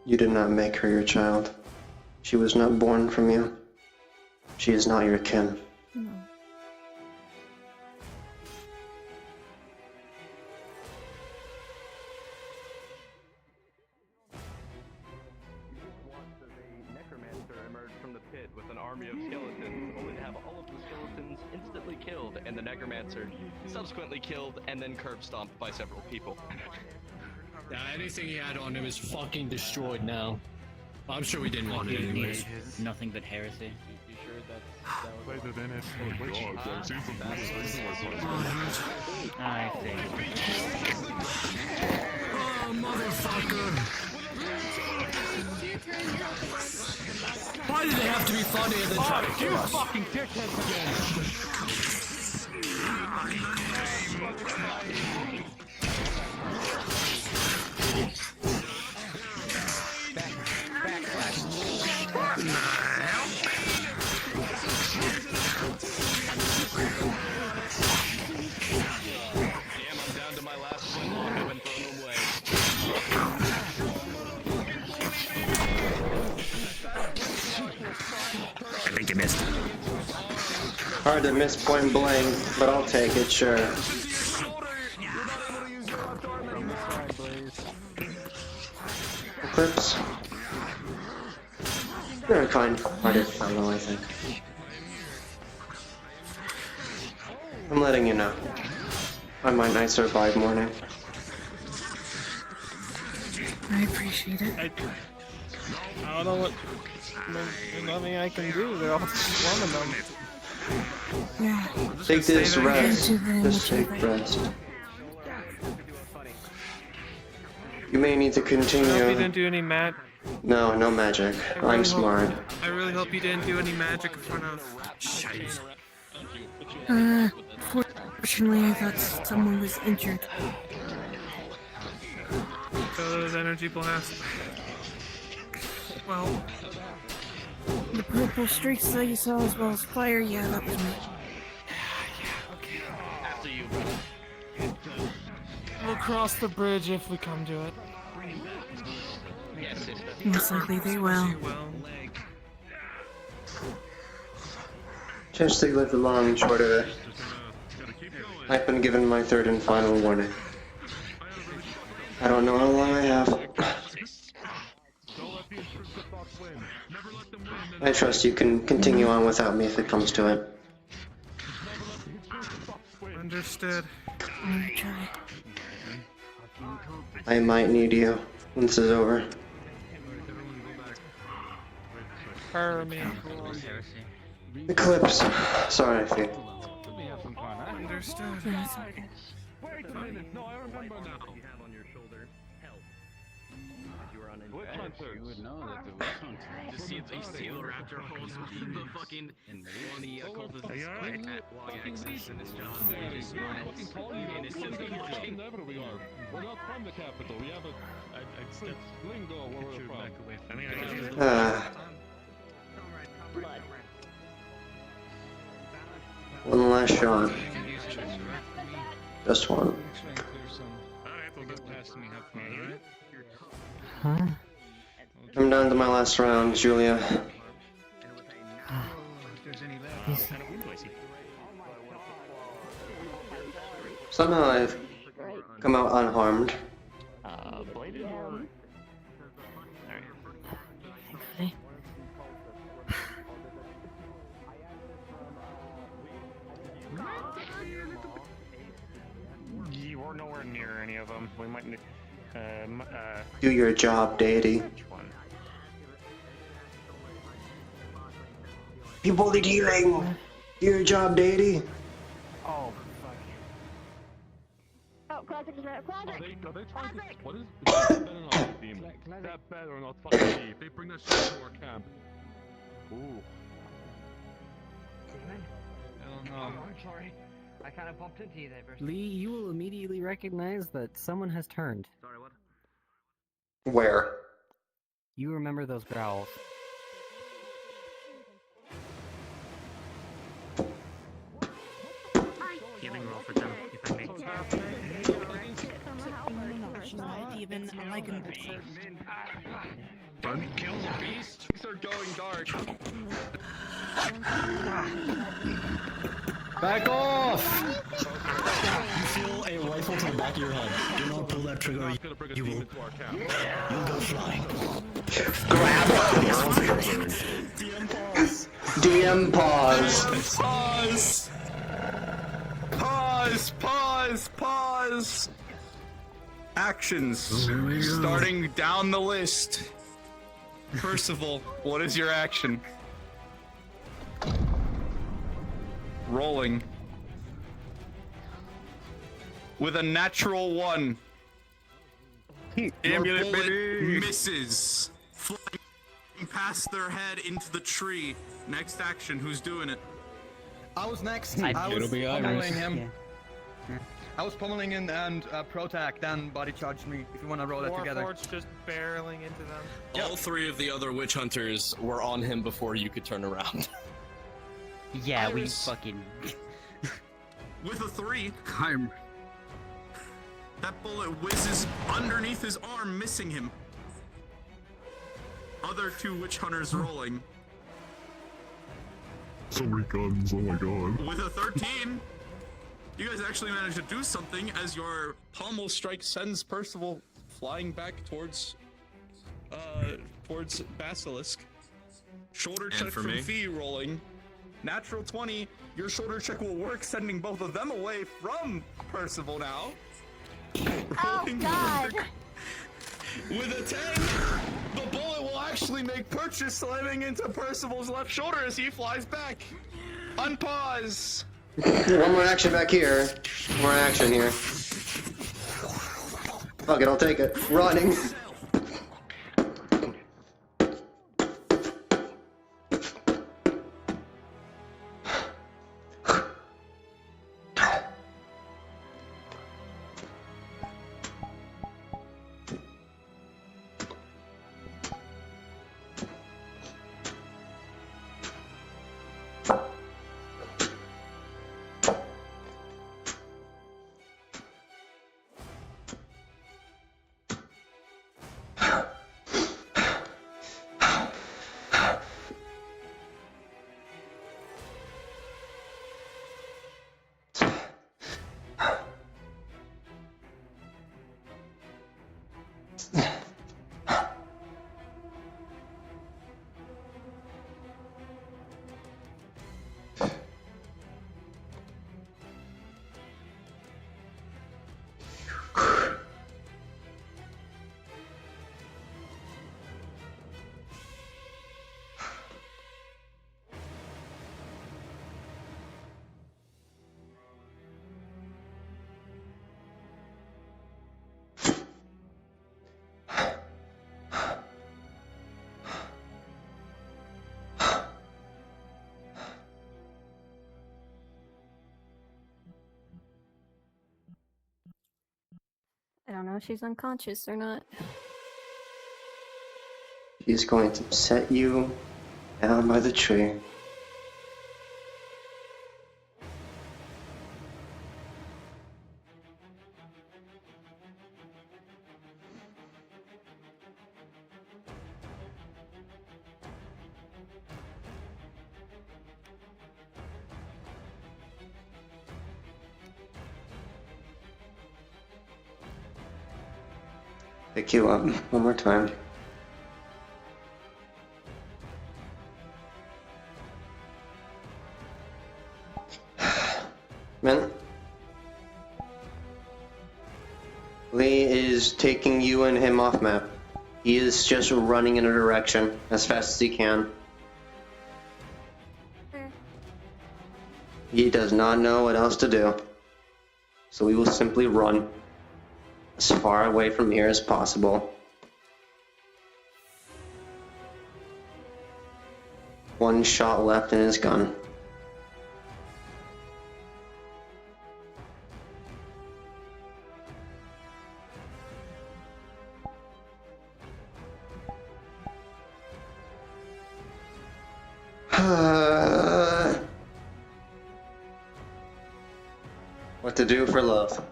You did not make her your child. She was not born from you. She is not your kin. No. From the pit with an army of skeletons, only to have all of the skeletons instantly killed, and the necromancer subsequently killed and then curb stomped by several people. Yeah, anything he had on him is fucking destroyed now. I'm sure we didn't want it anyways. Nothing but heresy. You sure that was Later than it. Oh my god, that seems I think. Oh, motherfucker! Why did they have to be funny and then try to kill us? Fucking dickheads Damn, I'm down to my last flintlock. I've been thrown away. think you missed. Hard to miss point blank, but I'll take it, sure. Eclipse. You're a kind-hearted fellow, I think. I'm letting you know. I might not survive morning. I appreciate it. I don't know what. There's nothing I can do. They're all swarming them. Yeah. Take this rest. Just take rest. You may need to I hope you continue. didn't do any No, no magic. I'm smart. I really hope you didn't do any magic in front of. Fortunately, I thought someone was injured. So those energy blasts. Well, the purple streaks that you saw as well as fire, yeah, that was me. After you, bro. we'll cross the bridge if we come to it. Yes, sister. Most likely they will. Just to live the long and short of it. I've been given my third and final warning. I don't know how long I have. I trust you can continue on without me if it comes to it. Understood. I try. I might need you when this is over. Eclipse. Sorry, Fee. Understood. Wait a minute, no, I remember now. You have on your shoulder health. You were on Witch hunter. You would know that the witch hunter. You see the raptor holds the fucking one of the cultists at long axis in his jaw. And he smiles. And it's just Wherever we are. We're not from the capital. We have a lingo where we're from. I mean, One last shot. Just one. Huh? I'm down to my last round, Julia. Somehow I've come out unharmed. You were nowhere near any of them. We might need. Do your job, deity. People need healing! Do your job, deity! Oh, Oh, classic is right. Classic! Are they trying to... What is... That better not fucking me. They bring that shit to our camp. Ooh. I don't know. I'm sorry. I kind of bumped into you there first. Lee, you will immediately recognize that someone has turned. Sorry, what? Where? You remember those growls. healing roll for them, if I may. She's not even like an Don't kill the beast. Things are going dark. Back off! You feel a rifle to the back of your head. Do not pull that trigger. You will. You'll go flying. Grab DM pause. Pause. Actions. Starting down the list. Percival, what is your action? Rolling. With a natural 1. Amulet bullet misses. Flying past their head into the tree. Next action, who's doing it? I was next. It'll be pummeling Iris. him. I was pummeling him and Protac then body charged me. If you want to roll it together. Warforged just barreling into them. All three of the other witch hunters were on him before you could turn around. Yeah, Iris. we fucking. With a 3. That bullet whizzes underneath his arm, missing him. Other 2 witch hunters rolling. So many guns, oh my god. With a 13, you guys actually managed to do something as your pommel strike sends Percival flying back towards Basilisk. Shoulder And check for from me? Fee rolling. Natural 20, your shoulder check will work, sending both of them away from Percival now. Rolling God. work. With a 10, the bullet will actually make purchase, slamming into Percival's left shoulder as he flies back. Unpause. One more action back here. More action here. Fuck it, I'll take it. Running. I don't know if she's unconscious or not. He's going to set you down by the tree. Pick you up one more time. Man. Lee is taking you and him off map. He is just running in a direction as fast as he can. He does not know what else to do. So we will simply run as far away from here as possible. One shot left in his gun. What to do for love?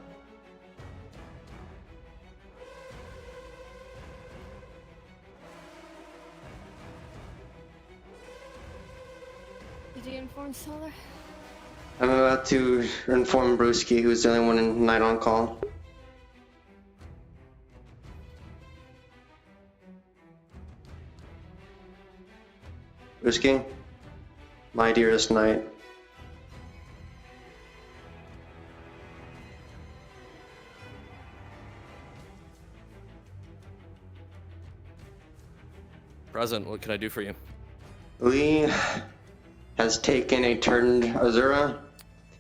Did you inform Solar? I'm about to inform Brewski, who's the only one in night on call. Brewski, my dearest knight. Present, what can I do for you? Lee has taken a turned Azura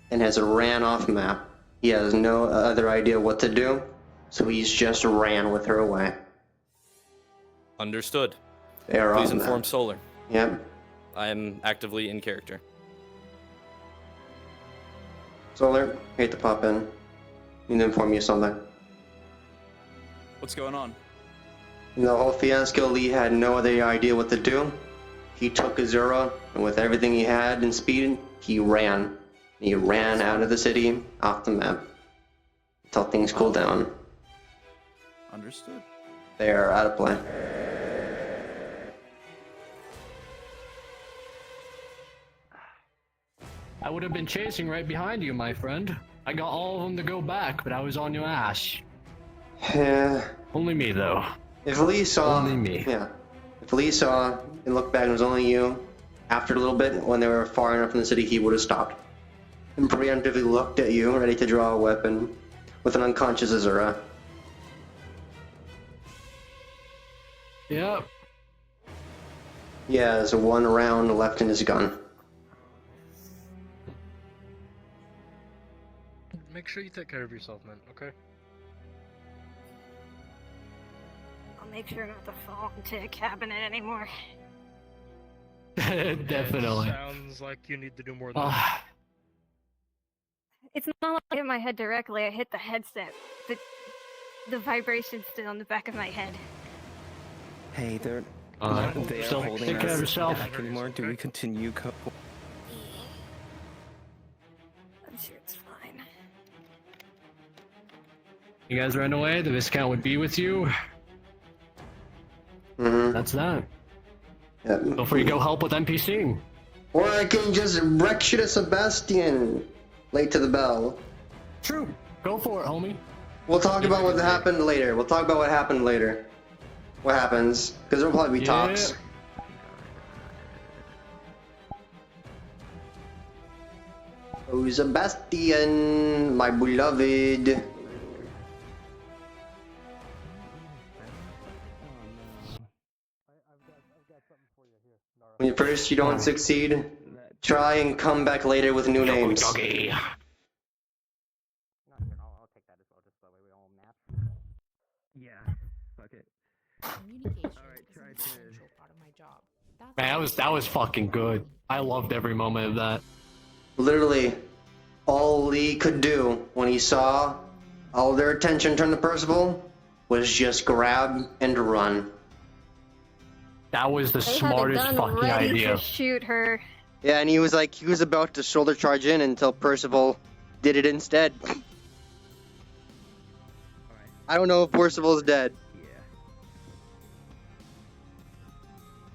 and has ran off map. He has no other idea what to do, so he's just ran with her away. Understood. They are Please off inform map. Solar. Yep. I am actively in character. Solar, hate to pop in. Need to inform you something. What's going on? In the whole fiasco, Lee had no other idea what to do. He took Azura, and with everything he had in speed, he ran. He ran out of the city, off the map, until things cool down. Understood. They are out of play. I would have been chasing right behind you, my friend. I got all of them to go back, but I was on your ass. Yeah. Only me, though. If Lee saw, Only me. yeah. If Lee saw and looked back and it was only you, after a little bit, when they were far enough from the city, he would have stopped and preemptively looked at you, ready to draw a weapon, with an unconscious Azura. Yep. He has one round left in his gun. Make sure you take care of yourself, man, okay? I'll make sure not to fall into a cabinet anymore. Definitely. Sounds like you need to do more than Ah. It's not like I hit my head directly, I hit the headset. The vibration's still in the back of my head. Hey, they so are holding take care of us yourself. back anymore. Do we continue? I'm sure it's fine. You guys ran away, the Viscount would be with you. That's that. Yeah. Feel free to go help with NPC. Or I can just wreck shit at Sebastian. Late to the bell. True. Go for it, homie. We'll talk about what happened later. What happens. Because there'll probably be talks. Oh, Sebastian, my beloved. When first you don't succeed, try and come back later with new names. Doggy. Yeah, fuck it. Communication is an essential part of my job. Man, that was fucking good. I loved every moment of that. Literally, all Lee could do when he saw all their attention turn to Percival was just grab and run. That was the They smartest had a gun fucking ready idea. to shoot her. Yeah, and he was about to shoulder charge in until Percival did it instead. I don't know if Percival's dead.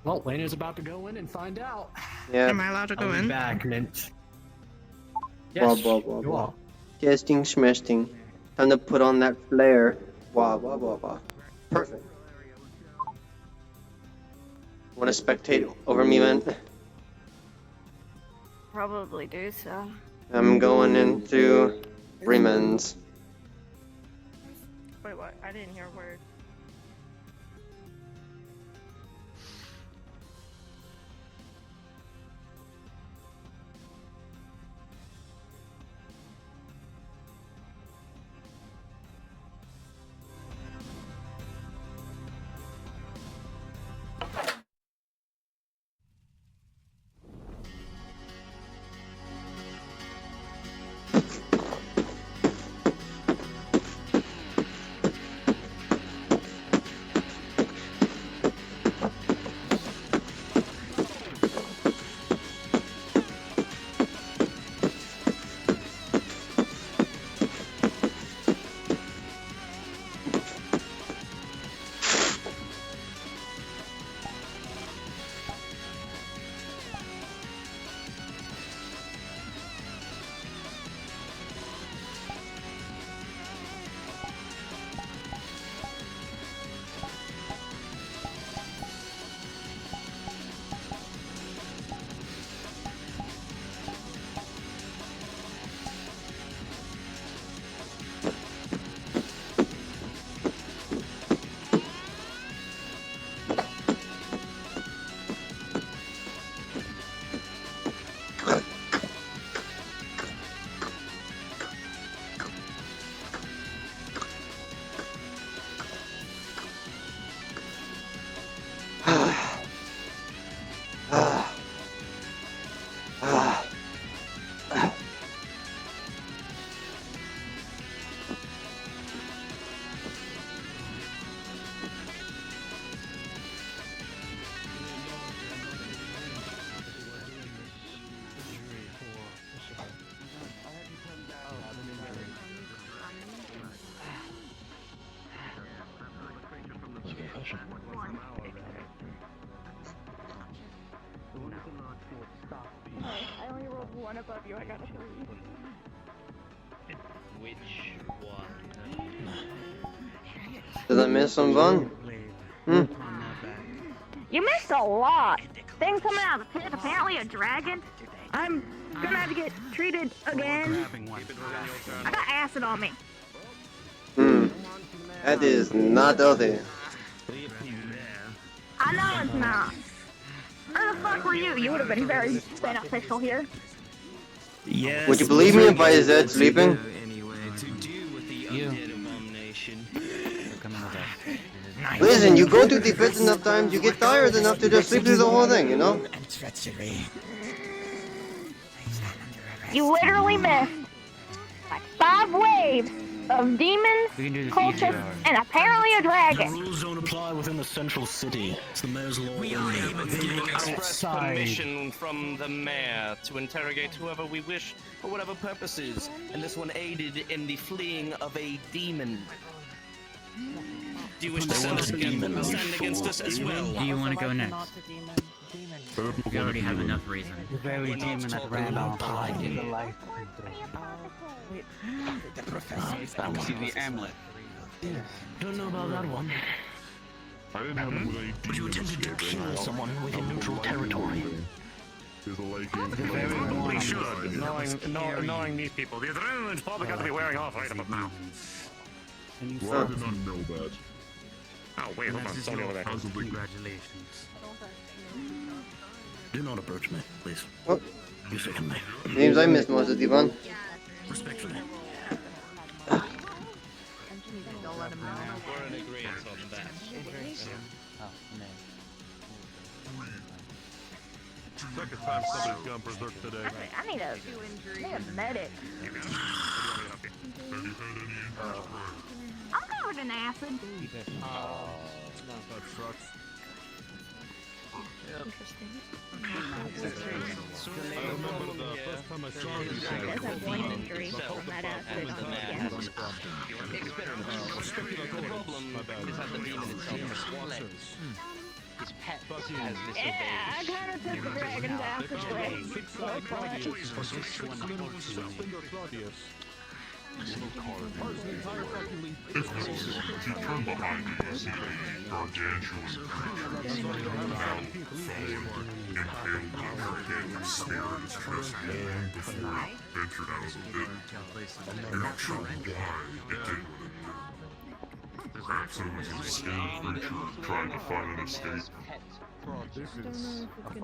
Well, Lena's about to go in and find out. Yeah. Am I allowed to go I'll be in? back, Mint. Blah, Yes, blah, blah, you blah. are. Testing, schmesting. Time to put on that flare. Blah, blah, blah, blah. Perfect. Want to spectate over me, man? Probably do so. I'm going into Freeman's. Wait, what? I didn't hear a word. one above you. I got a 3. Which one? Did I miss some fun? You missed a lot. Thing coming out of the pit, apparently a dragon. I'm gonna have to get treated again. I got acid on me. That is not healthy. I know it's not. Where the fuck were you? You would have been very beneficial here. Yes. Would you believe me if I said sleeping? Listen, you go through the pits enough times, you get tired enough to just sleep through the whole thing, you know? You literally missed like 5 waves of demons, cultists, and apparently a The dragon. rules don't apply within the central city. It's the mayor's law. We express permission from the mayor to interrogate whoever we wish for whatever purposes, and this one aided in the fleeing of a demon. Do you wish to stand against us as well? Do you want to go next? We already have enough reason. The very demon that ran on pie in the life. The professor. See the amulet. Don't know about that one. I didn't have any. But you attempted to kill someone within neutral territory. There's a lake We should. Knowing these people, the adrenaline's probably got to be wearing off right about now. Well, I did not know that. Oh, wait, hold on. Somebody over there. Congratulations. Do not approach me, please. Oh. You sicken me. Names I missed most of the fun. Respectfully. Don't let him know. We're in agreement on that. Second time somebody's gone berserk today. I need a medic. I'm covered in acid. That sucks. Interesting. I remember the first time I saw you. I guess I've 1 injury from that acid. Yeah. The problem is that the demon itself fled. His pet has disobeyed. Yeah, I kind of took the dragon's acid away. If you turn behind you, you see a gargantuan now fallen, impaled, deadly spirit is dressed long before it ventured out of the pit. You're not sure why it did what it did. Perhaps it was an escaped creature trying to find an escape.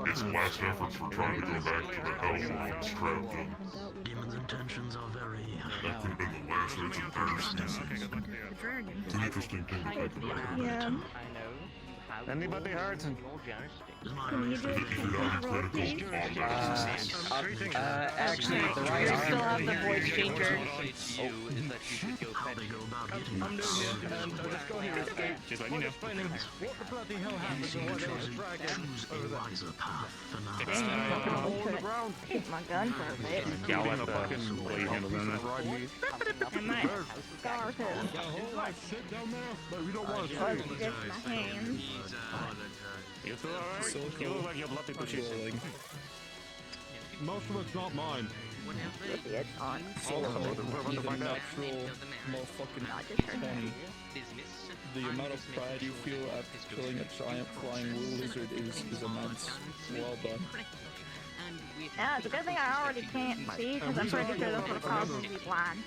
Its last efforts were trying to go back to the hellhole it's trapped in. Demon's intentions are very... That could have been the last legendary species. It's an interesting thing to think about. Yeah. Anybody hurt? Actually, the right arm. Still have the voice changer. You is that you should go fetch I'm doing it, and just go here. Just letting you know. What the bloody hell happened to one of those dragons over there? Fucking hole in the ground. Keep my gun for a bit. Yeah, I'll let the fucking blade handle them. I might scar him. Sit down there, but we don't want to Or see just my hands. You feel alright? You look like you're bloody pushy. Most of it's not mine. It's on. We're going to find out. Motherfucking penny. The amount of pride you feel after killing a giant flying wool lizard is immense. Well done. Yeah, it's a good thing I already can't see, because I'm pretty sure this would have caused me to be blind.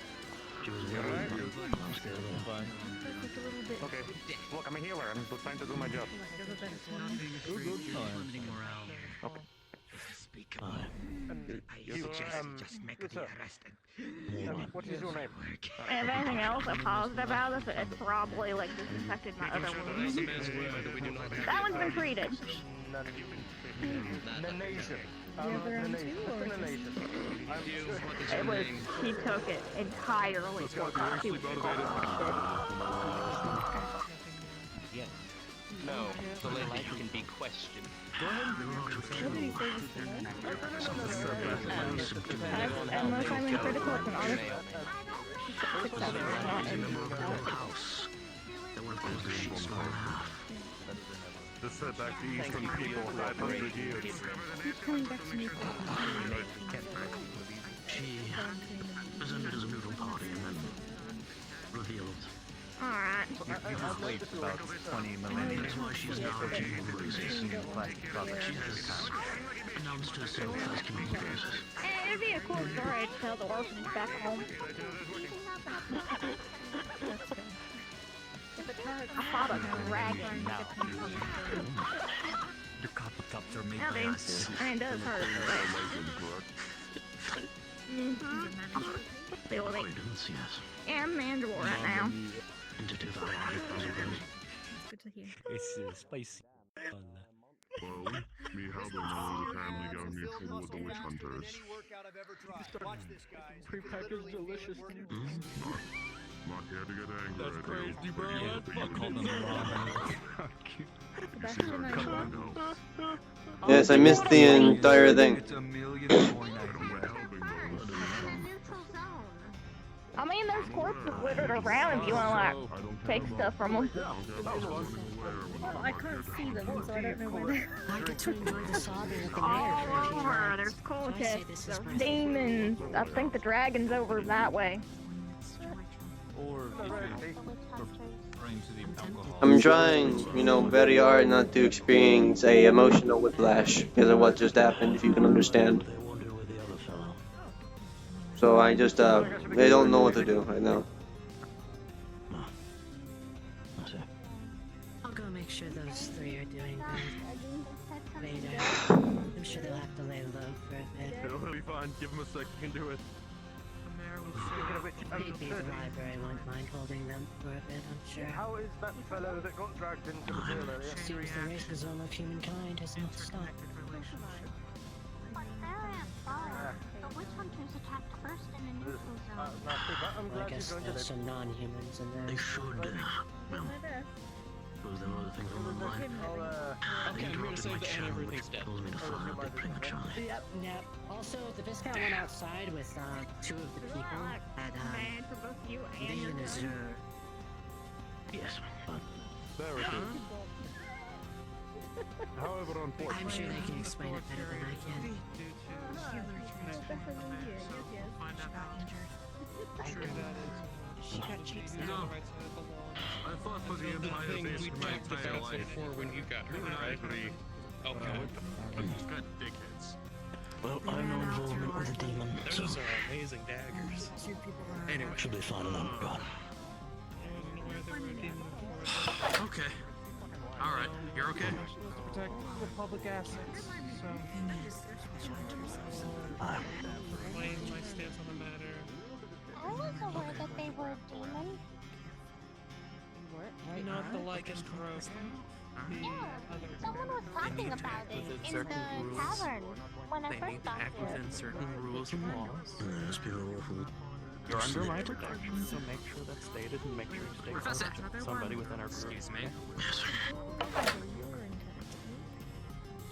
Okay, look, I'm a healer. I'm just trying to do my job. Okay. What is your name? And if anything else I'm positive about this, it's probably like disinfected my other wounds. That one's been treated. It was, he took it entirely for us. He was Yes. No, the lady can be questioned. Unless I'm in critical, it's an honest success, not in to set back the eastern people 500 years. Keep coming back to me. She presented as a neutral party and then revealed. Alright. You've played about 20 millennia. That's why she's now a genuine racist. She has announced herself as community racist. It'd be a cool story to tell the orphans back home. I fought a dragon. The copper cups are made Yeah, by dude. us. I mean, it does hurt. Ability. Avoidance, yes. Yeah, I'm manageable right now. Into 2,000 Good to hear. It's spicy. Well, me helping now is apparently got me fooled with the witch hunters. Prepackaged delicious. Not here to get angry. That's crazy, bro. I'll call them Yes, I missed the entire thing. It's a million more I mean, there's corpses littered around if you want to, like, take stuff from them. Well, I can't see them, so I don't know where they're. I get to enjoy the sobbing at the All mayor for a few over. nights. There's So I say cultists, this is there's my demons. I think the dragon's over that way. Or bring to the alcohol. I'm trying, very hard not to experience a emotional whiplash because of what just happened, if you can understand. So I just, I don't know what to do right now. I'll go make sure those three are doing good. Later. I'm sure they'll have to lay low for a bit. It'll be fine. Give him a sec. You can do it. Maybe the library won't mind holding them for a bit, I'm sure. How is that fellow that got dragged into the jail area? Seems the racism of humankind has not stopped. The witch hunters attacked first in a neutral zone. Well, I guess there's some non-humans in there. They should, well, suppose there were other things on my mind. They interrupted my channel, which caused me to fire a bit prematurely. Yep. Also, the Viscount went outside with two of the people at Lee and Azure. Yes, but Very good. However, unfortunately, I'm sure they can explain it better than I can. She got cheeks No. I fought for the entire base we for my talked entire about life. before when you got hurt, right? Okay. God dickheads. well, I have no involvement with the demon, so Those are amazing daggers. Anyway. should be fine in that regard. Okay. Alright, you're okay? Protect the public assets. So, explain my stance on the matter. I was aware that they were demons. Not the lycanthrope. Yeah, someone was talking about it in the tavern when I first got here. certain rules and laws. Yes, people are awful. You're under my protection, so make sure that's stated and make sure you stay Professor. close to somebody within our group. Excuse me.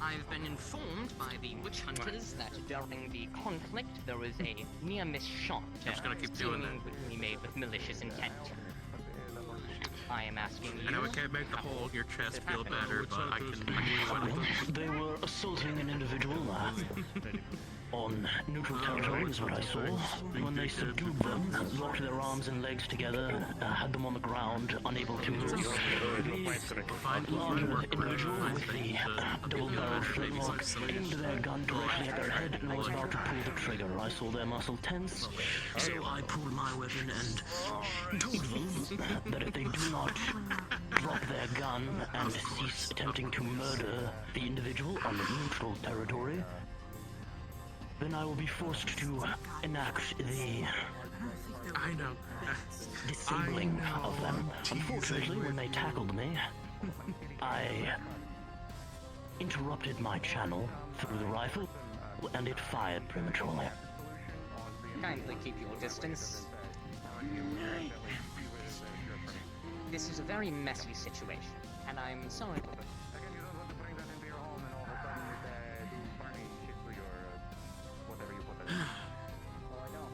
I've been informed by the witch hunters that during the conflict there was a near miss shot. Just gonna keep doing that. Seemingly made with malicious intent. I am asking you. I know it can't make the whole your chest feel better, but I can. Well, they were assaulting an individual on neutral territory is what I saw. When they subdued them, locked their arms and legs together, had them on the ground, unable to move. The larger individual with the double-barreled flintlock aimed their gun directly at their head and was about to pull the trigger. I saw their muscle tense, so I pulled my weapon and told them that if they do not drop their gun and cease attempting to murder the individual on the neutral territory, then I will be forced to enact the I know. disabling of them. Unfortunately, when they tackled me, I interrupted my channel through the rifle, and it fired prematurely. Kindly keep your distance. This is a very messy situation, and I'm sorry.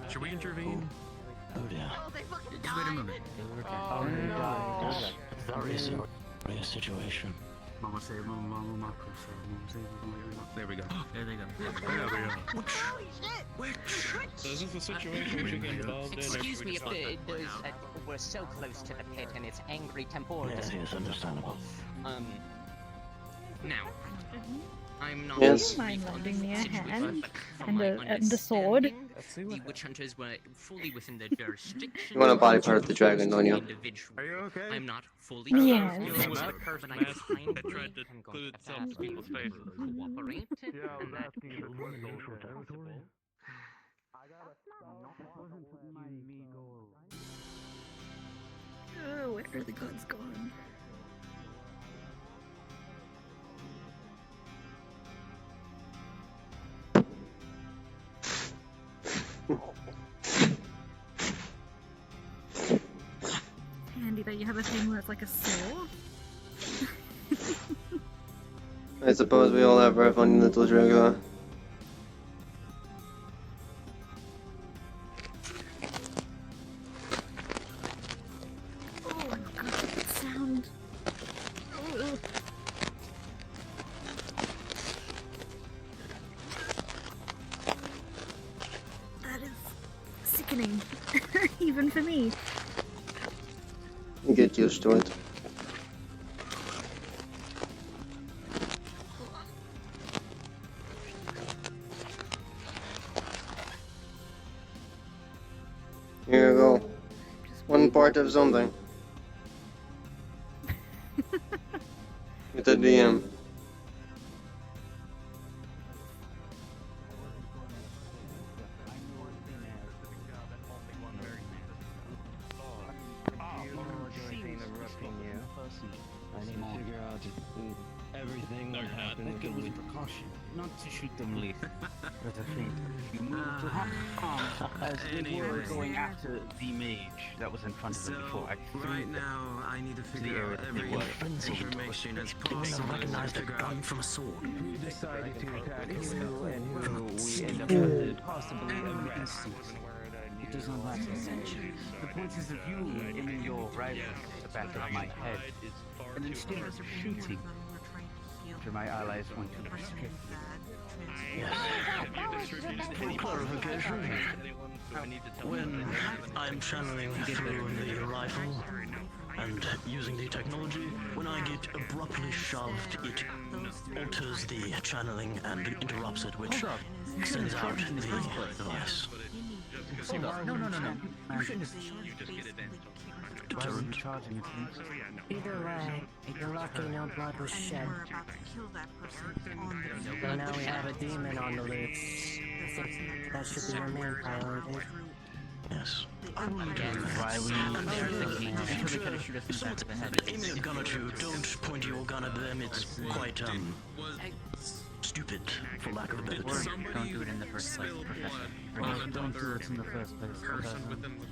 Should we intervene? Oh dear. Just wait a moment. Very serious situation. There we go. There they go. Holy shit! So is this a situation we should get involved in? Excuse me if we're so close to the pit and it's angry temporal. Yes, yes, understandable. Now, I'm not. Yes. Do you mind lending me a hand? From And my the sword? understanding, the witch hunters were fully within their jurisdiction. You want to body part the dragon, don't you? Are you okay? I'm not fully. Yes. But I kind of tried to put itself in people's faces. cooperate. Oh, where are the gods gone? Handy that you have a thing that's like a saw. I suppose we all have our funny little Dragula. Oh my god, that sound. Oh. That is sickening, even for me. Get used to it. Here you go. One part of something. With the DM. I need to figure out everything that happened with the precaution, not to shoot them lethal. But I think you moved to as they were going after the mage that was in front of them before. Right now, I need to figure out every information as possible. Recognize a gun from a sword. Who decided to attack you and who we end up with possibly arrest? It does not matter. The point is of you aiming your rifle at the back of my head, and instead of shooting, after my allies went to restrict For clarification, when I'm channeling through the rifle and using the technology, when I get abruptly shoved, it alters the channeling and interrupts it, which sends out the device. Hold up. No. You shouldn't have. You just get advanced. Why were you charging it? Either way, you're lucky no blood was shed. So now we have a demon on the loose. I think that should be your main priority. Yes. Why Aiming a gun at you, don't point your gun at them, it's quite, stupid, for lack of a better term. Don't do it in the first place, Professor. Don't do it in the first place.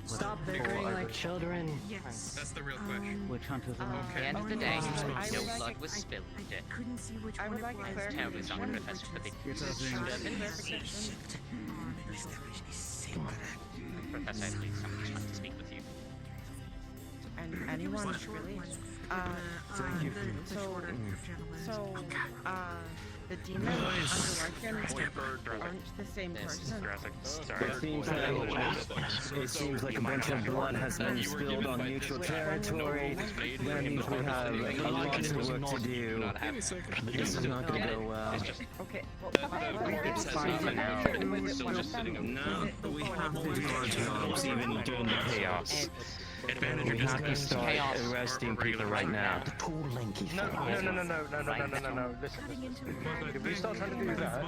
Stop bickering like children. Yes. That's the real question. Witch hunters are At the end of the day, I no would blood was spilled. I couldn't see which one it was. Terribly sorry, Professor, for the Verification. Professor, please, someone wants to speak with you. And anyone really? Thank you. The demon and the Lycan aren't the same person. It seems like a bunch of blood has been spilled on neutral territory. That means we have a lot of work to do. This is not going to go well. Okay, It's fine for now. No, we have to do our jobs even during the chaos. We have to start arresting people right now. No. Listen. If we start trying to do that,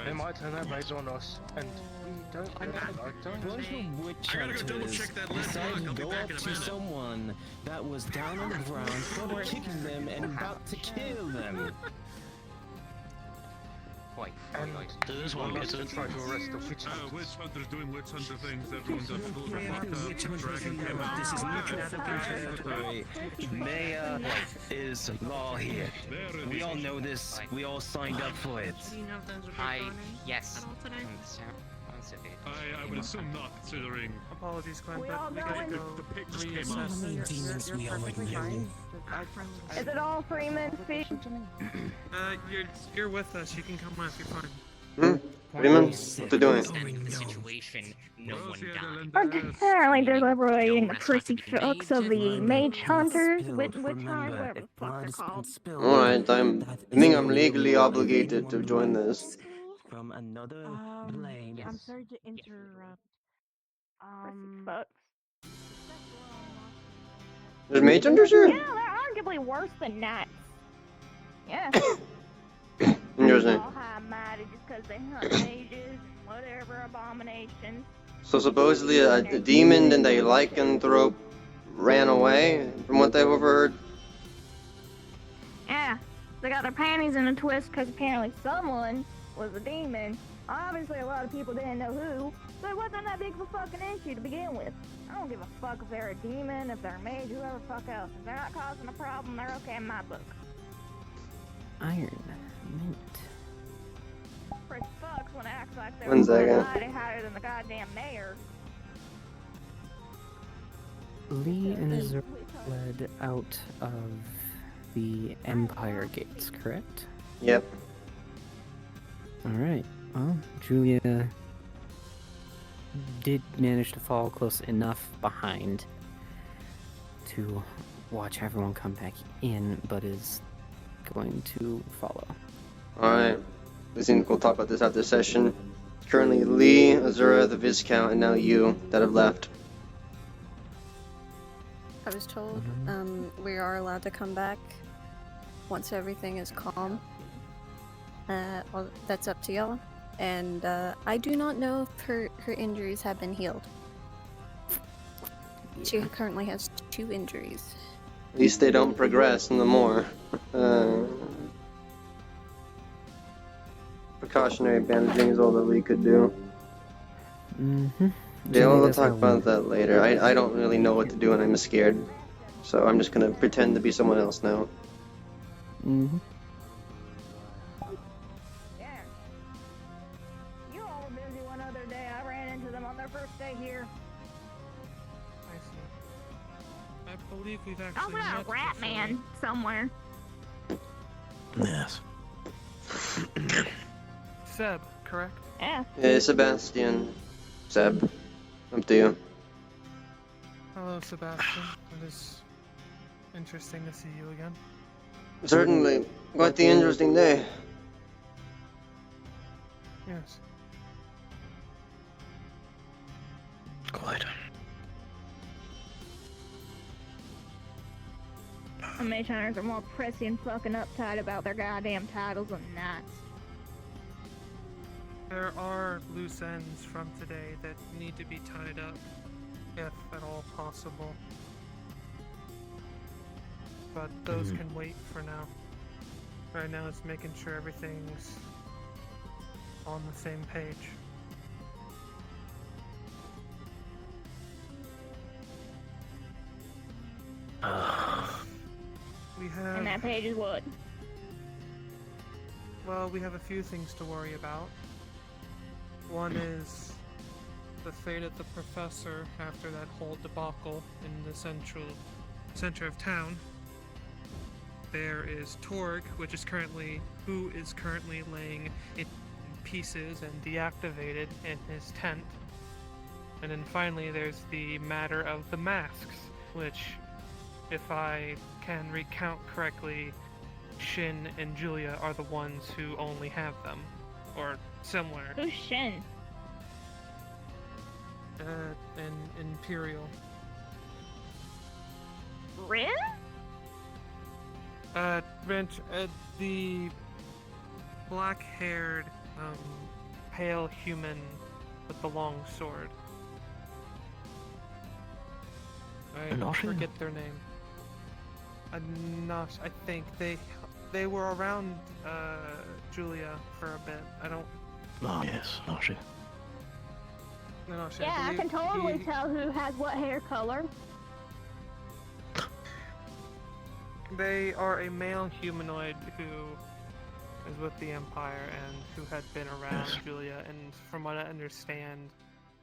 they might turn their raids on us, and we don't. Bunch of witch hunters decided to go up to someone that was down on the ground, started kicking them, and about to kill them. And this one gets it. Try to arrest the witch hunters. Witch hunters doing witch hunter things. Everyone's This is neutral fucking territory. Maya is law here. We all know this. We all signed up for it. Yes. considered. I would assume not, considering. Apologies, Glenn, We but all we gotta going? go The pig just came reassess. up. You're perfectly fine. Is it all Freeman fee? You're with us. You can come with. You're fine. Freeman, what they doing? Understanding the situation, no one died. We're just currently deliberating the prissy fucks of the mage hunters, witch hunt, whatever the fuck they're called. Alright, I think I'm legally obligated to join this. From another blade. I'm sorry to interrupt. Fucks. There's mage hunters here? Yeah, they're arguably worse than knights. Yeah. Interesting. All high-minded just because they hunt mages, whatever abominations. So supposedly a demon and a lycanthrope ran away, from what I've overheard. Yeah, they got their panties in a twist because apparently someone was a demon. Obviously, a lot of people didn't know who, so it wasn't that big of a fucking issue to begin with. I don't give a fuck if they're a demon, if they're a mage, whoever the fuck else. If they're not causing a problem, they're okay in my book. Iron Mint. Pretty fucks when it acts like they're One second. higher than the goddamn mayor. Lee and Azura led out of the Empire Gates, correct? Yep. Alright, well, Julia did manage to fall close enough behind to watch everyone come back in, but is going to follow. Alright. We think we'll talk about this after session. Currently Lee, Azura, the Viscount, and now you that have left. I was told we are allowed to come back once everything is calm. Well, that's up to y'all. And I do not know if her injuries have been healed. She currently has 2 injuries. At least they don't progress no more. Precautionary bandaging is all that we could do. Mm-hmm. Yeah, we'll talk about that later. I don't really know what to do and I'm scared. So I'm just gonna pretend to be someone else now. Mm-hmm. Yeah. You all were busy one other day. I ran into them on their first day here. I see. I believe we've actually Oh, we got a met rat before. man somewhere. Yes. Seb, correct? Yeah. Hey, Sebastian. Seb. Up to you. Hello, Sebastian. It is interesting to see you again. Certainly. Quite the interesting day. Yes. Quite. The mage hunters are more prissy and fucking uptight about their goddamn titles than knights. There are loose ends from today that need to be tied up, if at all possible. But those can wait for now. Right now it's making sure everything's on the same page. We have... And that page is what? Well, we have a few things to worry about. One is the fate of the professor after that whole debacle in the center of town. There is Torg, who is currently laying in pieces and deactivated in his tent. And then finally there's the matter of the masks, which, if I can recount correctly, Shin and Julia are the ones who only have them, or similar. Who's Shin? An Imperial. Rin? The black-haired, pale human with the long sword. I forget their name. I think they were around Julia for a bit. I don't. Oh yes, Nashi. Nashi, Yeah, I can totally tell who has what hair color. They are a male humanoid who is with the Empire and who had been around Julia, and from what I understand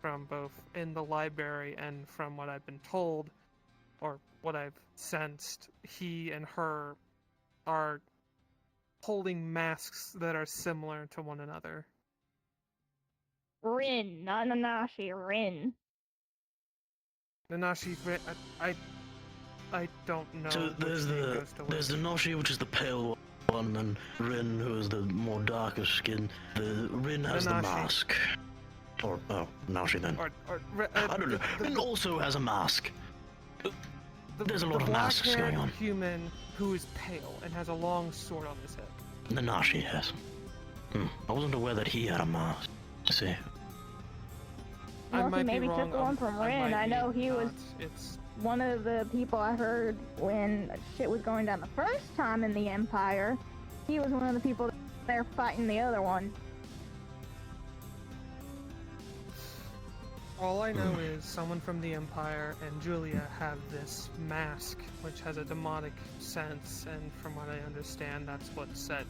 from both in the library and from what I've been told, or what I've sensed, he and her are holding masks that are similar to one another. Rin, not Nanashi, Rin. Nanashi, I don't know. So there's the Noshi, which is the pale one, and Rin, who is the more darker skin. The Rin has the Nanashi. mask. Or Noshi then. I don't know. Rin also has a mask. There's a lot of masks going on. Human who is pale and has a long sword on his hip. Nanashi, yes. I wasn't aware that he had a mask. See. Well, he maybe took one from Rin. I know he was one of the people I heard when shit was going down the first time in the Empire. He was one of the people there fighting the other one. All I know is someone from the Empire and Julia have this mask, which has a demonic sense, and from what I understand, that's what set,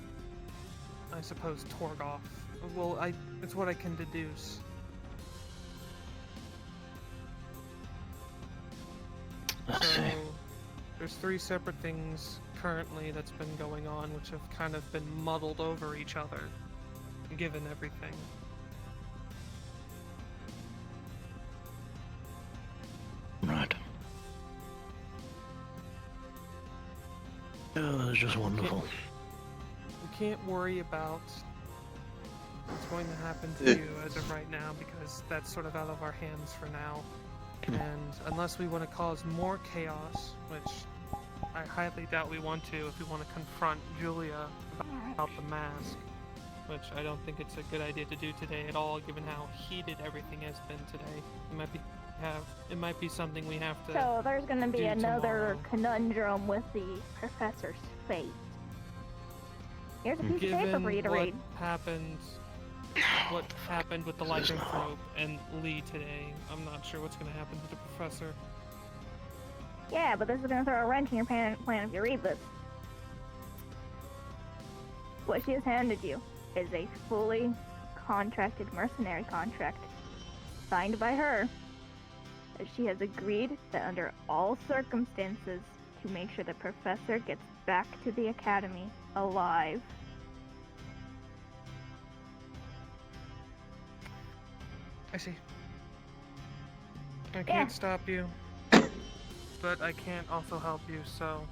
I suppose, Torg off. Well, it's what I can deduce. So, there's 3 separate things currently that's been going on, which have kind of been muddled over each other, given everything. Right. Oh, that's just wonderful. We can't worry about what's going to happen to you as of right now, because that's sort of out of our hands for now. And unless we want to cause more chaos, which I highly doubt we want to, if we want to confront Julia about the mask, which I don't think it's a good idea to do today at all, given how heated everything has been today. It might be something we have to. So there's going to be another tomorrow. conundrum with the professor's fate. Here's a piece of paper for you to read. What happened with the lycanthrope and Lee today. I'm not sure what's going to happen to the professor. Yeah, but this is going to throw a wrench in your plan if you read this. What she has handed you is a fully contracted mercenary contract, signed by her, that she has agreed that under all circumstances to make sure the professor gets back to the academy alive. I see. I can't stop you, but I can't also help you, so,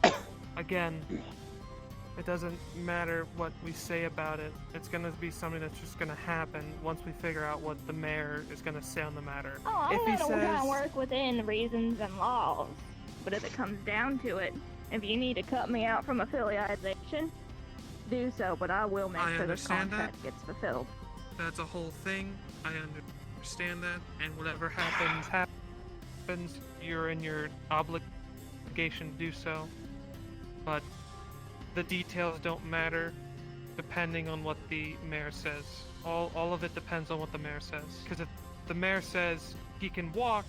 again, it doesn't matter what we say about it. It's gonna be something that's just gonna happen once we figure out what the mayor is gonna say on the matter. Oh, I'm gonna work within reasons and laws, but if it comes down to it, if you need to cut me out from affiliation, do so, but I will make sure this contract gets fulfilled. That's a whole thing. I understand that, and whatever happens. You're in your obligation to do so, but the details don't matter depending on what the mayor says. All of it depends on what the mayor says, because if the mayor says he can walk,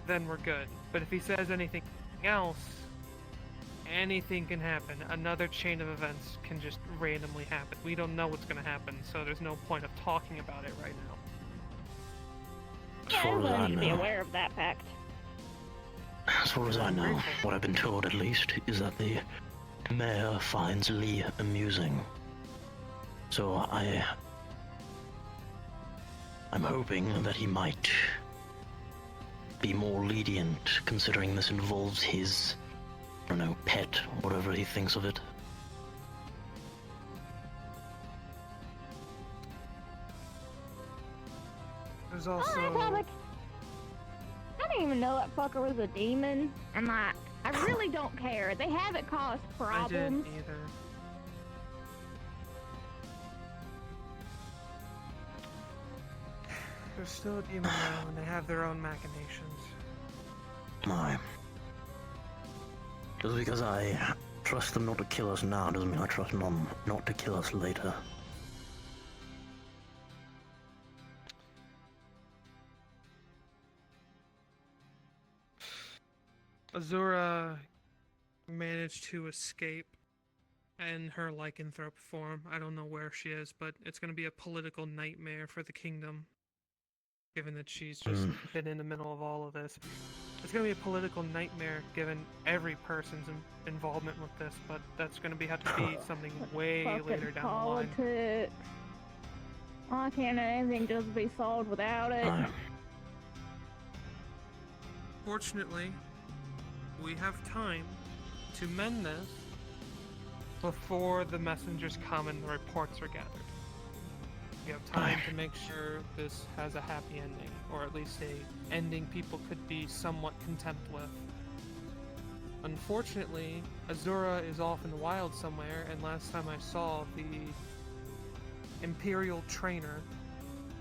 then we're good. But if he says anything else, anything can happen. Another chain of events can just randomly happen. We don't know what's going to happen, so there's no point of talking about it right now. Yeah, everyone needs to be aware of that fact. As far as I know, what I've been told at least, is that the mayor finds Lee amusing. So I'm hoping that he might be more lenient, considering this involves his, I don't know, pet, whatever he thinks of it. There's also... I didn't even know that fucker was a demon, and I really don't care. They haven't caused problems. I didn't either. They're still a demon now, and they have their own machinations. My. Just because I trust them not to kill us now doesn't mean I trust them not to kill us later. Azura managed to escape in her lycanthrope form. I don't know where she is, but it's going to be a political nightmare for the kingdom. Given that she's just been in the middle of all of this. It's going to be a political nightmare given every person's involvement with this, but that's going to have to be something way Fucking later down the line. politics. Why can't anything just be solved without it? Fortunately, we have time to mend this before the messengers come and the reports are gathered. We have time to make sure this has a happy ending, or at least a ending people could be somewhat content with. Unfortunately, Azura is off in the wild somewhere, and last time I saw, the Imperial trainer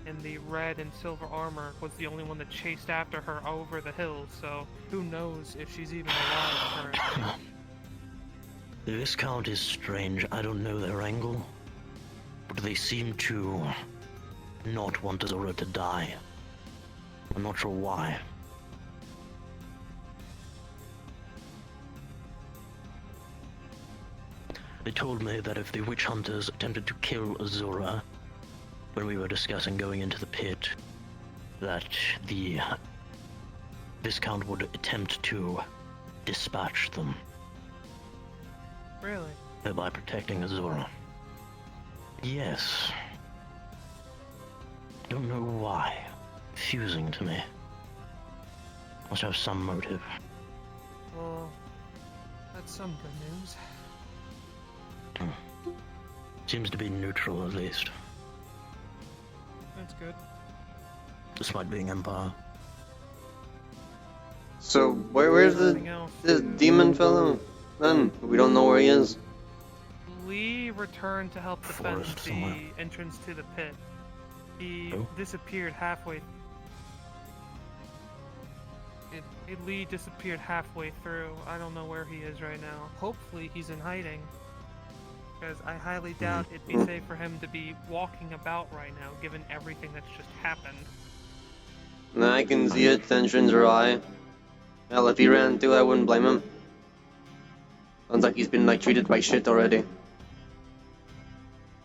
in the red and silver armor was the only one that chased after her over the hills, so who knows if she's even alive currently. The Viscount is strange. I don't know their angle, but they seem to not want Azura to die. I'm not sure why. They told me that if the witch hunters attempted to kill Azura when we were discussing going into the pit, that the Viscount would attempt to dispatch them. Really? Thereby protecting Azura. Yes. Don't know why. Confusing to me. Must have some motive. Well, that's some good news. Seems to be neutral, at least. That's good. Despite being Empire. So, where's the demon fellow? Then, we don't know where he is. Lee returned to help defend Forest the somewhere. entrance to the pit. He Oh. disappeared halfway. Lee disappeared halfway through. I don't know where he is right now. Hopefully he's in hiding. Because I highly doubt it'd be safe for him to be walking about right now, given everything that's just happened. Nah, I can see it, tensions are high. Hell, if he ran too, I wouldn't blame him. Sounds like he's been, like, treated by shit already.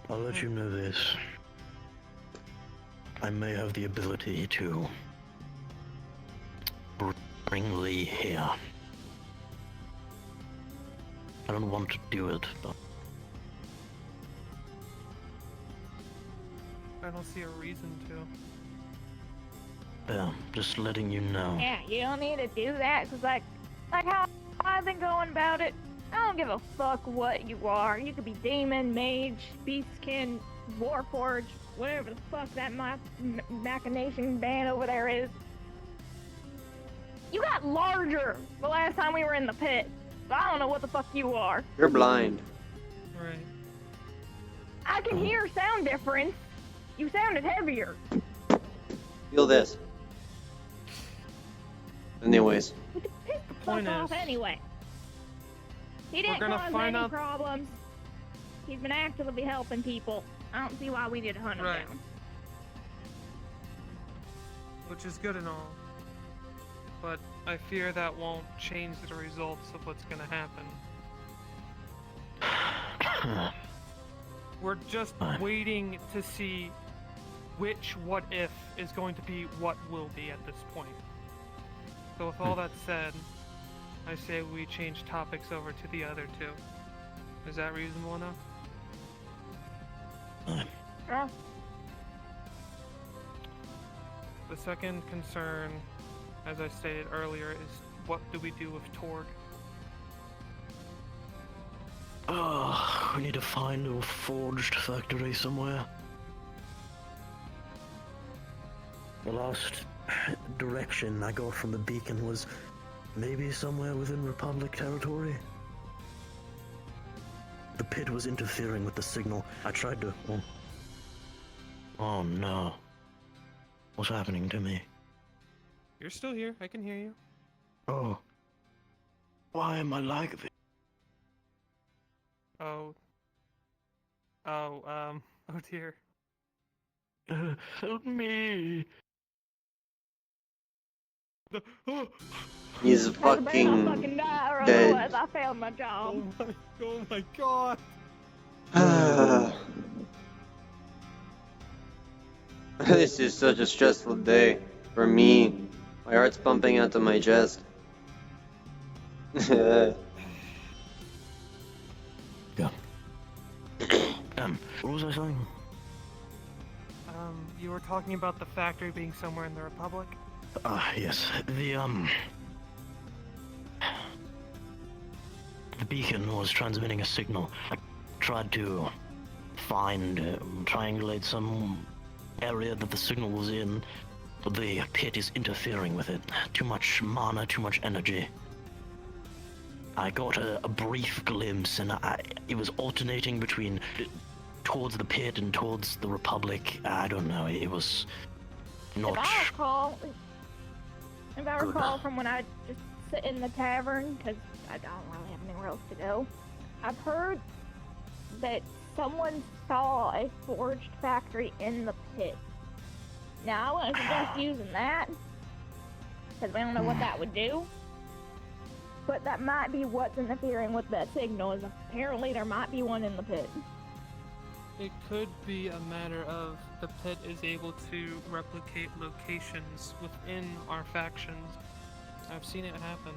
I'll let you know this. I may have the ability to bring Lee here. I don't want to do it, but I don't see a reason to. yeah, just letting you know. Yeah, you don't need to do that, cause like how I've been going about it, I don't give a fuck what you are. You could be demon, mage, beastkin, warforged, whatever the fuck that machination band over there is. You got larger the last time we were in the pit. So I don't know what the fuck you are. You're blind. Right. I can hear sound difference. You sounded heavier. Feel this. Anyways. Piss the Point fuck off is, anyway. He didn't gonna cause find any out- problems. He's been actively helping people. I don't see why we need to hunt him Right. down. Which is good and all. But I fear that won't change the results of what's gonna happen. We're just waiting to see which what if is going to be what will be at this point. So with all that said, I say we change topics over to the other two. Is that reasonable enough? Yeah. The second concern, as I stated earlier, is what do we do with Torg? Oh, we need to find a forged factory somewhere. The last direction I got from the beacon was maybe somewhere within Republic territory. The pit was interfering with the signal. I tried to... Oh no. What's happening to me? You're still here. I can hear you. Oh. Why am I like this? Oh, oh dear. Help me. He's I better not fucking fucking die or dead. otherwise I failed my job. Oh my god. This is such a stressful day. For me. My heart's pumping out to my chest. Yeah. What was I saying? You were talking about the factory being somewhere in the Republic? Yes. The beacon was transmitting a signal. I tried to triangulate some area that the signal was in, but the pit is interfering with it. Too much mana, too much energy. I got a brief glimpse, and it was alternating between towards the pit and towards the Republic. I don't know, it was not... If I recall from when I just sit in the tavern, because I don't really have anywhere else to go, I've heard that someone saw a forged factory in the pit. Now, I wouldn't suggest using that, because we don't know what that would do. But that might be what's interfering with that signal, is apparently there might be one in the pit. It could be a matter of the pit is able to replicate locations within our factions. I've seen it happen.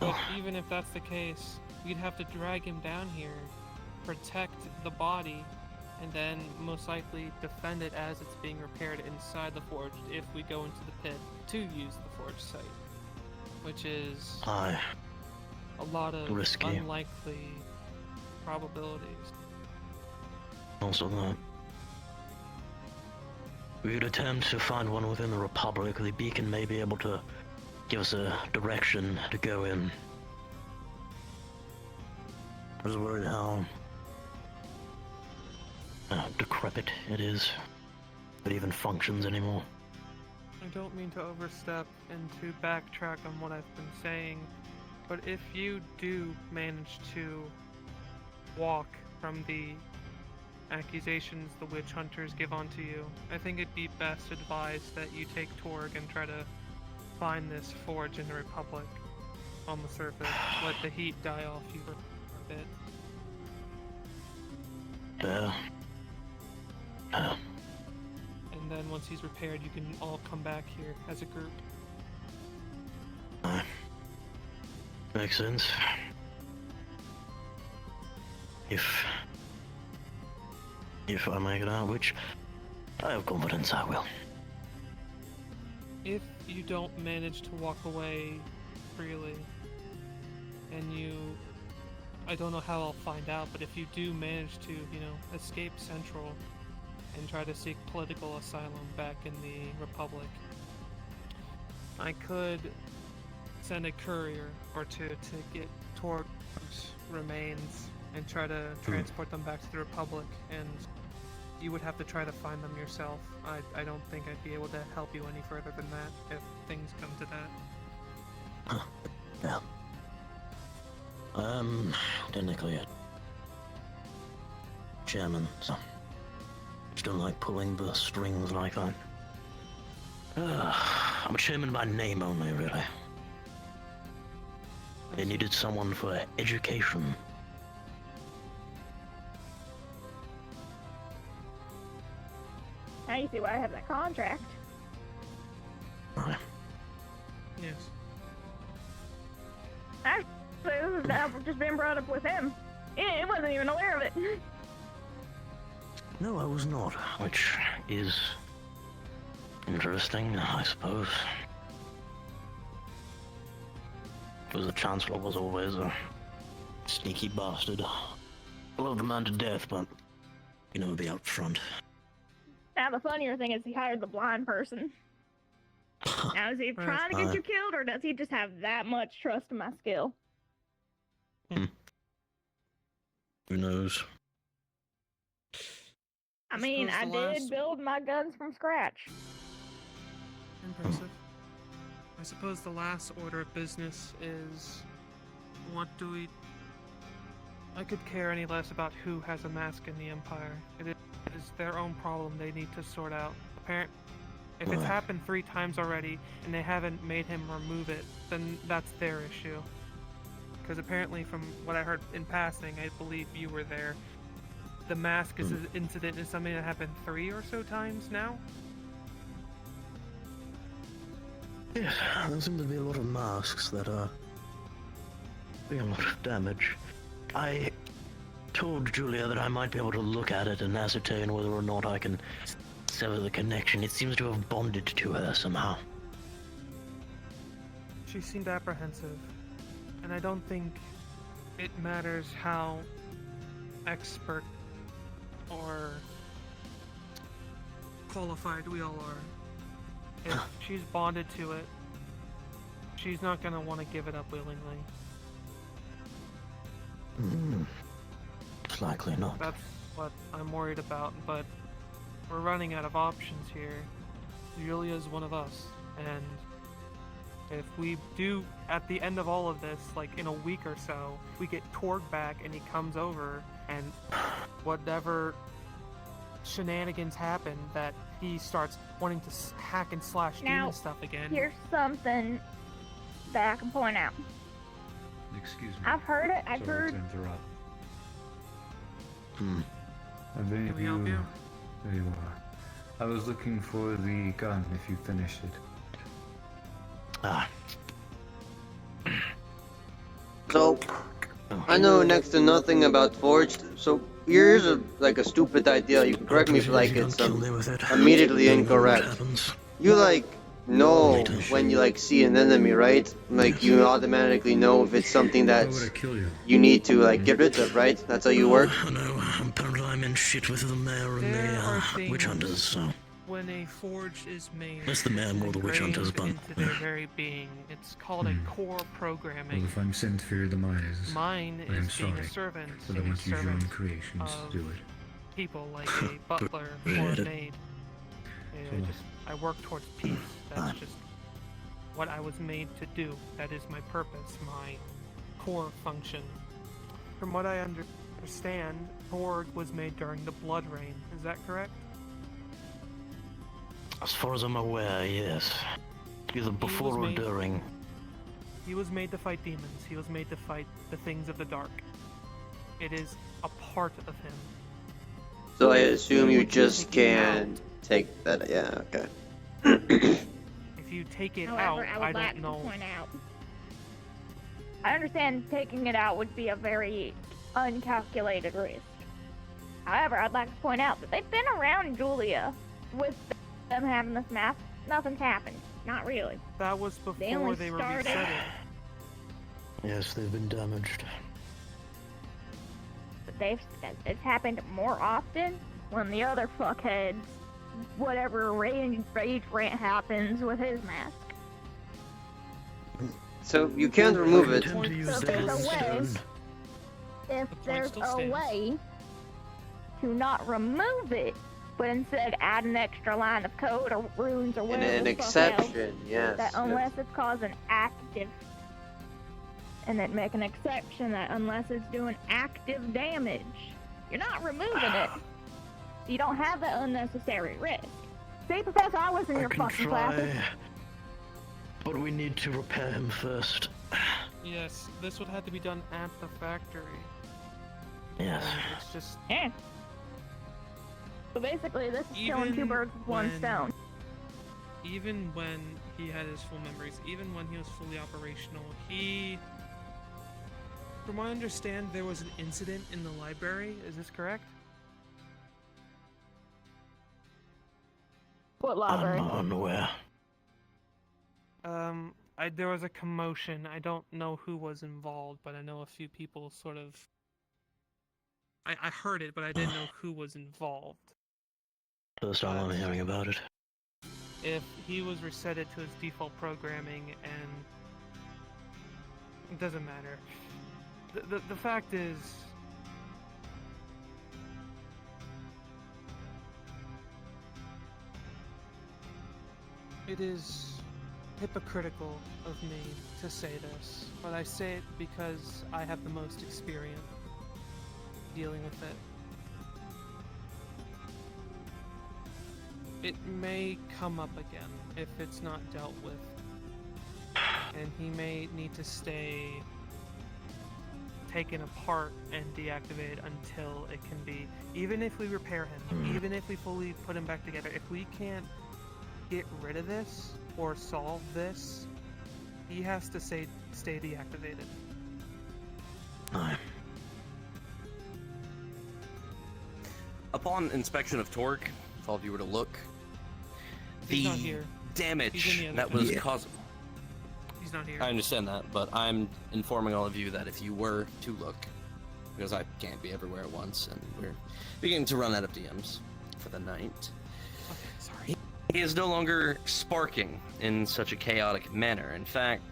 But even if that's the case, we'd have to drag him down here, protect the body, and then most likely defend it as it's being repaired inside the forge if we go into the pit to use the forge site. Which is a lot of risky. Unlikely probabilities. Also that we would attempt to find one within the Republic. The beacon may be able to give us a direction to go in. I was worried how decrepit it is. If it even functions anymore. I don't mean to overstep and to backtrack on what I've been saying, but if you do manage to walk from the accusations the witch hunters give onto you, I think it'd be best advised that you take Torg and try to find this forge in the Republic on the surface. Let the heat die off you for a bit. And then once he's repaired, you can all come back here as a group. Makes sense. If I make it out, which I have confidence I will. If you don't manage to walk away freely, and I don't know how I'll find out, but if you do manage to, escape Central and try to seek political asylum back in the Republic, I could send a courier or two to get Torg's remains and try to transport them back to the Republic, and you would have to try to find them yourself. I don't think I'd be able to help you any further than that if things come to that. Yeah. Technically a chairman, so just don't like pulling the strings like that. I'm a chairman by name only, really. They needed someone for education. Now you see why I have that contract. Right. Yes. Actually, I've just been brought up with him. He wasn't even aware of it. No, I was not, which is interesting, I suppose. Because the Chancellor was always a sneaky bastard. I love the man to death, but you know, be out front. Now the funnier thing is he hired the blind person. Now is he trying to get you killed, or does he just have that much trust in my skill? Who knows? I mean, I did build my guns from scratch. Impressive. I suppose the last order of business is, what do we... I could care any less about who has a mask in the Empire. It is their own problem they need to sort out. If it's happened 3 times already, and they haven't made him remove it, then that's their issue. Because apparently, from what I heard in passing, I believe you were there. The mask incident is something that happened 3 or so times now. Yeah, there seem to be a lot of masks that are doing a lot of damage. I told Julia that I might be able to look at it and ascertain whether or not I can sever the connection. It seems to have bonded to her somehow. She seemed apprehensive, and I don't think it matters how expert or qualified we all are. If she's bonded to it, she's not gonna want to give it up willingly. It's likely not. That's what I'm worried about, but we're running out of options here. Julia's one of us, and if we do, at the end of all of this, like in a week or so, we get Torg back and he comes over, and whatever shenanigans happen, that he starts wanting to hack and slash demon stuff again. Here's something that I can point out. Excuse me. I've heard it. I've Sorry heard. to interrupt. Have any of we help you? There you are. I was looking for the gun if you finished it. So, I know next to nothing about Forged, so here's a stupid idea. You can correct me if it's immediately incorrect. You know when you see an enemy, right? You automatically know if it's something that you need to get rid of, right? That's how you work. I know. Apparently I'm in shit with the mayor and the witch hunters, so... When a forge is made, That's the man more the witch hunters, but... into their very being. It's called a core programming. Well, if I'm sent for your demise, Mine I am is being sorry. a servant. But I being a want to use your own servant creations to do it. people like a butler or a maid. I work towards peace. That's just what I was made to do. That is my purpose, my core function. From what I understand, Torg was made during the Blood Rain. Is that correct? As far as I'm aware, yes. Either before or during. He was made to fight demons. He was made to fight the things of the dark. It is a part of him. So I assume you just can't take that. Yeah, okay. If you take it However, out, I would like don't know. to point out. I understand taking it out would be a very uncalculated risk. However, I'd like to point out that they've been around Julia with them having this mask. Nothing's happened. Not really. That was before They only they were started. resetted. Yes, they've been damaged. But it's happened more often when the other fuckheads, whatever rage rant happens with his mask. So you can't remove it. So if there's a way to not remove it, but instead add an extra line of code or runes or And whatever an the fuck else, exception, yes. that unless it's causing active, and then make an exception that unless it's doing active damage, you're not removing it. You don't have that unnecessary risk. See, Professor, I was in your fucking classes. But we need to repair him first. Yes, this would have to be done at the factory. Yes. And it's just... Yeah. So basically, this is killing two Even birds with one when- stone. Even when he had his full memories, even when he was fully operational, from what I understand, there was an incident in the library. Is this correct? What library? I'm not unaware. There was a commotion. I don't know who was involved, but I know a few people sort of... I heard it, but I didn't know who was involved. First time I'm hearing about it. If he was resetted to his default programming, and it doesn't matter. The fact is, it is hypocritical of me to say this, but I say it because I have the most experience dealing with it. It may come up again if it's not dealt with, and he may need to stay taken apart and deactivated until it can be. Even if we repair him, even if we fully put him back together, if we can't get rid of this or solve this, he has to stay deactivated. Aye. Upon inspection of Torque, if all of you were to look, He's not the here. damage He's in the that other was room. caused. He's not here. I understand that, but I'm informing all of you that if you were to look, because I can't be everywhere at once, and we're beginning to run out of DMs for the night. Okay, sorry. He is no longer sparking in such a chaotic manner. In fact,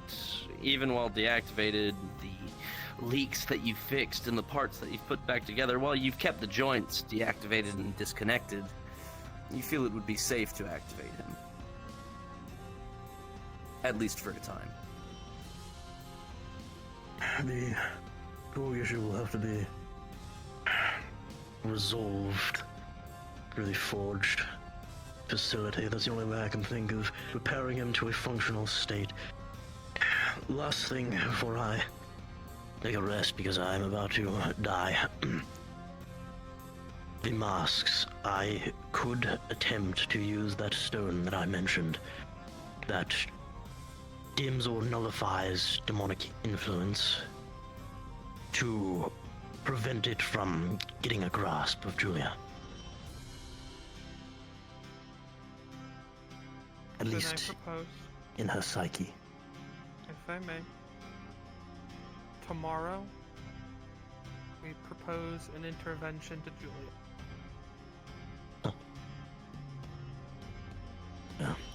even while deactivated, the leaks that you fixed and the parts that you've put back together, while you've kept the joints deactivated and disconnected, you feel it would be safe to activate him. At least for a time. The core issue will have to be resolved through the forged facility. That's the only way I can think of repairing him to a functional state. Last thing before I take a rest, because I'm about to die. The masks. I could attempt to use that stone that I mentioned that dims or nullifies demonic influence to prevent it from getting a grasp of Julia. At Then least I propose, in her psyche. if I may, tomorrow we propose an intervention to Julia.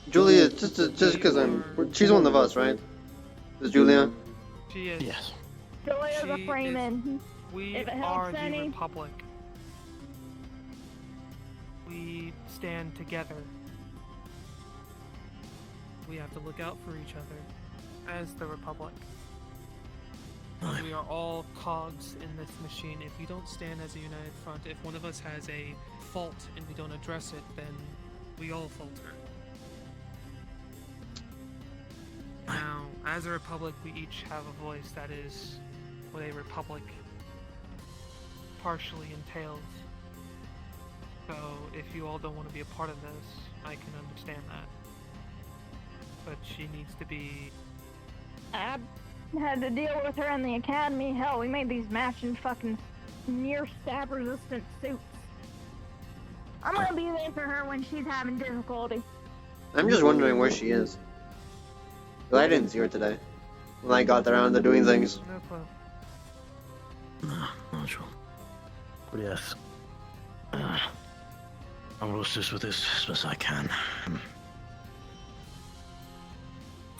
Julia, just because she's one of us, right? Is Julia? She is. Yes. Julia's a She Freeman. We If it are helps the any. Republic. We stand together. We have to look out for each other as the Republic. We are all cogs in this machine. If we don't stand as a united front, if one of us has a fault and we don't address it, then we all falter. Now, as a Republic, we each have a voice. That is what a Republic partially entails. So, if you all don't want to be a part of this, I can understand that. But she needs to be... I had to deal with her in the academy. Hell, we made these matching fucking near stab resistant suits. I'm gonna be there for her when she's having difficulty. I'm just wondering where she is. Well, I didn't see her today. When I got around to doing things. No clue. Not sure. But yes. I'll assist with this as best I can.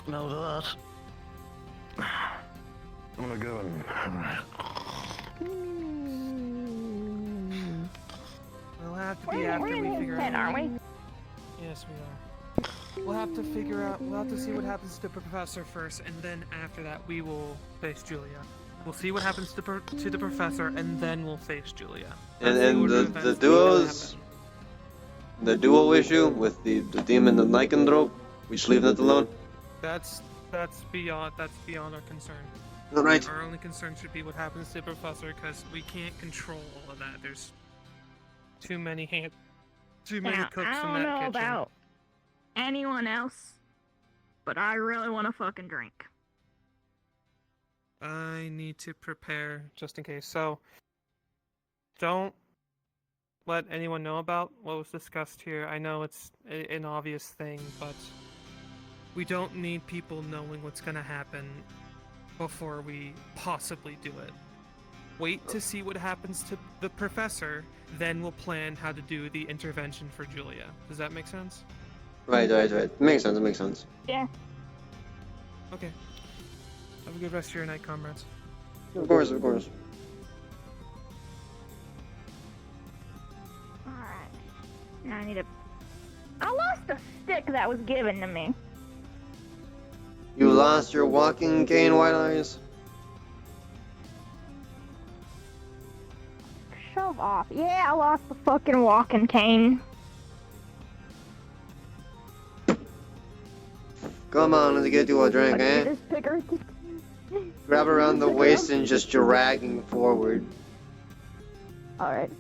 Now that, I'm gonna go and... We'll have to be We're after in we his figure head, out... aren't we? Yes, we are. We'll have to figure out... We'll have to see what happens to the Professor first, and then after that we will face Julia. We'll see what happens to the Professor, and then we'll face Julia. That's And order of the events duos... The duo issue with the demon and lycanthrope, we just leave that alone? That's beyond our concern. Alright. Our only concern should be what happens to the Professor, because we can't control all of that. There's too many Now, cooks I in don't that know kitchen. about anyone else, but I really want to fucking drink. I need to prepare just in case. So, don't let anyone know about what was discussed here. I know it's an obvious thing, but we don't need people knowing what's going to happen before we possibly do it. Wait to see what happens to the Professor, then we'll plan how to do the intervention for Julia. Does that make sense? Right. Makes sense. Yeah. Okay. Have a good rest of your night, comrades. Of course. Alright. Now I lost a stick that was given to me. You lost your walking cane, White Eyes? Shove off. Yeah, I lost the fucking walking cane. Come on, let's get you a drink, Let's eh? do this picker. Grab around the waist and just dragging forward. Alright.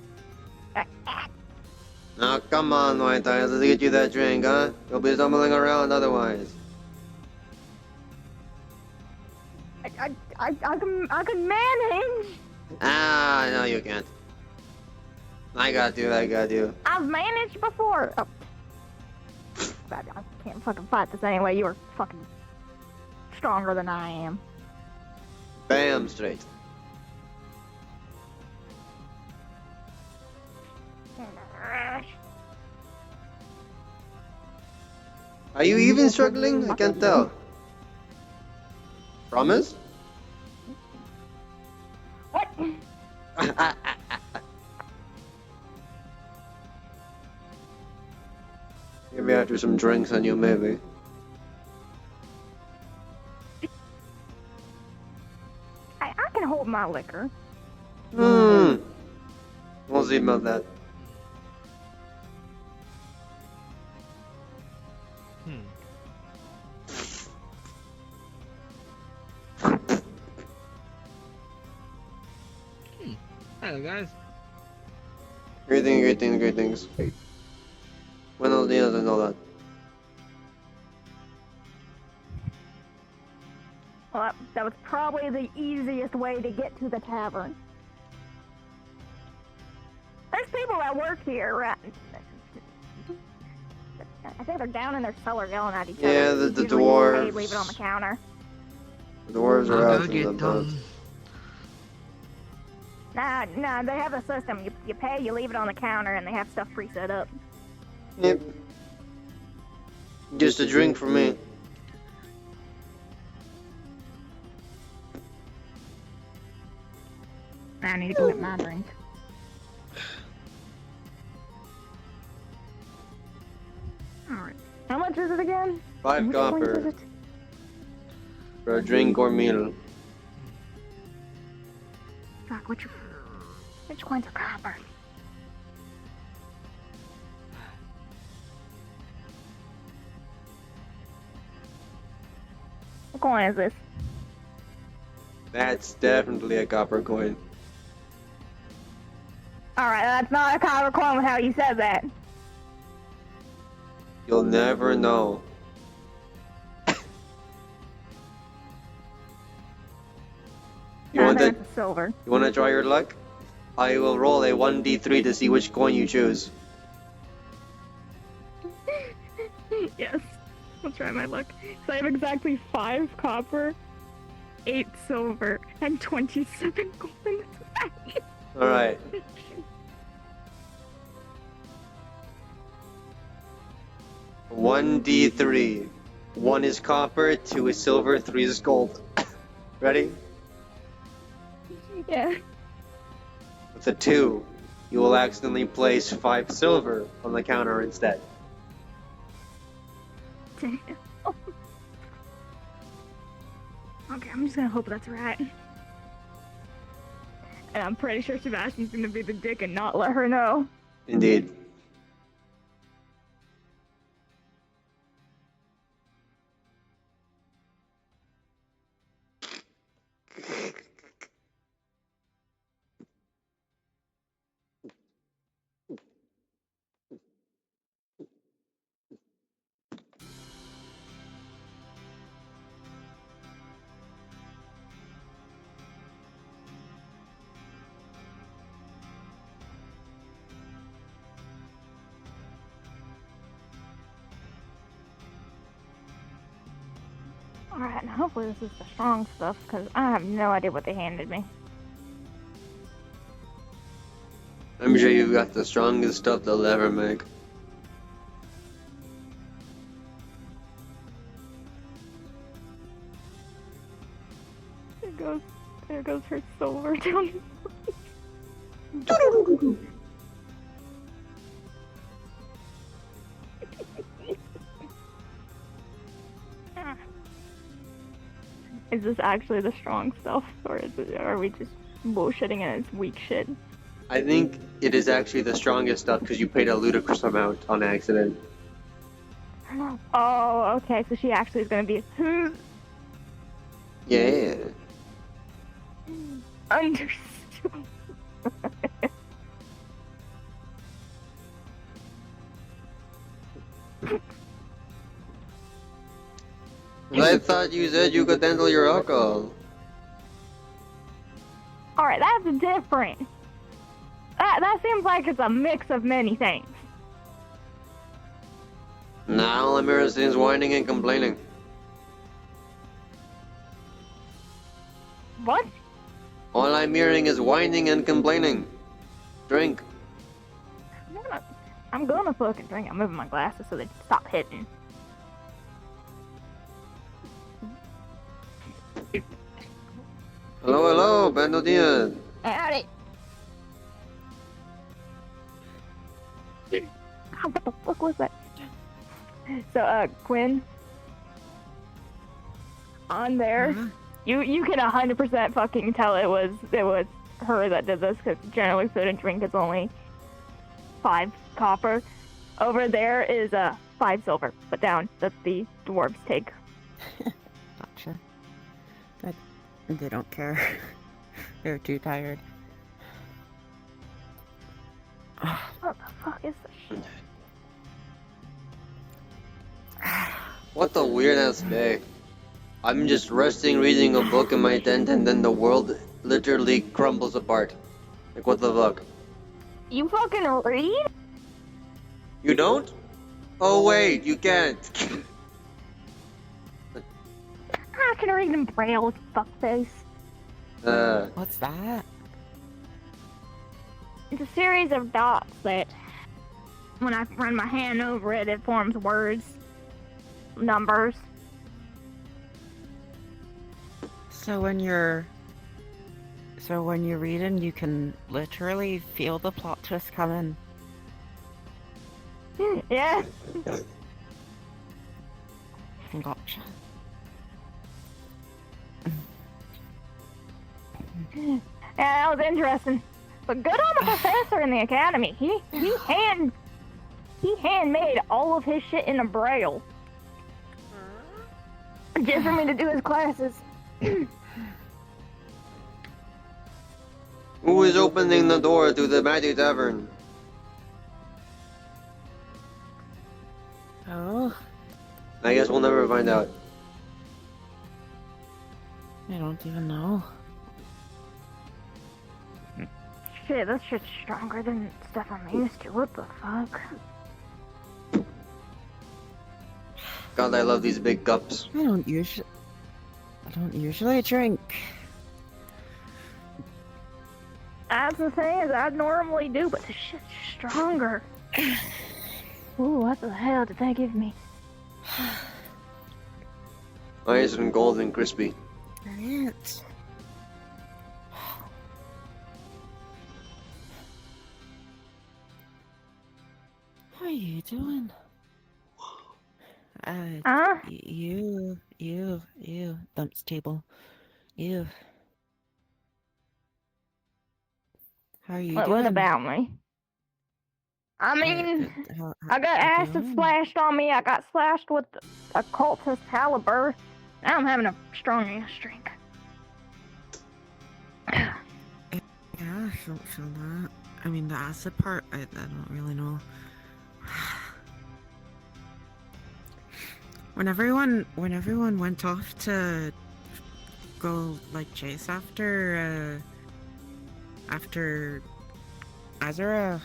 Now come on, White Eyes, let's get you that drink, huh? You'll be stumbling around otherwise. I can manage. Ah, no you can't. I got you. I've managed before. Oh. I can't fucking fight this anyway. You're fucking stronger than I am. Bam, straight. Are you even struggling? I can't tell. Promise? What? Maybe after some drinks on you, maybe. I can hold my liquor. We'll see about that. Hello, guys. Greetings. Buenos dias and all that. Well, that was probably the easiest way to get to the tavern. There's people that work here, right? I think they're down in their cellar yelling at each other. Yeah, the Usually dwarves. They leave it on the counter. The dwarves are out I'll in get the boat. them. Nah, they have a system. You pay, you leave it on the counter, and they have stuff pre-set up. Yep. Just a drink for me. I need to go get my drink. Alright. How much is it again? 5 Which coins is copper it? for a drink or meal. Fuck, which coins are copper? What coin is this? That's definitely a copper coin. Alright, that's not a copper coin with how you said that. You'll never know. You want That's a silver. You want to try your luck? I will roll a 1d3 to see which coin you choose. Yes. I'll try my luck. So I have exactly 5 copper, 8 silver, and 27 gold. Alright. One D3. 1 is copper, 2 is silver, 3 is gold. Ready? Yeah. With a 2, you will accidentally place 5 silver on the counter instead. Damn. Okay, I'm just gonna hope that's right. And I'm pretty sure Sebastian's gonna be the dick and not let her know. Indeed. Alright, now hopefully this is the strong stuff, because I have no idea what they handed me. I'm sure you've got the strongest stuff they'll ever make. There goes her silver down. Is this actually the strong stuff, or are we just bullshitting and it's weak shit? I think it is actually the strongest stuff because you paid a ludicrous amount on accident. Oh, okay, so she actually is gonna be... Yeah. Understood. I thought you said you could handle your alcohol. Alright, that's different. That seems like it's a mix of many things. Now all I'm hearing is whining and complaining. What? All I'm hearing is whining and complaining. Drink. I'm gonna fucking drink. I'm moving my glasses so they stop hitting. Hello, hello, Bando Diaz. Howdy. Oh, what the fuck was that? So, Quinn, on there, you can 100% fucking tell it was her that did this, because generally food and drink is only 5 copper. Over there is 5 silver, but down that the dwarves take. Gotcha. They don't care. They're too tired. What the fuck is this shit? What a weird ass day. I'm just resting reading a book in my tent and then the world literally crumbles apart. Like what the fuck? You fucking read? You don't? Oh wait, you can't. I can read in braille, fuckface. What's that? It's a series of dots that, when I run my hand over it, it forms words, numbers. So when you're reading, you can literally feel the plot twist coming. Yeah. Gotcha. Yeah, that was interesting. But good on the professor in the academy. He handmade all of his shit in a braille. Just for me to do his classes. Who is opening the door to the Mighty Tavern? Oh. I guess we'll never find out. I don't even know. Shit, this shit's stronger than stuff I'm used to. What the fuck? God, I love these big cups. I don't usually drink. That's the thing is I normally do, but this shit's stronger. Ooh, what the hell did they give me? Nice and golden and crispy. Alright. How are you doing? You, thumps table. You. How are you doing? What about me? I mean, I got acid splashed on me. I got slashed with a cultist caliber. Now I'm having a strong ass drink. Yeah, I feel that. I mean, the acid part, I don't really know. When everyone went off to go like chase after Azura,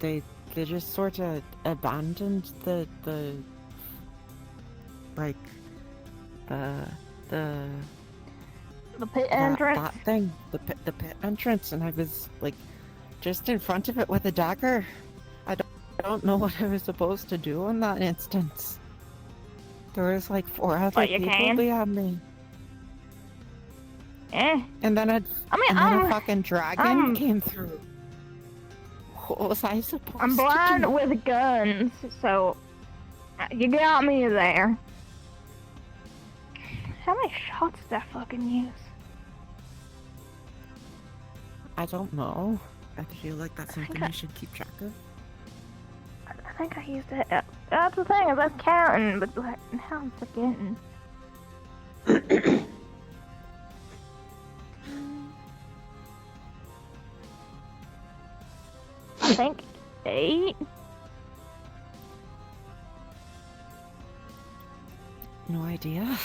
they just sort of abandoned the pit entrance. That thing, the pit entrance, and I was like just in front of it with a dagger. I don't know what I was supposed to do in that instance. There was like 4 other people behind me. And then a fucking dragon came through. What was I supposed I'm to blind do? with guns, so you got me there. How many shots did I fucking use? I don't know. I feel like that's something you should keep track of. I think I used it. That's the thing, is that's counting, but like, now I'm forgetting. I think 8. No idea.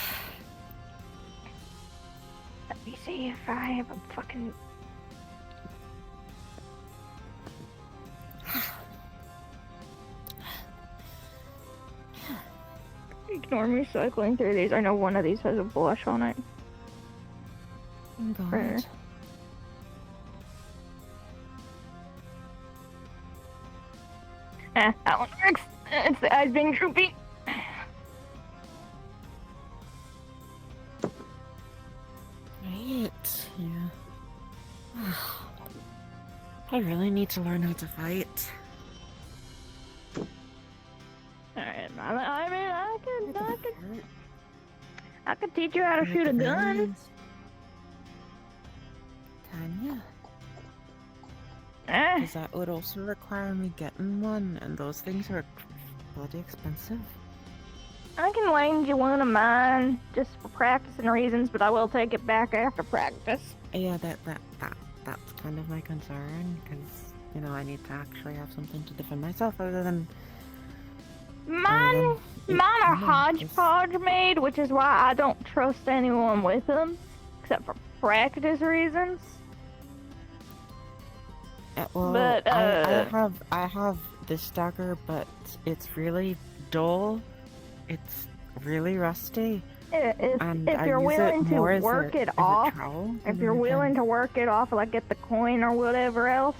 Let me see if I have a fucking... Ignore me cycling through these. I know one of these has a blush on it. God. That one works. It's the eyes being droopy. Right, yeah. I really need to learn how to fight. Alright, I could teach you how to shoot a gun. Tanya? Eh. Because that would also require me getting one, and those things are bloody expensive. I can lend you one of mine, just for practicing reasons, but I will take it back after practice. Yeah, that's kind of my concern, because, you know, I need to actually have something to defend myself other than... Mine are hodgepodge made, which is why I don't trust anyone with them, except for practice reasons. Well, But, I have this dagger, but it's really dull. It's really rusty. If you're willing to work it off, if you're willing to work it off, like get the coin or whatever else,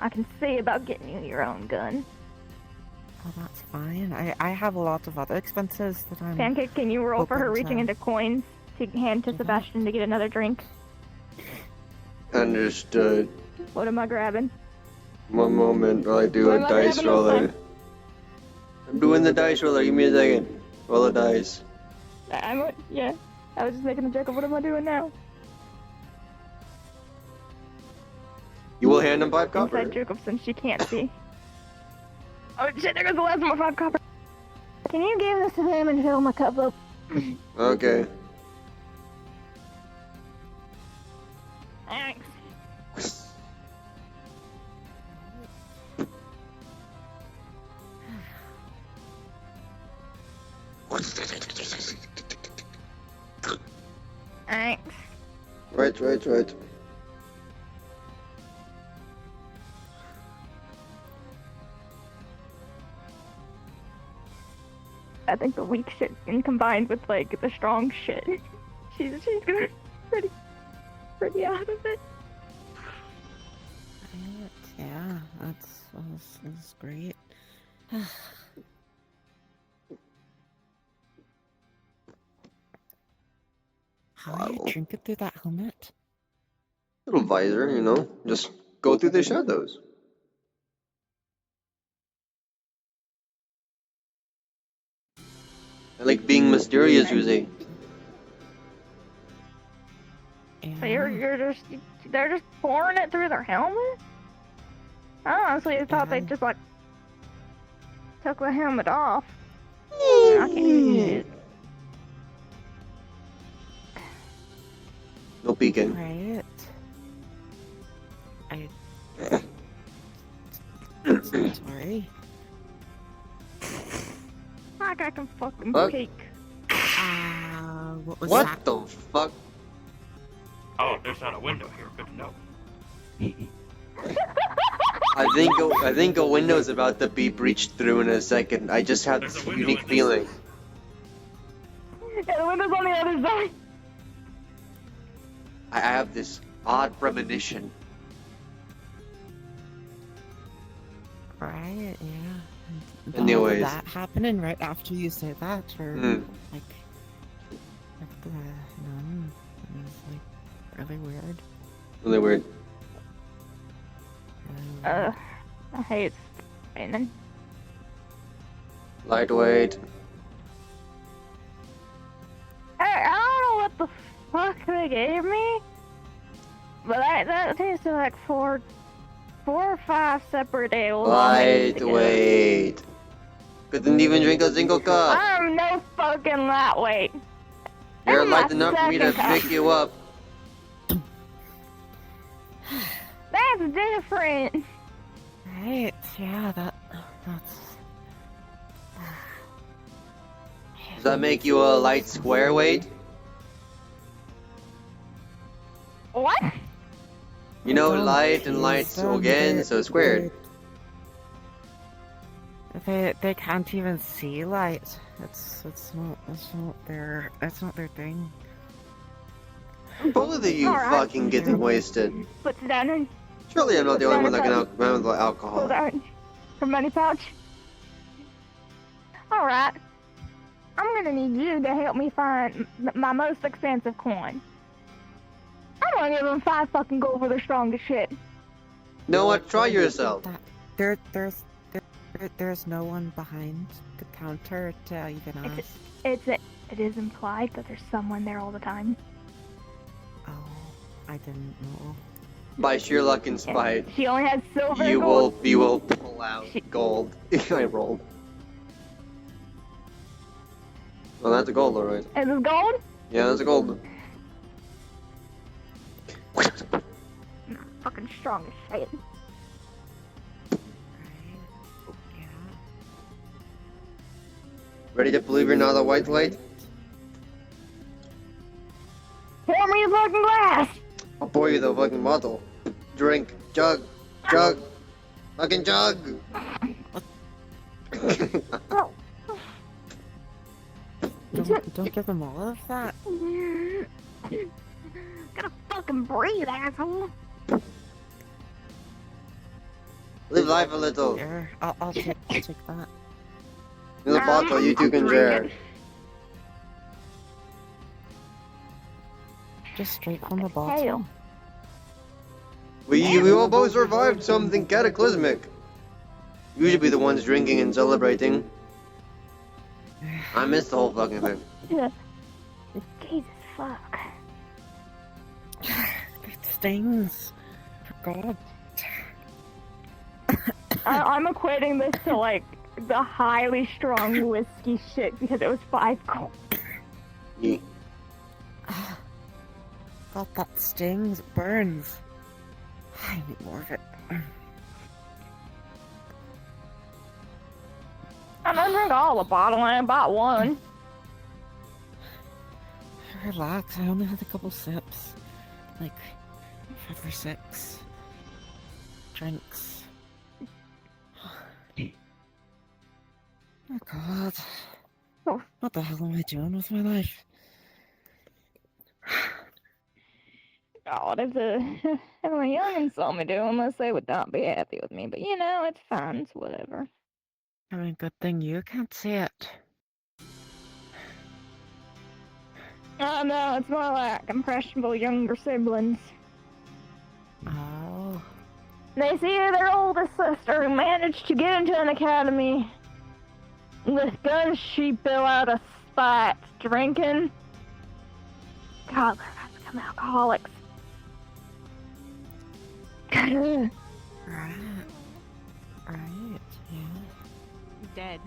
I can see about getting you your own gun. Oh, that's fine. I have a lot of other expenses that I'm... Pancake, can you roll for her reaching into coins to hand to Sebastian to get another drink? Understood. What am I grabbing? One moment while I do a dice roller. I'm doing the dice roller, give me a second. Roll a dice. Yeah. I was just making a joke of what am I doing now? You will hand him 5 copper. Inside joke of since she can't see. Oh shit, there goes the last of my 5 copper. Can you give this to him and fill my cup up? Okay. Thanks. Thanks. Right. I think the weak shit and combined with like the strong shit, she's gonna be pretty out of it. Yeah, that's great. How do you drink it through that helmet? Little visor, you know, just go through the shadows. I like being mysterious, you say. So they're just pouring it through their helmet? I honestly thought they just like took the helmet off. I can't see shit. No peeking. Right. Sorry. Like I can fucking What? peek. What was What that? the fuck? Oh, there's not a window here. Good to know. I think a window's about to be breached through in a second. I just have this unique feeling. Yeah, the window's on the other side. I have this odd premonition. Right, yeah. And Anyways. that happening right after you say that, or like the nun, it was like really weird. Really weird. I hate spinning. Lightweight. Hey, I don't know what the fuck they gave me, but that tasted like four or 5 separate ales. Lightweight. Couldn't even drink a single cup. I'm no fucking lightweight. You're This is light my enough for me to second cup. pick you up. That's different. Right, yeah, that's... Does that make you a light square weight? What? You know, light and light again, so squared. They can't even see light. It's not their thing. Both of you fucking getting wasted. Put it down and Surely I'm not the only one that can Put handle it alcohol. down. Her money pouch. Alright. I'm gonna need you to help me find my most expensive coin. I'm gonna give them 5 fucking gold for their strongest shit. You know what? Try yourself. There's no one behind the counter to even ask. It is implied that there's someone there all the time. Oh, I didn't know. By sheer luck and spite, She only has silver you and gold. will pull out gold. I rolled. Well, that's a gold, alright. Is this gold? Yeah, that's a gold. Fucking strong as shit. Ready to believe you're not a white light? Pour me a fucking glass! I'll pour you the fucking bottle. Drink. Jug. Fucking jug! Don't give them all of that. Gotta fucking breathe, asshole. Live life a little. Here, I'll take that. In the bottle, you two can share. Just straight from the bottle. We all both survived something cataclysmic. You should be the ones drinking and celebrating. I missed the whole fucking thing. Jesus fuck. It stings. For God. I'm equating this to like the highly strong whiskey shit because it was 5 gold. Yeah. God, that stings. It burns. I need more of it. I don't drink all the bottle, I bought one. Relax, I only had a couple sips. Like 5 or 6 drinks. Oh God. What the hell am I doing with my life? God, if my youngins saw me doing this, they would not be happy with me. But you know, it's fine, it's whatever. I mean, good thing you can't see it. Oh no, it's more like impressionable younger siblings. Oh. They see their oldest sister who managed to get into an academy with guns she built out of spite, drinking. God, they're about to become alcoholics. Right, yeah. Dead,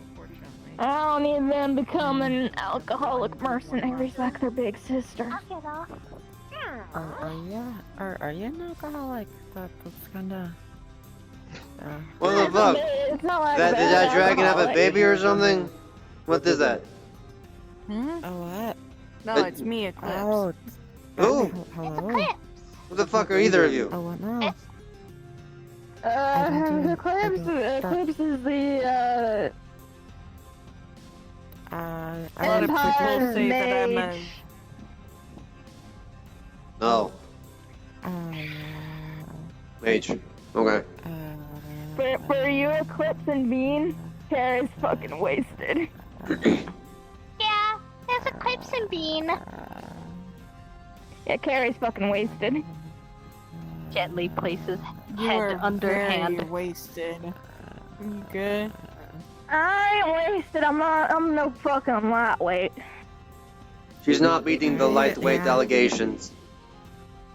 unfortunately. I don't need them becoming alcoholic mercenaries like their big sister. Are you an alcoholic? That's kinda... What the fuck? It's not like Did that dragon have a alcoholic. baby or something? What is that? Hmm? Oh, what? No, it's me, Eclipse. Oh, Who? hello. What the fuck are either of you? Oh, what now? Eclipse is the, A lot of people say that I'm a... Oh. Mage. Okay. For you, Eclipse and Bean, Tara's fucking wasted. Yeah, there's Eclipse and Bean. Yeah, Carrie's fucking wasted. Gently places You head are underhand. very wasted. You good? I ain't wasted. I'm no fucking lightweight. She's not beating the lightweight allegations.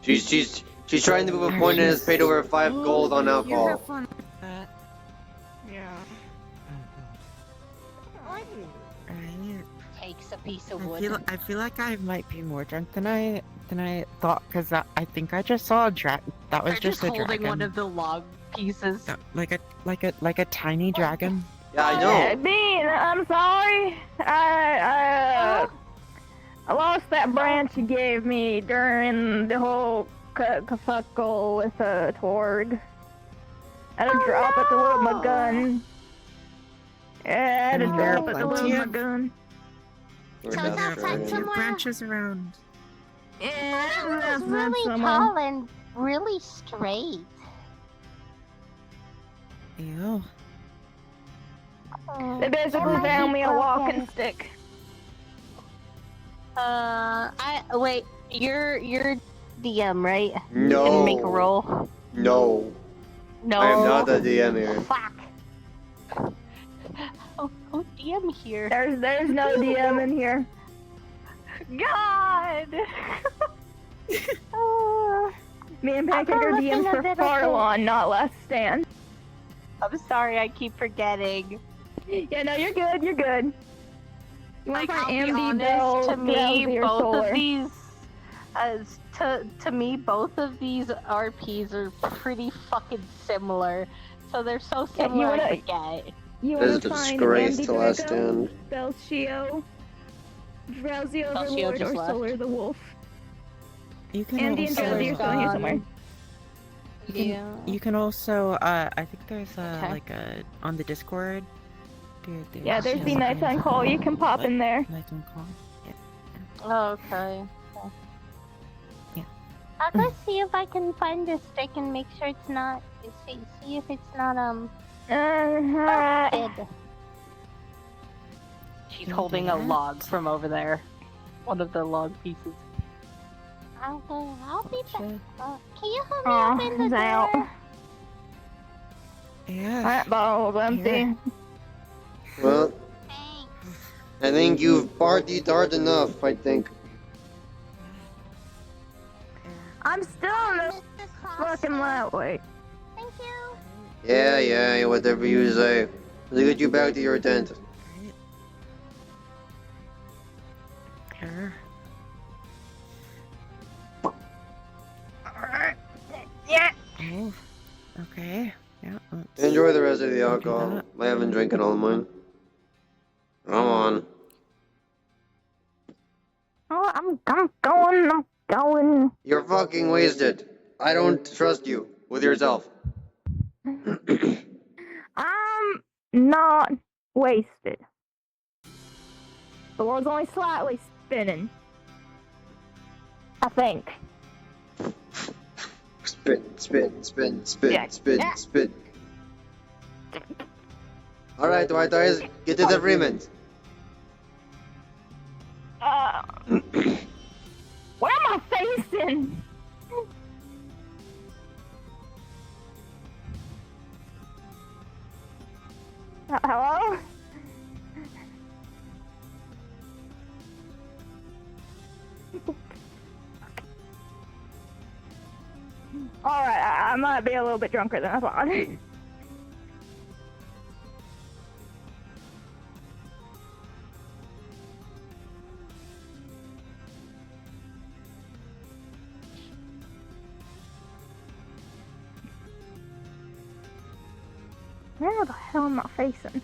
She's trying to move a point and has paid over 5 gold on alcohol. Yeah. Takes a piece of wood. I feel like I might be more drunk than I Then I thought, because I think I just saw a dragon. That was They're just a holding dragon. one of the log pieces. Like a tiny dragon. Yeah, I know. Bean, I'm sorry. I lost that branch you gave me during the whole kerfuffle with Torg. I had to drop it to load my gun. Yeah, I had to drop it to load my gun. So it's outside somewhere? Branches around. Yeah, It was really tall and really straight. Ew. They basically found me a walking stick. Wait, you're DM, right? No. Can make a roll. No. No. I am not a DM here. Fuck. Oh, DM here. There's no DM in here. God. Me and Pancake are DMs for Farlon, not Last Stand. I'm sorry, I keep forgetting. Yeah, no, you're good. You're good. You want Like, to I'll find be Ambi, honest, Bell, to me, Drowsy, or both Solar? of these, to me, both of these RPs are pretty fucking similar. So they're so similar, I forget. You It is want a to find disgrace Ambi to Last Draco, Stand. Belchio, Drowsy Belchio Overlord, just or left. Solar the Wolf? You can Andy and also, Drowsy are still here somewhere. You can also, I think there's like a on the Discord. Yeah, there's the Nights on Call. You can pop in there. Nights on Call. Oh, okay. Yeah. I'll go see if I can find this stick and make sure it's not. See if it's not alright. busted. She's holding a log from over there. One of the log pieces. I'll be back. Can you help me open the he's door? out. Yeah. That bottle's empty. Well, I think you've partied hard enough, I think. I'm still in the fucking lightweight. Thank you. Yeah, whatever you say. Let's get you back to your tent. Sure. Alright. Yeah. Oh. Okay. Yeah. Enjoy the rest of the alcohol. I haven't drinking all mine. Come on. Oh, I'm going. You're fucking wasted. I don't trust you with yourself. I'm not wasted. The world's only slightly spinning. I think. Spin. Alright, White Eyes, get to the agreement. Where am I facing? Hello? Alright, I might be a little bit drunker than I thought. Where the hell am I facing?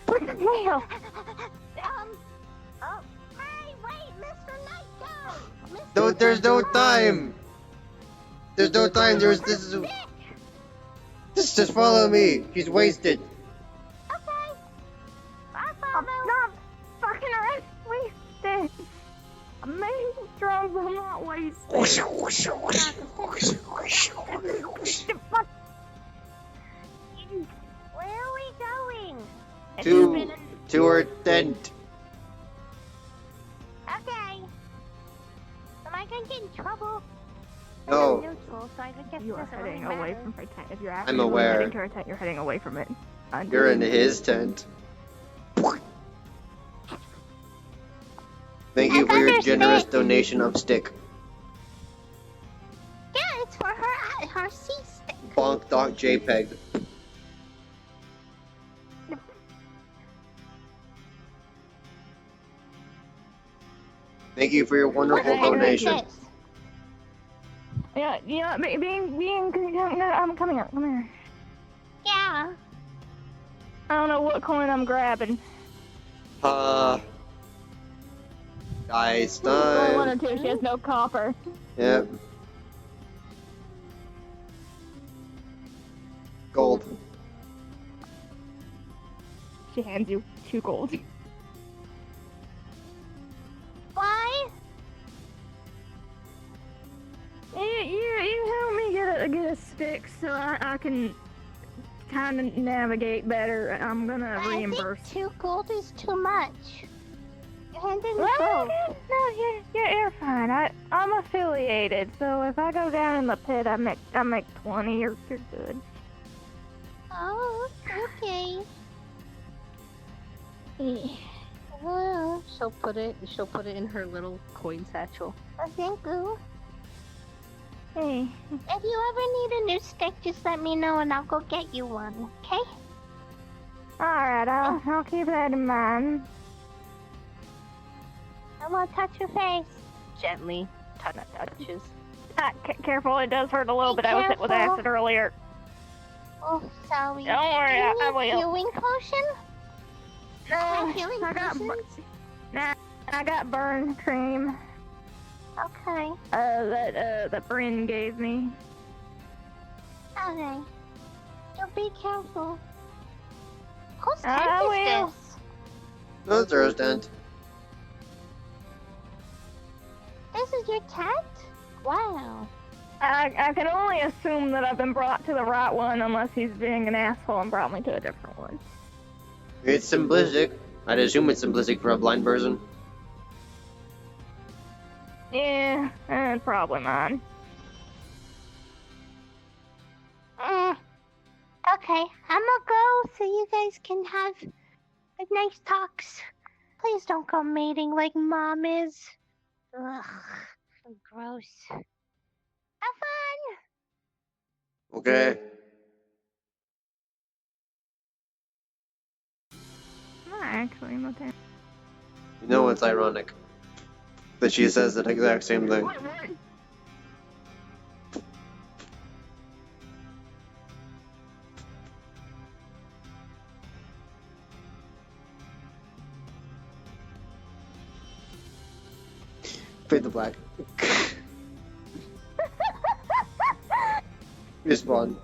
What the hell? Oh, hey, wait, Mr. Night No, there's no time. There's no time. Just follow me. He's wasted. I'm not fucking wasted. I'm maybe drunk, but I'm not wasted. Where are we going? To her tent. Okay. Am I gonna get in trouble? No. I'm neutral, so I guess You are it doesn't heading really away matter. from her tent. If you're I'm actually aware. heading to her tent, you're heading away from it. You're in his tent. Thank you for your a generous donation of stick. Yeah, it's for her C stick. Bonk.jpg. Thank you for your wonderful donation. Yeah, I'm coming here, come here. Yeah. I don't know what coin I'm grabbing. Dice Only one or time. two, she has no copper. Yep. Gold. She hands you 2 gold. Why? You help me get a stick so I can kind of navigate better. I'm gonna reimburse. I think 2 gold is too much. Your hand didn't Well, go. no, you're fine. I'm affiliated, so if I go down in the pit, I make 20. You're good. Oh, okay. She'll put it in her little coin satchel. Oh, thank you. Hey. If you ever need a new stick, just let me know and I'll go get you one, okay? Alright, I'll keep that in mind. I won't touch your face. Gently touches. Careful, it does hurt a little bit. I was hit with acid earlier. Oh, sorry. Don't worry, I will. Healing potion? No, healing potions? I got burn cream. Okay. That Bryn gave me. Okay. So be careful. Whose tent I is will. this? No, it's Zero's tent. This is your tent? Wow. I can only assume that I've been brought to the right one unless he's being an asshole and brought me to a different one. It's simplistic. I'd assume it's simplistic for a blind person. Yeah, probably mine. Okay, I'm gonna go so you guys can have nice talks. Please don't go mating like Mom is. Ugh, gross. Have fun! Okay. Not actually, okay. You know it's ironic that she says the exact same thing. Fade the black. Respawn.